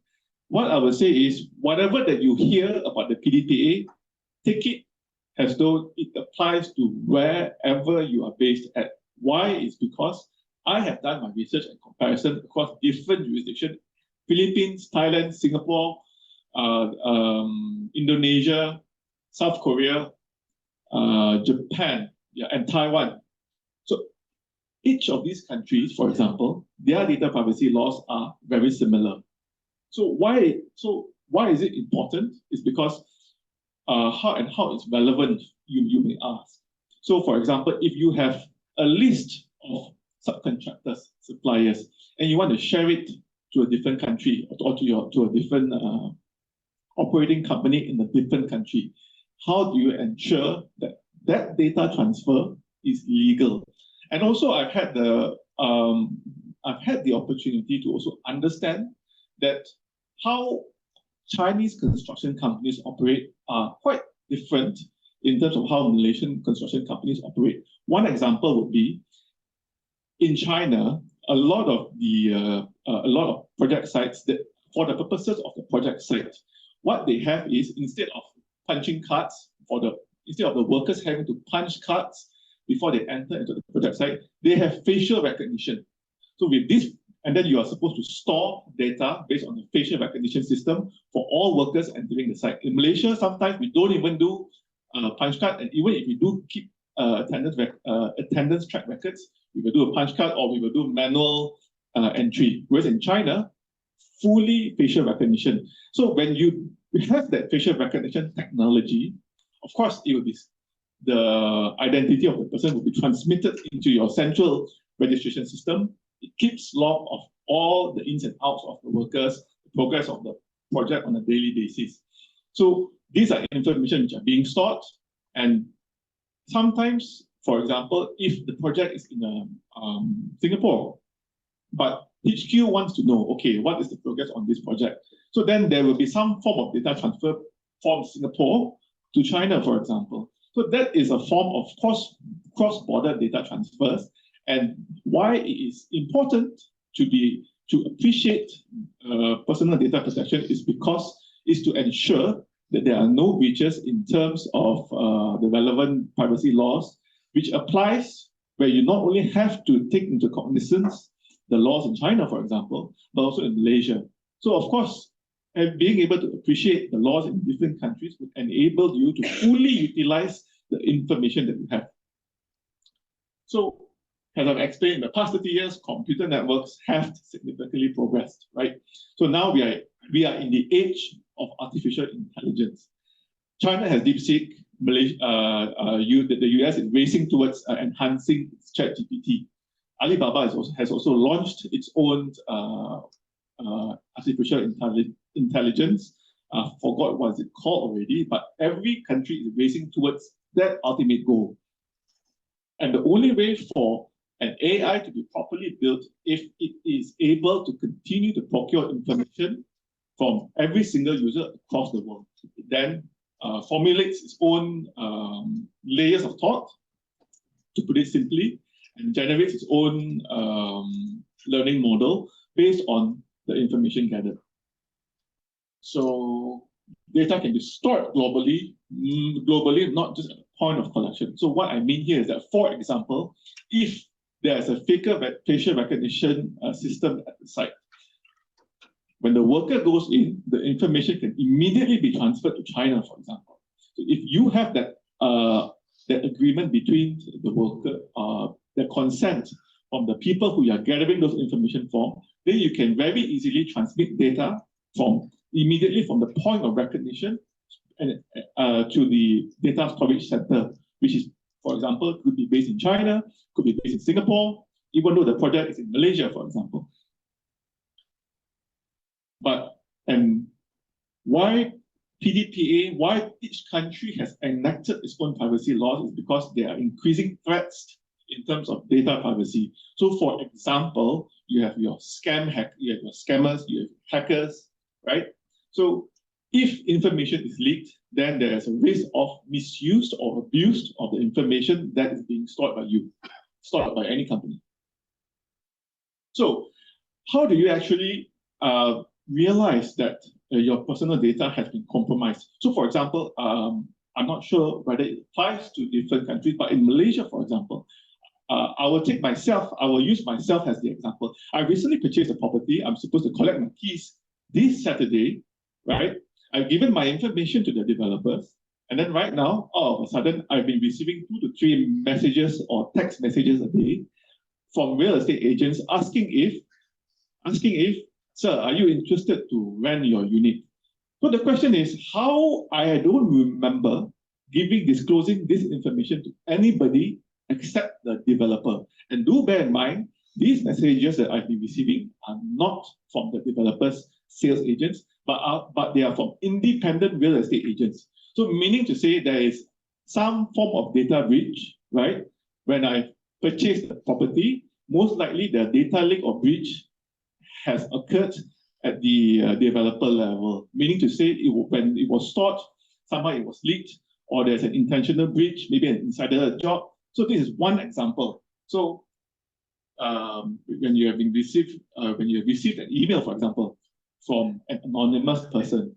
What I will say is, whatever that you hear about the PDPA, take it as though it applies to wherever you are based at. Why? Is because I have done my research and comparison across different jurisdictions: Philippines, Thailand, Singapore, Indonesia, South Korea, Japan, yeah, and Taiwan. So each of these countries, for example, their data privacy laws are very similar. So why is it important? It's because how it's relevant, you may ask. So for example, if you have a list of subcontractors, suppliers, and you want to share it to a different country or to a different operating company in a different country, how do you ensure that that data transfer is legal? And also, I've had the opportunity to also understand that how Chinese construction companies operate are quite different in terms of how Malaysian construction companies operate. One example would be in China, a lot of project sites that, for the purposes of the project site, what they have is, instead of punching cards instead of the workers having to punch cards before they enter into the project site, they have facial recognition. So with this, and then you are supposed to store data based on the facial recognition system for all workers entering the site. In Malaysia, sometimes we don't even do punch card, and even if we do keep attendance track records, we will do a punch card or we will do manual entry. Whereas in China, fully facial recognition. So when you have that facial recognition technology, of course, it will be the identity of the person will be transmitted into your central registration system. It keeps log of all the ins and outs of the workers, the progress of the project on a daily basis. So these are information which are being stored, and sometimes, for example, if the project is in Singapore, but HQ wants to know, okay, what is the progress on this project? So then there will be some form of data transfer from Singapore to China, for example. So that is a form of cross-border data transfers, and why it is important to appreciate personal data protection is to ensure that there are no breaches in terms of the relevant privacy laws, which applies where you not only have to take into cognizance the laws in China, for example, but also in Malaysia. So of course, and being able to appreciate the laws in different countries would enable you to fully utilize the information that you have. So, as I've explained, in the past 30 years, computer networks have significantly progressed, right? So now we are in the age of artificial intelligence. China has DeepSeek. The US is racing towards enhancing its ChatGPT. Alibaba has also launched its own artificial intelligence. Forgot what it's called already, but every country is racing towards that ultimate goal. And the only way for an AI to be properly built, if it is able to continue to procure information from every single user across the world, it then formulates its own layers of thought, to put it simply, and generates its own learning model based on the information gathered. So data can be stored globally, not just at the point of collection. So what I mean here is that, for example, if there's a facial recognition system at the site, when the worker goes in, the information can immediately be transferred to China, for example. So if you have that agreement between the worker, the consent from the people who you are gathering those information from, then you can very easily transmit data immediately from the point of recognition and to the data storage center, which is, for example, could be based in China, could be based in Singapore, even though the project is in Malaysia, for example. And why PDPA, why each country has enacted its own privacy laws is because there are increasing threats in terms of data privacy. So for example, you have your scammers, you have hackers, right? So if information is leaked, then there is a risk of misuse or abuse of the information that is being stored by you. stored by any company. So how do you actually realize that your personal data has been compromised? So for example, I'm not sure whether it applies to different countries, but in Malaysia, for example, I will use myself as the example. I recently purchased a property. I'm supposed to collect my keys this Saturday, right? I've given my information to the developers. And then right now, all of a sudden, I've been receiving 2 to 3 messages or text messages a day from real estate agents asking if, sir, are you interested to rent your unit? So the question is, how I don't remember disclosing this information to anybody except the developer. And do bear in mind, these messages that I've been receiving are not from the developers, sales agents, but they are from independent real estate agents. So meaning to say there is some form of data breach, right? When I purchased the property, most likely the data leak or breach has occurred at the developer level, meaning to say when it was stored, somehow it was leaked, or there's an intentional breach, maybe an insider job. So this is one example. So when you have received an email, for example, from an anonymous person,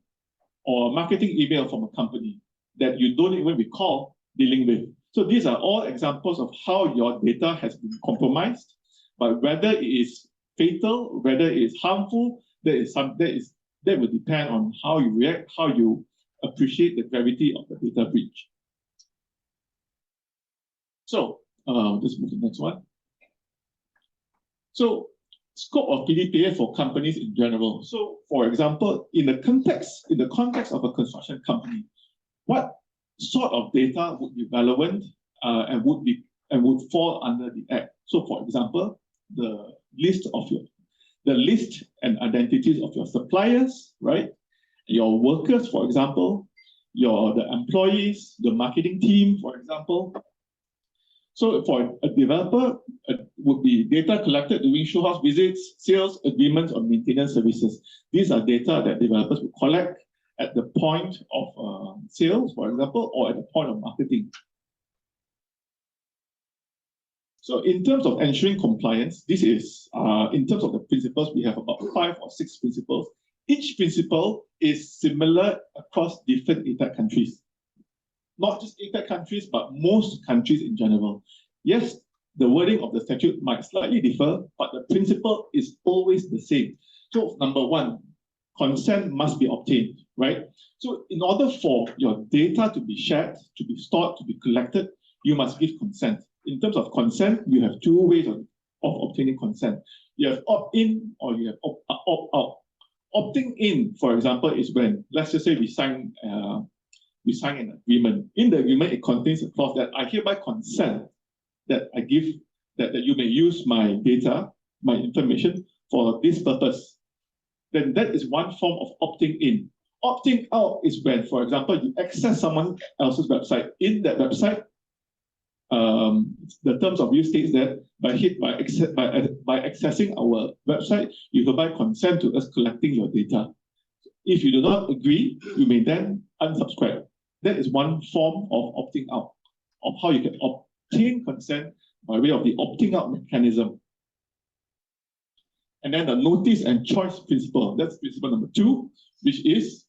or a marketing email from a company that you don't even recall dealing with. So these are all examples of how your data has been compromised, but whether it is fatal, whether it is harmful, that will depend on how you react, how you appreciate the gravity of the data breach. So let's move to the next one. So scope of PDPA for companies in general. So for example, in the context of a construction company, what sort of data would be relevant and would fall under the Act? So for example, the list and identities of your suppliers, right? Your workers, for example, the employees, the marketing team, for example. So for a developer, it would be data collected during show house visits, sales agreements, or maintenance services. These are data that developers will collect at the point of sales, for example, or at the point of marketing. So in terms of ensuring compliance, this is, in terms of the principles, we have about 5 or 6 principles. Each principle is similar across different APEC countries. Not just APEC countries, but most countries in general. Yes, the wording of the statute might slightly differ, but the principle is always the same. So number 1, consent must be obtained, right? So in order for your data to be shared, to be stored, to be collected, you must give consent. In terms of consent, you have 2 ways of obtaining consent. You have opt-in or you have opt-out. Opting in, for example, is when, let's just say we sign an agreement. In the agreement, it contains a clause that I hereby consent that you may use my data, my information for this purpose. Then that is one form of opting in. Opting out is when, for example, you access someone else's website. In that website, the terms of use states that by accessing our website, you hereby consent to us collecting your data. If you do not agree, you may then unsubscribe. That is one form of opting out, of how you can obtain consent by way of the opting out mechanism. And then the notice and choice principle, that's principle number 2, which is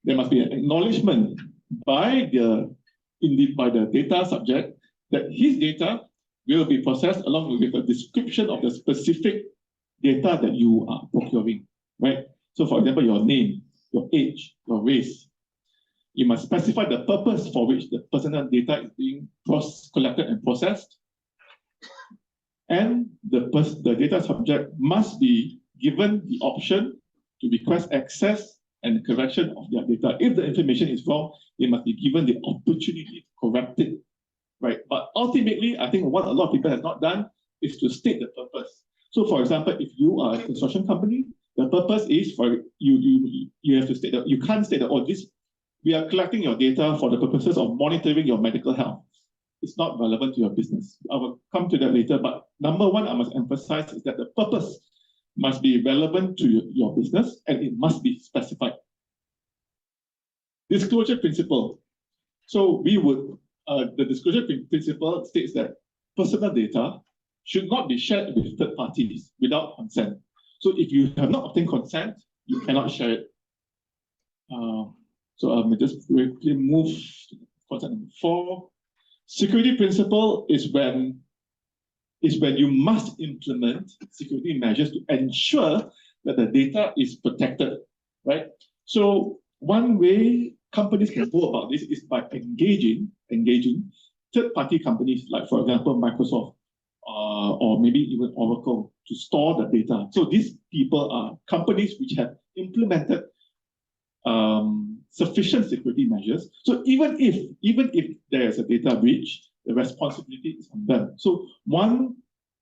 there must be an acknowledgement by the data subject that his data will be processed along with a description of the specific data that you are procuring, right? So for example, your name, your age, your race. You must specify the purpose for which the personal data is being collected and processed. And the data subject must be given the option to request access and correction of their data. If the information is wrong, they must be given the opportunity to correct it, right? But ultimately, I think what a lot of people have not done is to state the purpose. So for example, if you are a construction company, the purpose is for you have to state that you can't state that, oh, we are collecting your data for the purposes of monitoring your medical health. It's not relevant to your business. I will come to that later, but number 1 I must emphasize is that the purpose must be relevant to your business and it must be specified. Disclosure principle. So we would, the disclosure principle states that personal data should not be shared with third parties without consent. So if you have not obtained consent, you cannot share it. So I will just quickly move to concept number 4. Security principle is when you must implement security measures to ensure that the data is protected, right? So one way companies can go about this is by engaging third-party companies, like for example, Microsoft, or maybe even Oracle, to store the data. So these people are companies which have implemented sufficient security measures. So even if there is a data breach, the responsibility is on them. So one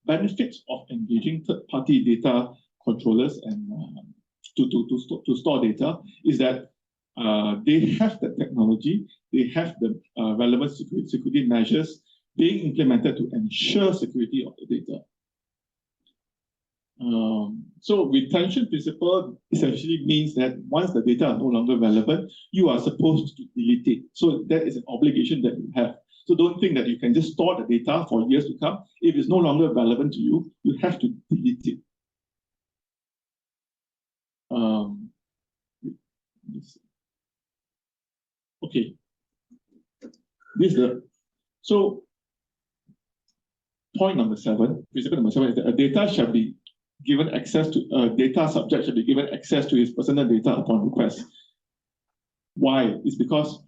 benefit of engaging third-party data controllers and to store data is that they have the technology, they have the relevant security measures being implemented to ensure security of the data. So retention principle essentially means that once the data are no longer relevant, you are supposed to delete it. So that is an obligation that you have. So don't think that you can just store the data for years to come. If it's no longer relevant to you, you have to delete it. Okay. So point number 7, principle number 7 is that a data shall be given access to a data subject shall be given access to his personal data upon request. Why? It's because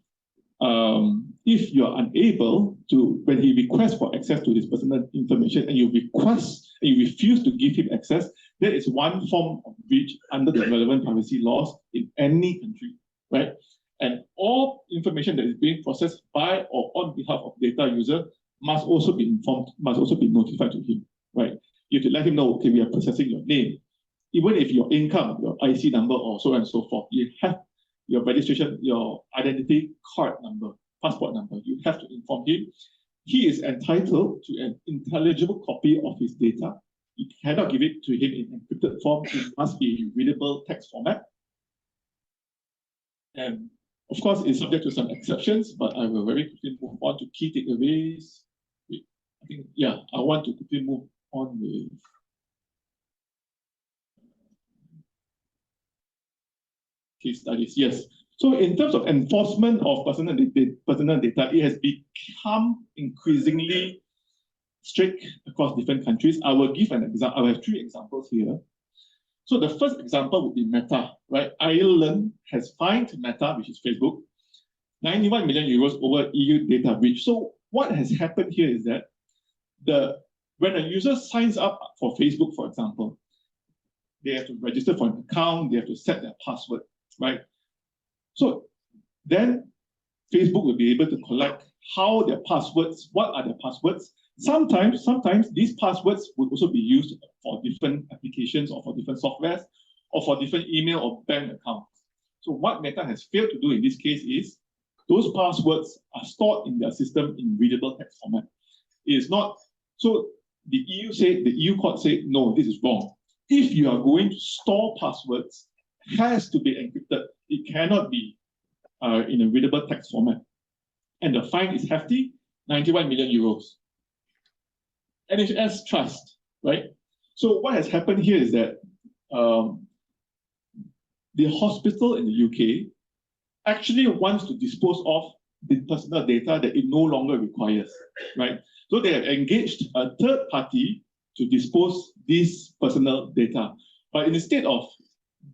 if you are unable to, when he requests for access to his personal information and you refuse to give him access, there is one form of breach under the relevant privacy laws in any country, right? And all information that is being processed by or on behalf of data user must also be informed, must also be notified to him, right? You have to let him know, okay, we are processing your name. Even if your income, your IC number, or so on and so forth, you have your registration, your identity card number, passport number, you have to inform him. He is entitled to an intelligible copy of his data. You cannot give it to him in encrypted form. It must be in readable text format. And of course, it's subject to some exceptions, but I will very quickly move on to key takeaways. I think, yeah, I want to quickly move on with case studies. Yes. So in terms of enforcement of personal data, it has become increasingly strict across different countries. I will give an example. I have 3 examples here. So the first example would be Meta, right? Ireland has fined Meta, which is Facebook, 91 million euros over EU data breach. So what has happened here is that when a user signs up for Facebook, for example, they have to register for an account, they have to set their password, right? So then Facebook will be able to collect how their passwords, what are their passwords. Sometimes these passwords would also be used for different applications or for different softwares or for different email or bank accounts. So what Meta has failed to do in this case is those passwords are stored in their system in readable text format. It is not, so the EU court said, no, this is wrong. If you are going to store passwords, it has to be encrypted. It cannot be in a readable text format. And the fine is hefty, 91 million euros. NHS Trust, right? So what has happened here is that the hospital in the UK actually wants to dispose of the personal data that it no longer requires, right? So they have engaged a third party to dispose this personal data. But instead of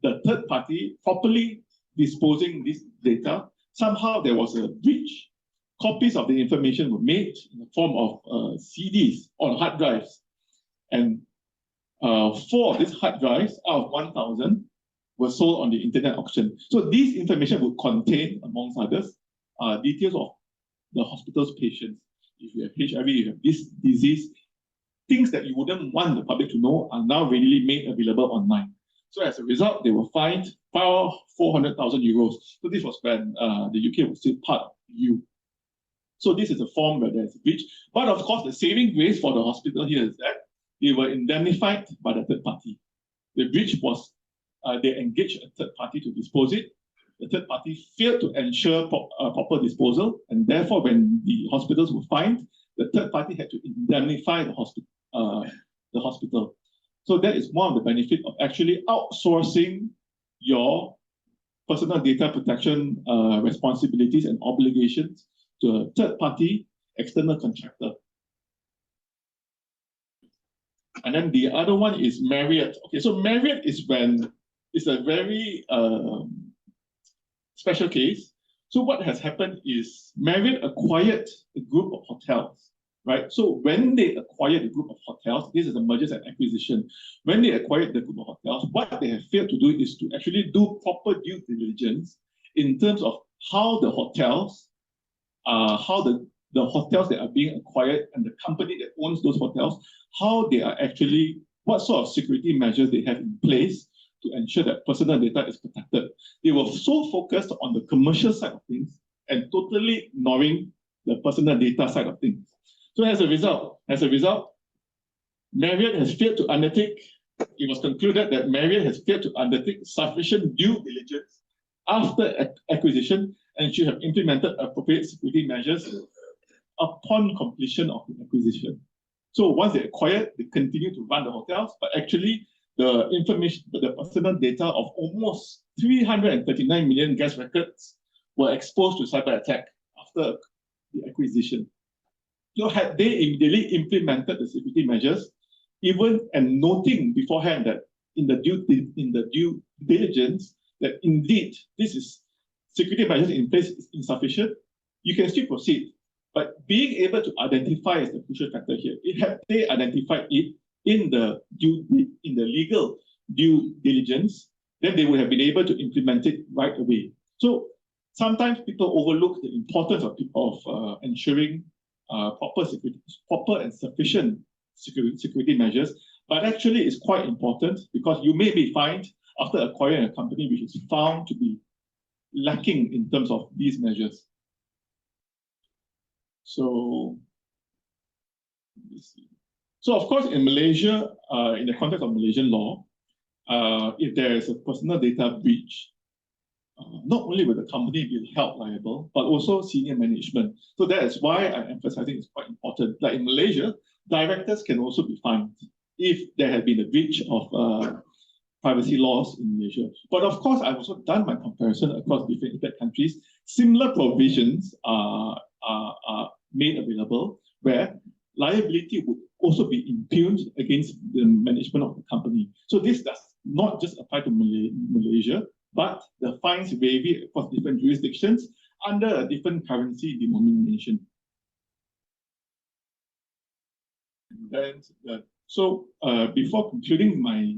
the third party properly disposing this data, somehow there was a breach. Copies of the information were made in the form of CDs on hard drives. And 4 of these hard drives out of 1,000 were sold on the internet auction. So this information would contain, amongst others, details of the hospital's patients. If you have HIV, if you have this disease, things that you wouldn't want the public to know are now readily made available online. So as a result, they were fined 400,000 euros. So this was when the UK was still part of the EU. So this is a form where there's a breach. But of course, the saving grace for the hospital here is that they were indemnified by the third party. The breach was, they engaged a third party to dispose it. The third party failed to ensure proper disposal. And therefore, when the hospitals were fined, the third party had to indemnify the hospital. So that is one of the benefits of actually outsourcing your personal data protection responsibilities and obligations to a third party external contractor. And then the other one is Marriott. Okay, so Marriott is when it's a very special case. So what has happened is Marriott acquired a group of hotels, right? So when they acquired a group of hotels, this is a mergers and acquisition. When they acquired the group of hotels, what they have failed to do is to actually do proper due diligence in terms of how the hotels, the hotels that are being acquired and the company that owns those hotels, how they are actually, what sort of security measures they have in place to ensure that personal data is protected. They were so focused on the commercial side of things and totally ignoring the personal data side of things. So as a result, Marriott has failed to undertake, it was concluded that Marriott has failed to undertake sufficient due diligence after acquisition and should have implemented appropriate security measures upon completion of the acquisition. So once they acquired, they continue to run the hotels, but actually the information, the personal data of almost 339 million guest records were exposed to cyber attack after the acquisition. So had they immediately implemented the security measures, even and noting beforehand that in the due diligence that indeed this is security measures in place is insufficient, you can still proceed. But being able to identify is the crucial factor here. Had they identified it in the legal due diligence, then they would have been able to implement it right away. So sometimes people overlook the importance of ensuring proper and sufficient security measures, but actually it's quite important because you may be fined after acquiring a company which is found to be lacking in terms of these measures. So, so of course, in Malaysia, in the context of Malaysian law, if there is a personal data breach, not only will the company be held liable, but also senior management. So that is why I'm emphasizing it's quite important. Like in Malaysia, directors can also be fined if there had been a breach of privacy laws in Malaysia. But of course, I've also done my comparison across different countries. Similar provisions are made available where liability would also be impugned against the management of the company. So this does not just apply to Malaysia, but the fines vary across different jurisdictions under a different currency denomination. And so before concluding my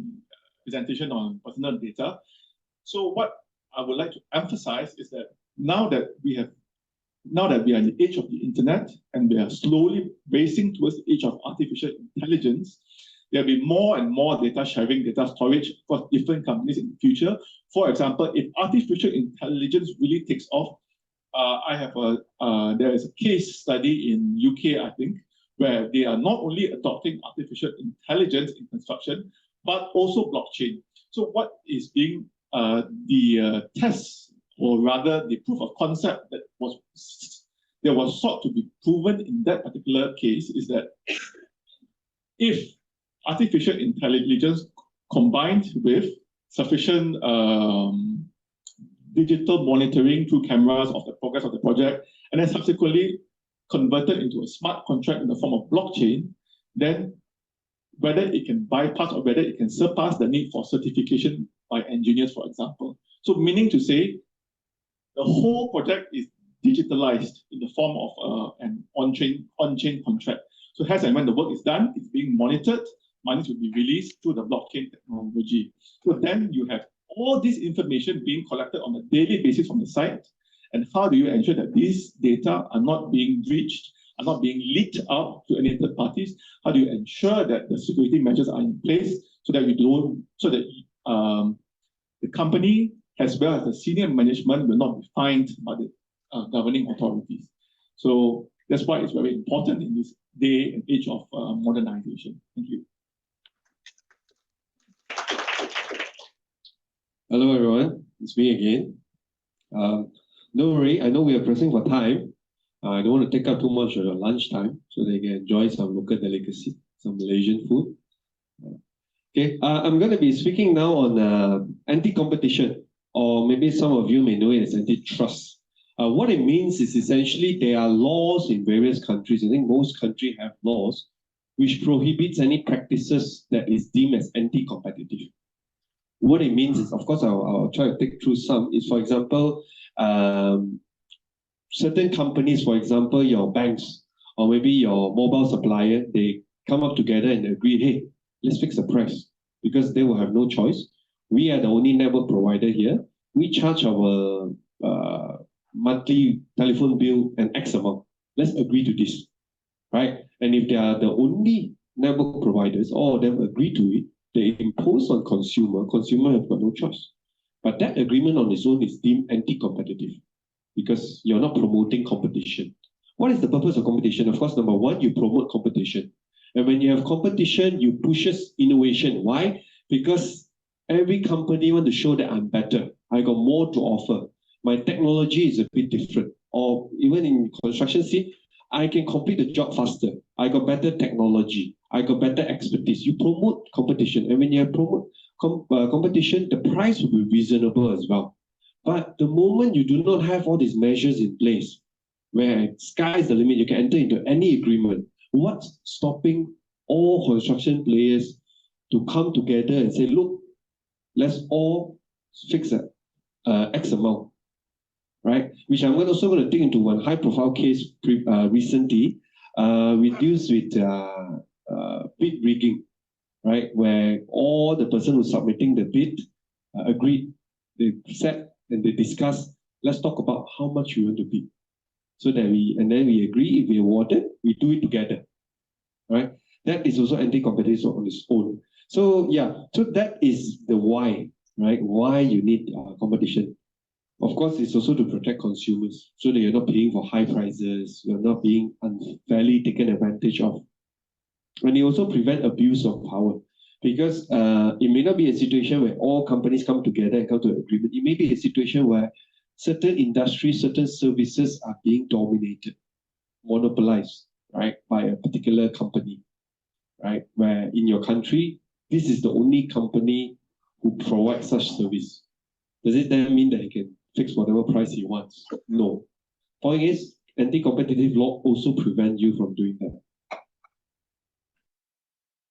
presentation on personal data, so what I would like to emphasize is that now that we are in the age of the internet and we are slowly racing towards the age of artificial intelligence, there'll be more and more data sharing, data storage for different companies in the future. For example, if artificial intelligence really takes off, there is a case study in UK, I think, where they are not only adopting artificial intelligence in construction, but also blockchain. So what is being the test, or rather the proof of concept that was sought to be proven in that particular case is that if artificial intelligence combined with sufficient digital monitoring through cameras of the progress of the project, and then subsequently converted into a smart contract in the form of blockchain, then whether it can bypass or whether it can surpass the need for certification by engineers, for example. So meaning to say, the whole project is digitalized in the form of an on-chain contract. So as and when the work is done, it's being monitored, money will be released through the blockchain technology. So then you have all this information being collected on a daily basis from the site. And how do you ensure that these data are not being breached, are not being leaked out to any third parties? How do you ensure that the security measures are in place so that the company as well as the senior management will not be fined by the governing authorities? So that's why it's very important in this day and age of modernization. Thank you. Hello, everyone. It's me again. Don't worry, I know we are pressing for time. I don't want to take up too much of your lunchtime, so they can enjoy some local delicacy, some Malaysian food. Okay, I'm going to be speaking now on anti-competition, or maybe some of you may know it as antitrust. What it means is essentially there are laws in various countries. I think most countries have laws which prohibits any practices that is deemed as anti-competitive. What it means is, of course, I'll try to take through some. Is, for example, certain companies, for example, your banks or maybe your mobile supplier, they come up together and agree, hey, let's fix the price, because they will have no choice. We are the only network provider here. We charge our monthly telephone bill an X amount. Let's agree to this, right? And if they are the only network providers, all of them agree to it, they impose on consumer have got no choice. But that agreement on its own is deemed anti-competitive because you're not promoting competition. What is the purpose of competition? Of course, number one, you promote competition. And when you have competition, you pushes innovation. Why? Because every company want to show that I'm better. I got more to offer. My technology is a bit different. Or even in construction scene, I can complete the job faster. I got better technology. I got better expertise. You promote competition. And when you promote competition, the price will be reasonable as well. But the moment you do not have all these measures in place, where sky's the limit, you can enter into any agreement. What's stopping all construction players to come together and say, look, let's all fix a X amount, right? Which I'm also going to dig into one high-profile case recently. We deals with bid rigging, right? Where all the person who's submitting the bid agreed, they sat and they discussed, let's talk about how much we want to bid. So that then we agree, if we award it, we do it together, right? That is also anti-competitive on its own. So yeah, so that is the why, right? Why you need competition. Of course, it's also to protect consumers so that you're not paying for high prices, you're not being unfairly taken advantage of. And you also prevent abuse of power, because it may not be a situation where all companies come together and come to an agreement. It may be a situation where certain industries, certain services are being dominated, monopolized, right, by a particular company, right? Where in your country, this is the only company who provides such service. Does it then mean that he can fix whatever price he wants? No. Point is, anti-competitive law also prevent you from doing that.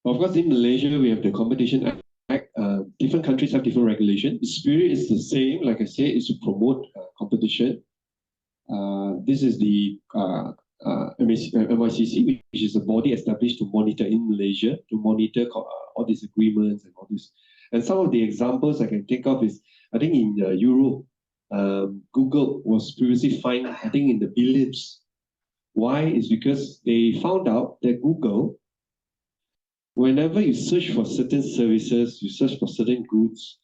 Of course, in Malaysia, we have the Competition Act. Different countries have different regulation. The spirit is the same, like I said, is to promote competition. This is the MICC, which is a body established to monitor in Malaysia, to monitor all these agreements and all this. And some of the examples I can think of is, I think in Europe, Google was previously fined, I think in the billions. Why? Is because they found out that Google, whenever you search for certain services, you search for certain goods,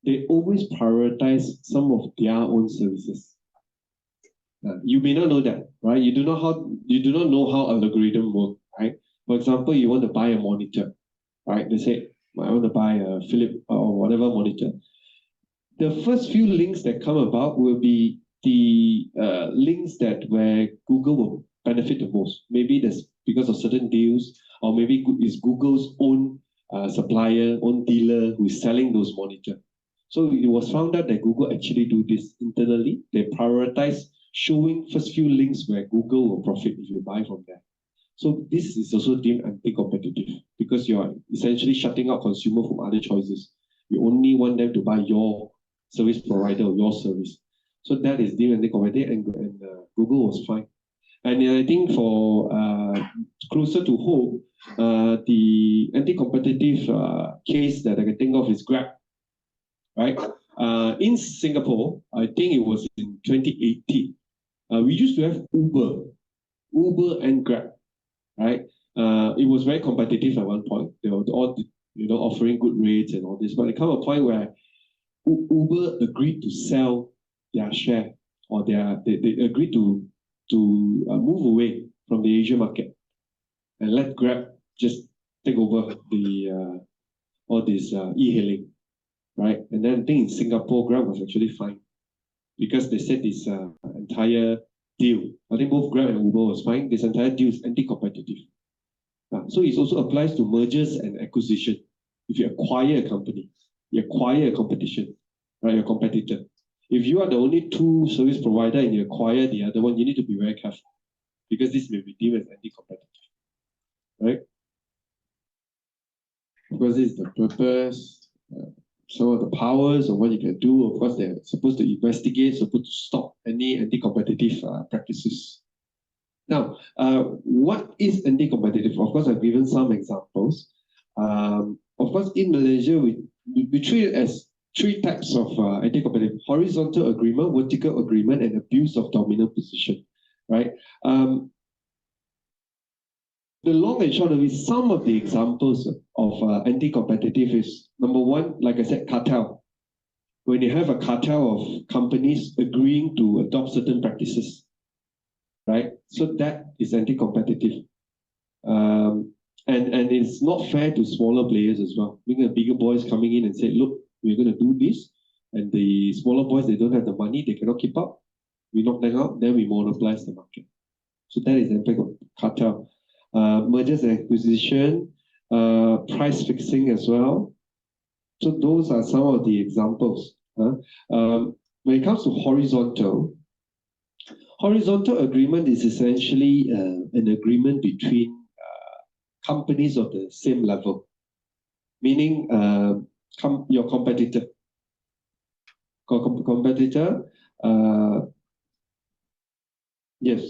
they always prioritize some of their own services. You may not know that, right? You do not know how algorithm work, right? For example, you want to buy a monitor, right? They say, I want to buy a Philips or whatever monitor. The first few links that come about will be the links that where Google will benefit the most. Maybe that's because of certain deals, or maybe it's Google's own supplier, own dealer who is selling those monitors. So it was found out that Google actually do this internally. They prioritize showing first few links where Google will profit if you buy from them. So this is also deemed anti-competitive because you are essentially shutting out consumer from other choices. You only want them to buy your service provider or your service. So that is deemed anti-competitive, and Google was fine. And I think for closer to home, the anti-competitive case that I can think of is Grab, right? In Singapore, I think it was in 2018, we used to have Uber and Grab, right? It was very competitive at one point. They were all, offering good rates and all this. But there came a point where Uber agreed to sell their share, or they agreed to move away from the Asia market and let Grab just take over the all this e-hailing, right? And then I think in Singapore, Grab was actually fine because they said this entire deal, I think both Grab and Uber was fine. This entire deal is anti-competitive. So it also applies to mergers and acquisition. If you acquire a company, you acquire a competition, right? Your competitor. If you are the only two service provider and you acquire the other one, you need to be very careful because this may be deemed as anti-competitive, right? Because this is the purpose, some of the powers of what you can do. Of course, they're supposed to investigate, supposed to stop any anti-competitive practices. Now, what is anti-competitive? Of course, I've given some examples. Of course, in Malaysia, we treat it as three types of anti-competitive: horizontal agreement, vertical agreement, and abuse of dominant position, right? The long and short of it, some of the examples of anti-competitive is, number one, like I said, cartel. When you have a cartel of companies agreeing to adopt certain practices, right? So that is anti-competitive. And it's not fair to smaller players as well. Being the bigger boys coming in and say, look, we're going to do this. And the smaller boys, they don't have the money, they cannot keep up. We knock them out, then we monopolize the market. So that is the impact of cartel. Mergers and acquisition, price fixing as well. So those are some of the examples. When it comes to horizontal agreement is essentially an agreement between companies of the same level, meaning your competitor. Yes,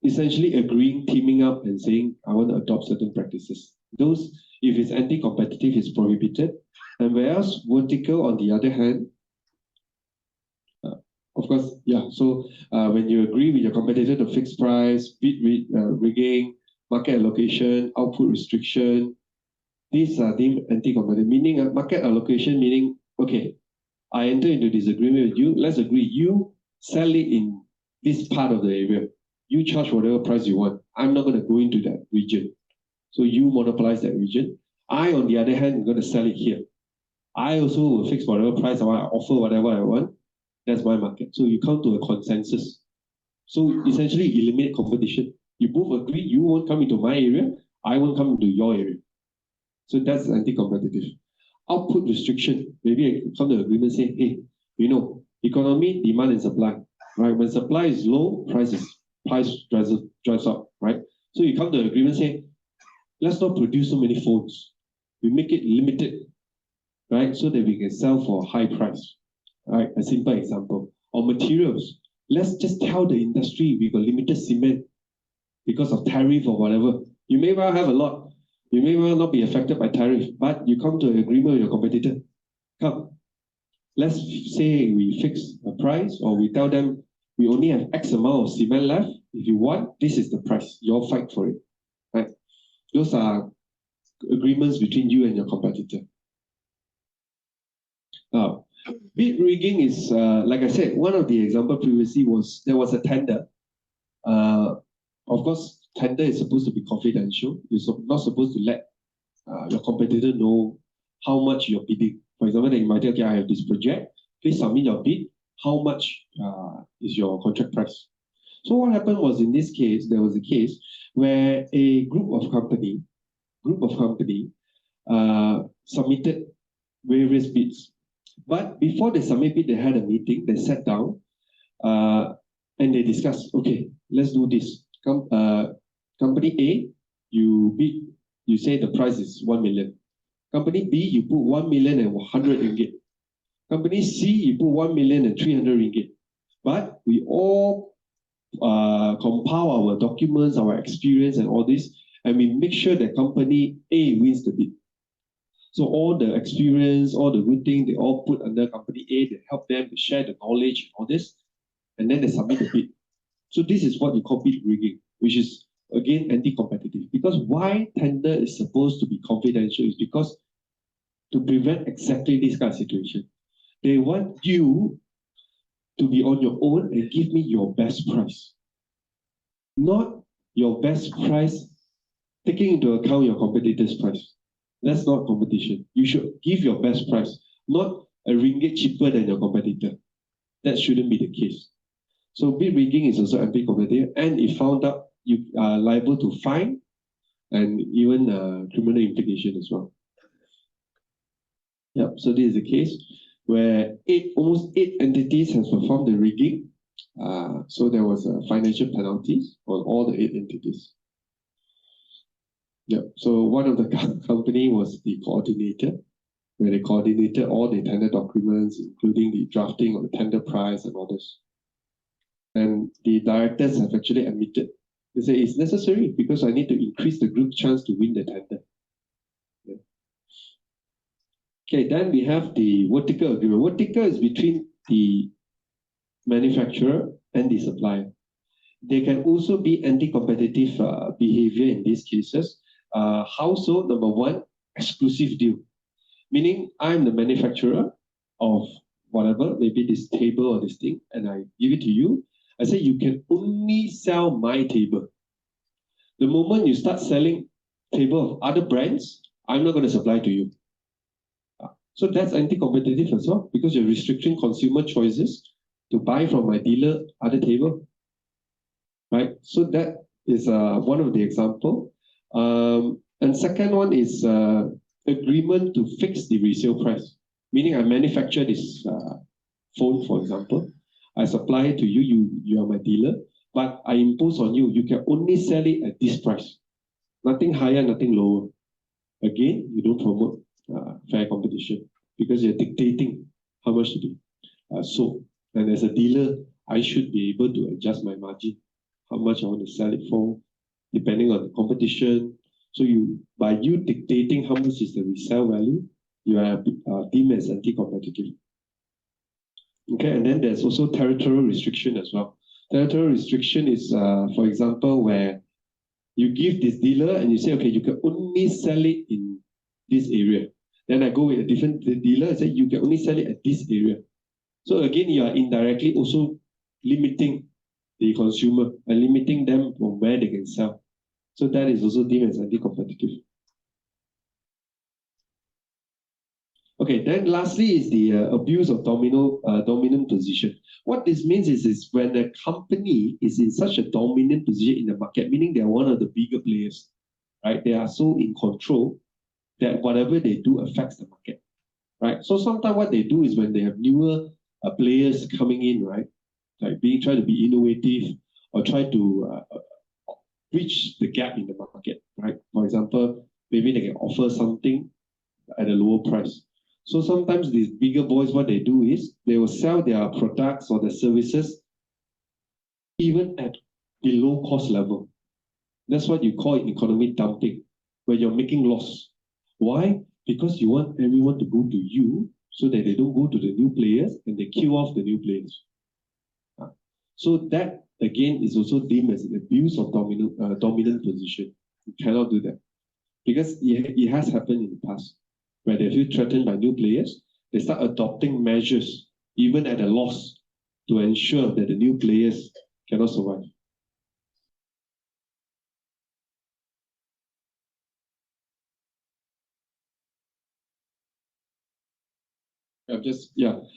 essentially agreeing, teaming up and saying, I want to adopt certain practices. Those, if it's anti-competitive, is prohibited. And whereas vertical, on the other hand, of course, yeah, so when you agree with your competitor to fix price, bid rigging, market allocation, output restriction, these are deemed anti-competitive, meaning market allocation, meaning, okay, I enter into disagreement with you, let's agree, you sell it in this part of the area. You charge whatever price you want. I'm not going to go into that region. So you monopolize that region. I, on the other hand, am going to sell it here. I also will fix whatever price I want, I offer whatever I want. That's my market. So you come to a consensus. So essentially eliminate competition. You both agree, you won't come into my area, I won't come into your area. So that's anti-competitive. Output restriction. Maybe I come to an agreement saying, hey, economy, demand and supply. Right? When supply is low, price drives up, right? So you come to an agreement saying, let's not produce so many phones. We make it limited, right? So that we can sell for a high price. Right? A simple example. Or materials. Let's just tell the industry we got limited cement because of tariff or whatever. You may well have a lot. You may well not be affected by tariff, but you come to an agreement with your competitor. Come. Let's say we fix a price, or we tell them we only have X amount of cement left. If you want, this is the price. You all fight for it. Right? Those are agreements between you and your competitor. Now, bid rigging is, like I said, one of the examples previously was there was a tender. Of course, tender is supposed to be confidential. You're not supposed to let your competitor know how much you're bidding. For example, you might say, okay, I have this project. Please submit your bid. How much is your contract price? So what happened was, in this case, there was a case where a group of company submitted various bids. But before they submit bid, they had a meeting. They sat down and they discussed, okay, let's do this. Company A, you bid, you say the price is 1 million. Company B, you put 1,100,000 ringgit. Company C, you put 1,300,000 ringgit. But we all compile our documents, our experience and all this, and we make sure that company A wins the bid. So all the experience, all the good things, they all put under company A, they help them to share the knowledge and all this, and then they submit the bid. So this is what we call bid rigging, which is, again, anti-competitive. Because why tender is supposed to be confidential is because to prevent exactly this kind of situation. They want you to be on your own and give me your best price. Not your best price taking into account your competitor's price. That's not competition. You should give your best price, not a ringgit cheaper than your competitor. That shouldn't be the case. So bid rigging is also anti-competitive, and if found out, you are liable to fine and even criminal implication as well. Yep. So this is the case where almost eight entities has performed the rigging. So there was financial penalties on all the 8 entities. Yep. So one of the company was the coordinator, where they coordinated all the tender documents, including the drafting of the tender price and all this. And the directors have actually admitted, they say it's necessary because I need to increase the group's chance to win the tender. Yeah. Okay, then we have the vertical agreement. Vertical is between the manufacturer and the supplier. There can also be anti-competitive behavior in these cases. How so? Number one, exclusive deal. Meaning I'm the manufacturer of whatever, maybe this table or this thing, and I give it to you. I say you can only sell my table. The moment you start selling table of other brands, I'm not going to supply to you. So that's anti-competitive as well, because you're restricting consumer choices to buy from my dealer other table. Right? So that is one of the example. And second one is agreement to fix the resale price. Meaning I manufacture this phone, for example. I supply it to you, you are my dealer, but I impose on you, you can only sell it at this price. Nothing higher, nothing lower. Again, you don't promote fair competition because you're dictating how much to be sold. And as a dealer, I should be able to adjust my margin, how much I want to sell it for, depending on the competition. So by you dictating how much is the resale value, you are deemed as anti-competitive. Okay, and then there's also territorial restriction as well. Territorial restriction is, for example, where you give this dealer and you say, okay, you can only sell it in this area. Then I go with a different dealer and say, you can only sell it at this area. So again, you are indirectly also limiting the consumer and limiting them from where they can sell. So that is also deemed as anti-competitive. Okay, then lastly is the abuse of dominant position. What this means is when a company is in such a dominant position in the market, meaning they are one of the bigger players, right? They are so in control that whatever they do affects the market, right? So sometimes what they do is when they have newer players coming in, right? Like try to be innovative or try to bridge the gap in the market, right? For example, maybe they can offer something at a lower price. So sometimes these bigger boys, what they do is they will sell their products or their services even at below cost level. That's what you call economic dumping, where you're making loss. Why? Because you want everyone to go to you so that they don't go to the new players and they kill off the new players. So that again is also deemed as an abuse of dominant position. You cannot do that because it has happened in the past where they feel threatened by new players. They start adopting measures even at a loss to ensure that the new players cannot survive.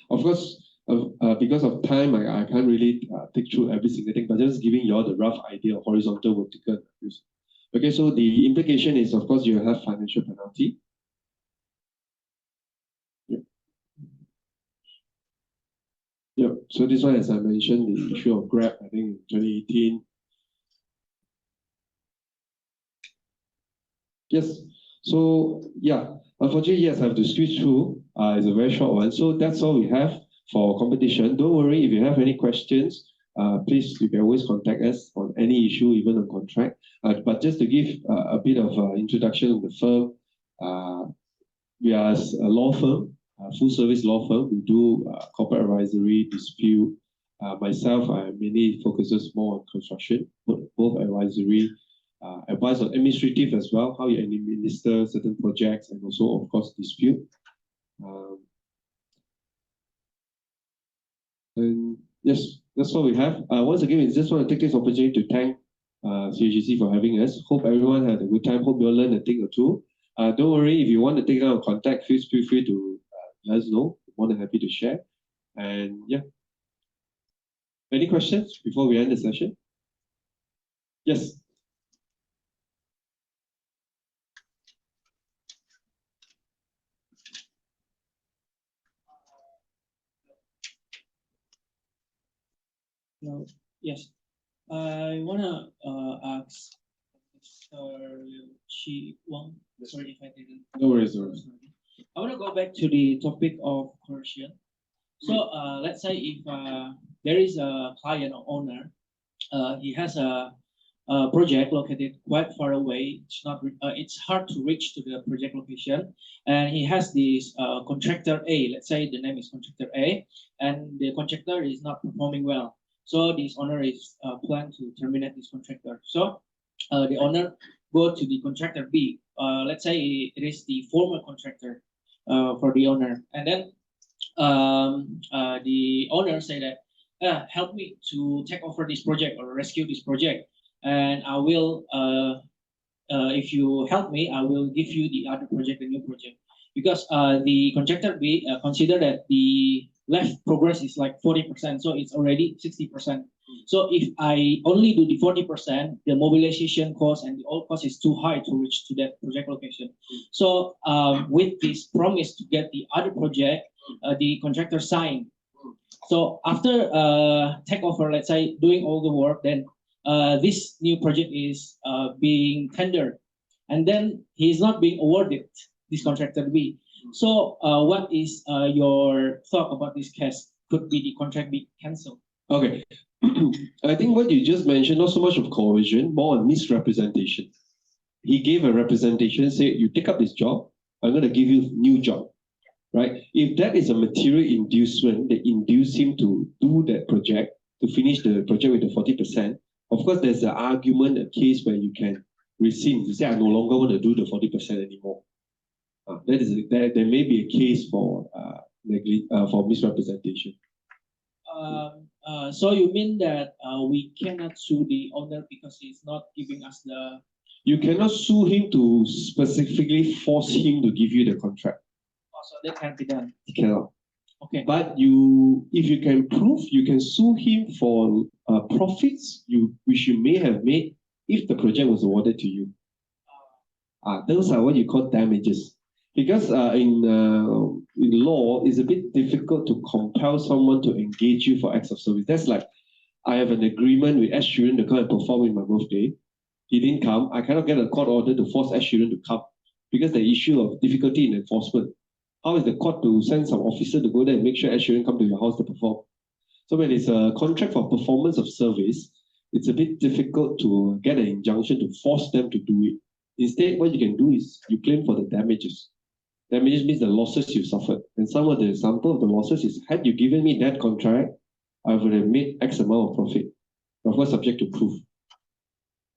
Of course, because of time, I can't really take through every single thing, but just giving you all the rough idea of horizontal, vertical, and abuse. Okay, so the implication is, of course, you have financial penalty. Yeah, so this one, as I mentioned, the issue of Grab, I think in 2018. Yes, so yeah, unfortunately, yes, I have to switch through. It's a very short one. So that's all we have for competition. Don't worry, if you have any questions, please, you can always contact us on any issue, even on contract. But just to give a bit of introduction of the firm, we are a law firm, a full service law firm. We do corporate advisory, dispute. Myself, I mainly focuses more on construction, both advisory, advice on administrative as well, how you administer certain projects, and also, of course, dispute. And yes, that's all we have. Once again, we just want to take this opportunity to thank CAGC for having us. Hope everyone had a good time. Hope you all learned a thing or two. Don't worry, if you want to take down contact, feel free to let us know. We're more than happy to share. And yeah, Any questions before we end the session? Yes. No, yes. I wanna ask Mr. Chi Wang. Sorry if I didn't. No worries, no worries. I wanna go back to the topic of coercion. So let's say if there is a client or owner, he has a project located quite far away. It's not. It's hard to reach to the project location, and he has this contractor A. Let's say the name is contractor A, and the contractor is not performing well. So this owner is plan to terminate this contractor. So the owner go to the contractor B. Let's say it is the former contractor for the owner, and then the owner say that help me to take over this project or rescue this project, and I will if you help me, I will give you the other project, the new project, because the contractor we consider that the left progress is like 40%, so it's already 60%. So if I only do the 40%, the mobilization cost and the all cost is too high to reach to that project location. So with this promise to get the other project, the contractor signed. So after takeover, let's say doing all the work, then this new project is being tendered, and then he is not being awarded this contractor B. So what is your thought about this case? Could be the contract be cancelled? Okay. I think what you just mentioned, not so much of coercion, more on misrepresentation. He gave a representation, say, you take up this job, I'm going to give you a new job, right? If that is a material inducement that induce him to do that project, to finish the project with the 40%, of course, there's an argument, a case where you can rescind, to say, I no longer want to do the 40% anymore. There may be a case for misrepresentation. So you mean that we cannot sue the owner because he's not giving us the... You cannot sue him to specifically force him to give you the contract. Oh, so that can't be done. He cannot. Okay. But if you can prove, you can sue him for profits which you may have made if the project was awarded to you. Those are what you call damages. Because in law, it's a bit difficult to compel someone to engage you for acts of service. That's like, I have an agreement with Ed Sheeran to come and perform in my birthday. He didn't come. I cannot get a court order to force Ed Sheeran to come because the issue of difficulty in enforcement. How is the court to send some officer to go there and make sure Ed Sheeran come to your house to perform? So when it's a contract for performance of service, it's a bit difficult to get an injunction to force them to do it. Instead, what you can do is you claim for the damages. Damages means the losses you suffered. And some of the example of the losses is, had you given me that contract, I would have made X amount of profit. Of course, subject to proof.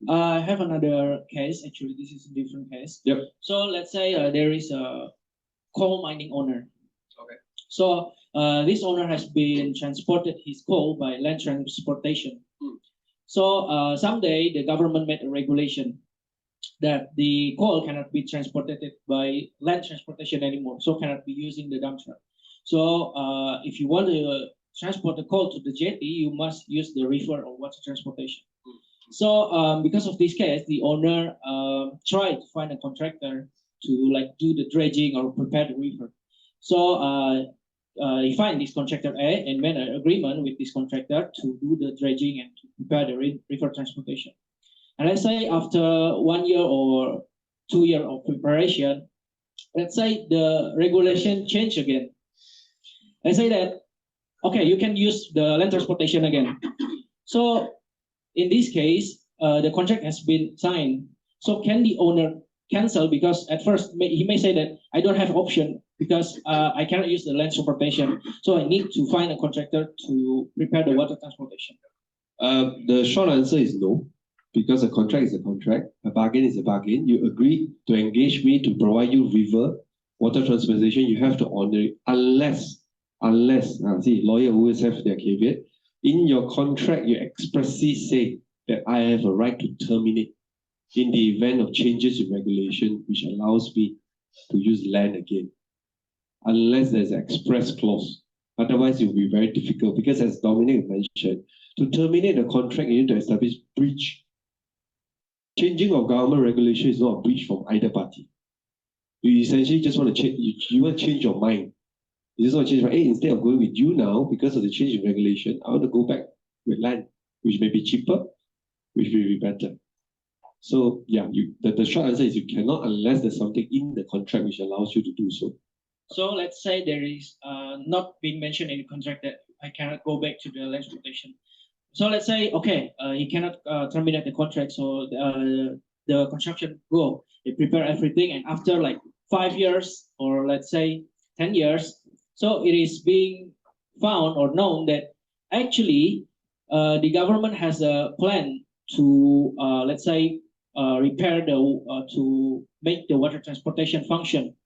I have another case. Actually, this is a different case. Yep. So let's say there is a coal mining owner. Okay. So this owner has been transported his coal by land transportation. So someday the government made a regulation that the coal cannot be transported by land transportation anymore, so cannot be using the dump truck. So if you want to transport the coal to the jetty, you must use the river or water transportation. So because of this case, the owner tried to find a contractor to like do the dredging or prepare the river. So he find this contractor A and made an agreement with this contractor to do the dredging and to prepare the river transportation. And let's say after 1 year or 2 years of preparation, let's say the regulation change again. Let's say that, okay, you can use the land transportation again. So in this case, the contract has been signed. So can the owner cancel? Because at first he may say that I don't have option because I cannot use the land transportation. So I need to find a contractor to prepare the water transportation. The short answer is no. Because a contract is a contract, a bargain is a bargain. You agree to engage me to provide you river, water transportation, you have to honor it unless, see, lawyer always have their caveat. In your contract, you expressly say that I have a right to terminate in the event of changes in regulation, which allows me to use land again. Unless there's an express clause. Otherwise, it will be very difficult because as Dominic mentioned, To terminate the contract, you need to establish breach. Changing of government regulation is not a breach from either party. You essentially just want to change, you want to change your mind. You just want to change, hey, instead of going with you now, because of the change in regulation, I want to go back with land, which may be cheaper, which will be better. So yeah, the short answer is you cannot unless there's something in the contract which allows you to do so. So let's say there is not being mentioned in the contract that I cannot go back to the land rotation. So let's say, okay, he cannot terminate the contract, so the construction go. They prepare everything, and after like 5 years or let's say 10 years, so it is being found or known that actually the government has a plan to let's say repair the to make the water transportation function.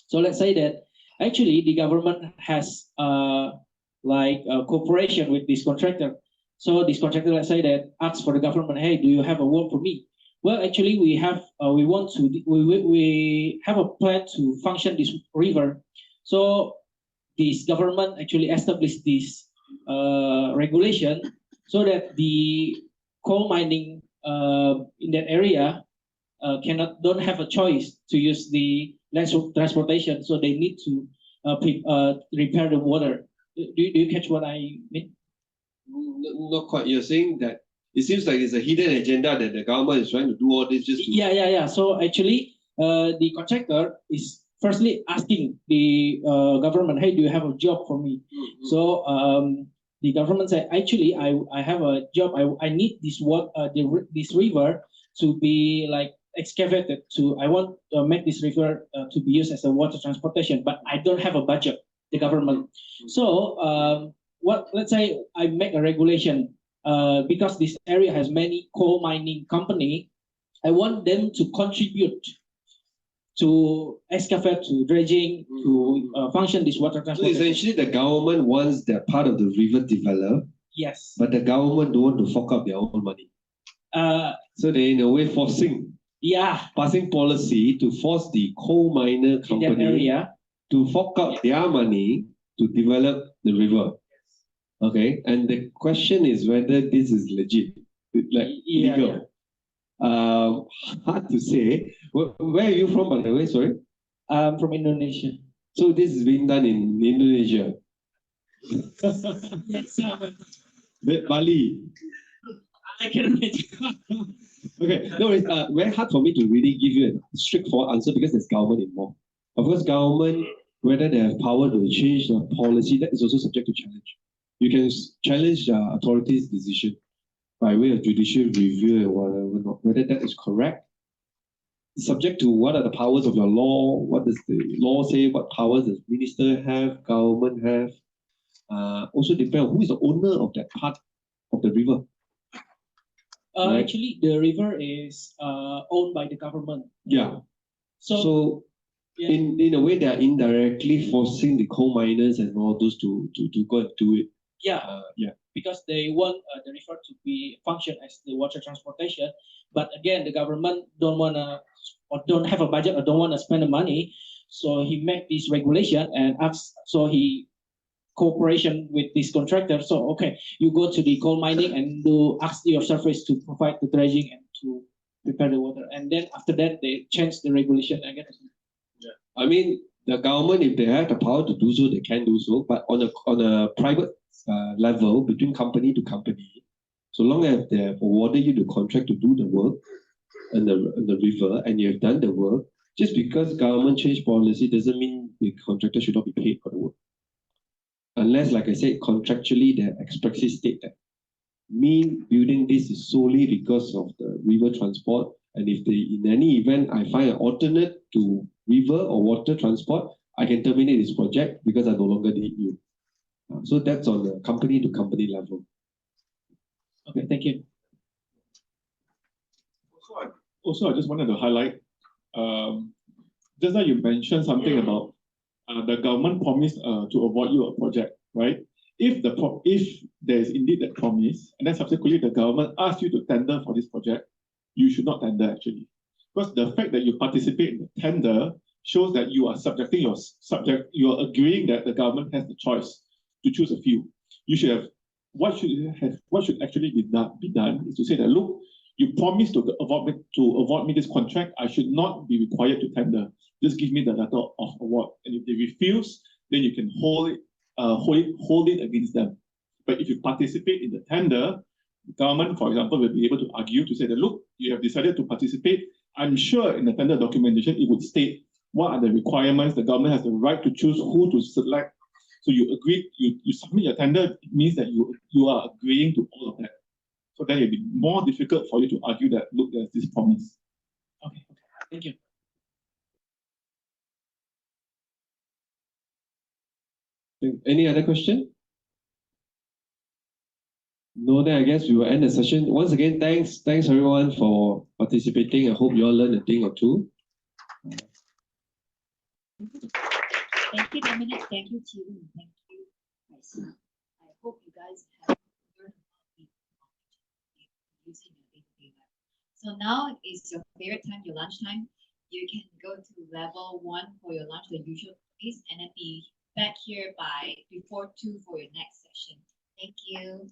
So let's say that actually the government has like a cooperation with this contractor. So this contractor, let's say that asks for the government, hey, do you have a work for me? Well, actually, we have we have a plan to function this river. So this government actually established this regulation so that the coal mining in that area don't have a choice to use the land transportation, so they need to repair the water. Do you catch what I mean? Not quite. You're saying that it seems like it's a hidden agenda that the government is trying to do all this just to... Yeah. So actually, the contractor is firstly asking the government, hey, do you have a job for me? Mm-hmm. So the government said, actually, I have a job. I need this this river to be like excavated. I want to make this river to be used as a water transportation, but I don't have a budget. The government. So let's say I make a regulation because this area has many coal mining company. I want them to contribute to excavate, to dredging, to function this water So transportation. essentially, the government wants that part of the river developed, Yes. but the government don't want to fork out their own money. So they in a way passing policy to force the coal miner company in that area to fork out their money to develop the river. Okay, and the question is whether this is legit, like legal. Hard to say. Where are you from, by the way? Sorry. I'm from Indonesia. So this is being done in Indonesia. Bali. I can imagine. Okay, no, it's very hard for me to really give you a straightforward answer because there's government involved. Of course, government, whether they have power to change the policy, that is also subject to challenge. You can challenge the authorities' decision by way of judicial review and whatever, whether that is correct. Subject to what are the powers of your law, what does the law say, what powers does minister have, government have. Also depend on who is the owner of that part of the river. Right? Actually, the river is owned by the government. Yeah. So yeah. in a way, they are indirectly forcing the coal miners and all those to go and do it. Yeah. Because they want the river to be function as the water transportation, but again, the government don't wanna or don't have a budget or don't want to spend the money, so he make this regulation and asks. So he cooperation with this contractor. So okay, you go to the coal mining and ask your surface to provide the dredging and to prepare the water, and then after that they change the regulation again. Yeah. I mean, the government, if they have the power to do so, they can do so. But on a private level, between company to company, so long as they have awarded you the contract to do the work on the river and you have done the work, just because government changed policy doesn't mean the contractor should not be paid for the work. Unless, like I said, contractually they expressly state that me building this is solely because of the river transport, and if in any event I find an alternate to river or water transport, I can terminate this project because I no longer need you. So that's on the company to company level. Okay, thank you. Also, I just wanted to highlight, just now you mentioned something about the government promised to award you a project, right? If there is indeed that promise, and then subsequently the government asks you to tender for this project, you should not tender actually. Because the fact that you participate in the tender shows that you are you are agreeing that the government has the choice to choose a few. You should have what should actually be done is to say that, look, you promised to award me this contract. I should not be required to tender. Just give me the letter of award, and if they refuse, then you can hold it against them. But if you participate in the tender, the government, for example, will be able to argue to say that, look, you have decided to participate. I'm sure in the tender documentation it would state what are the requirements. The government has the right to choose who to select. So you agree, you submit your tender, it means that you are agreeing to all of that. So then it'll be more difficult for you to argue that, look, there's this promise. Okay, thank you. Any other question? No, then I guess we will end the session. Once again, thanks everyone for participating. I hope you all learned a thing or two. Thank you, Dominic. Thank you, Chiri. Thank you, Kaisia. I hope you guys have learned about the using your day-to-day life. So now is your favorite time, your lunchtime. You can go to level 1 for your lunch, the usual place, and then be back here before 2 for your next session. Thank you.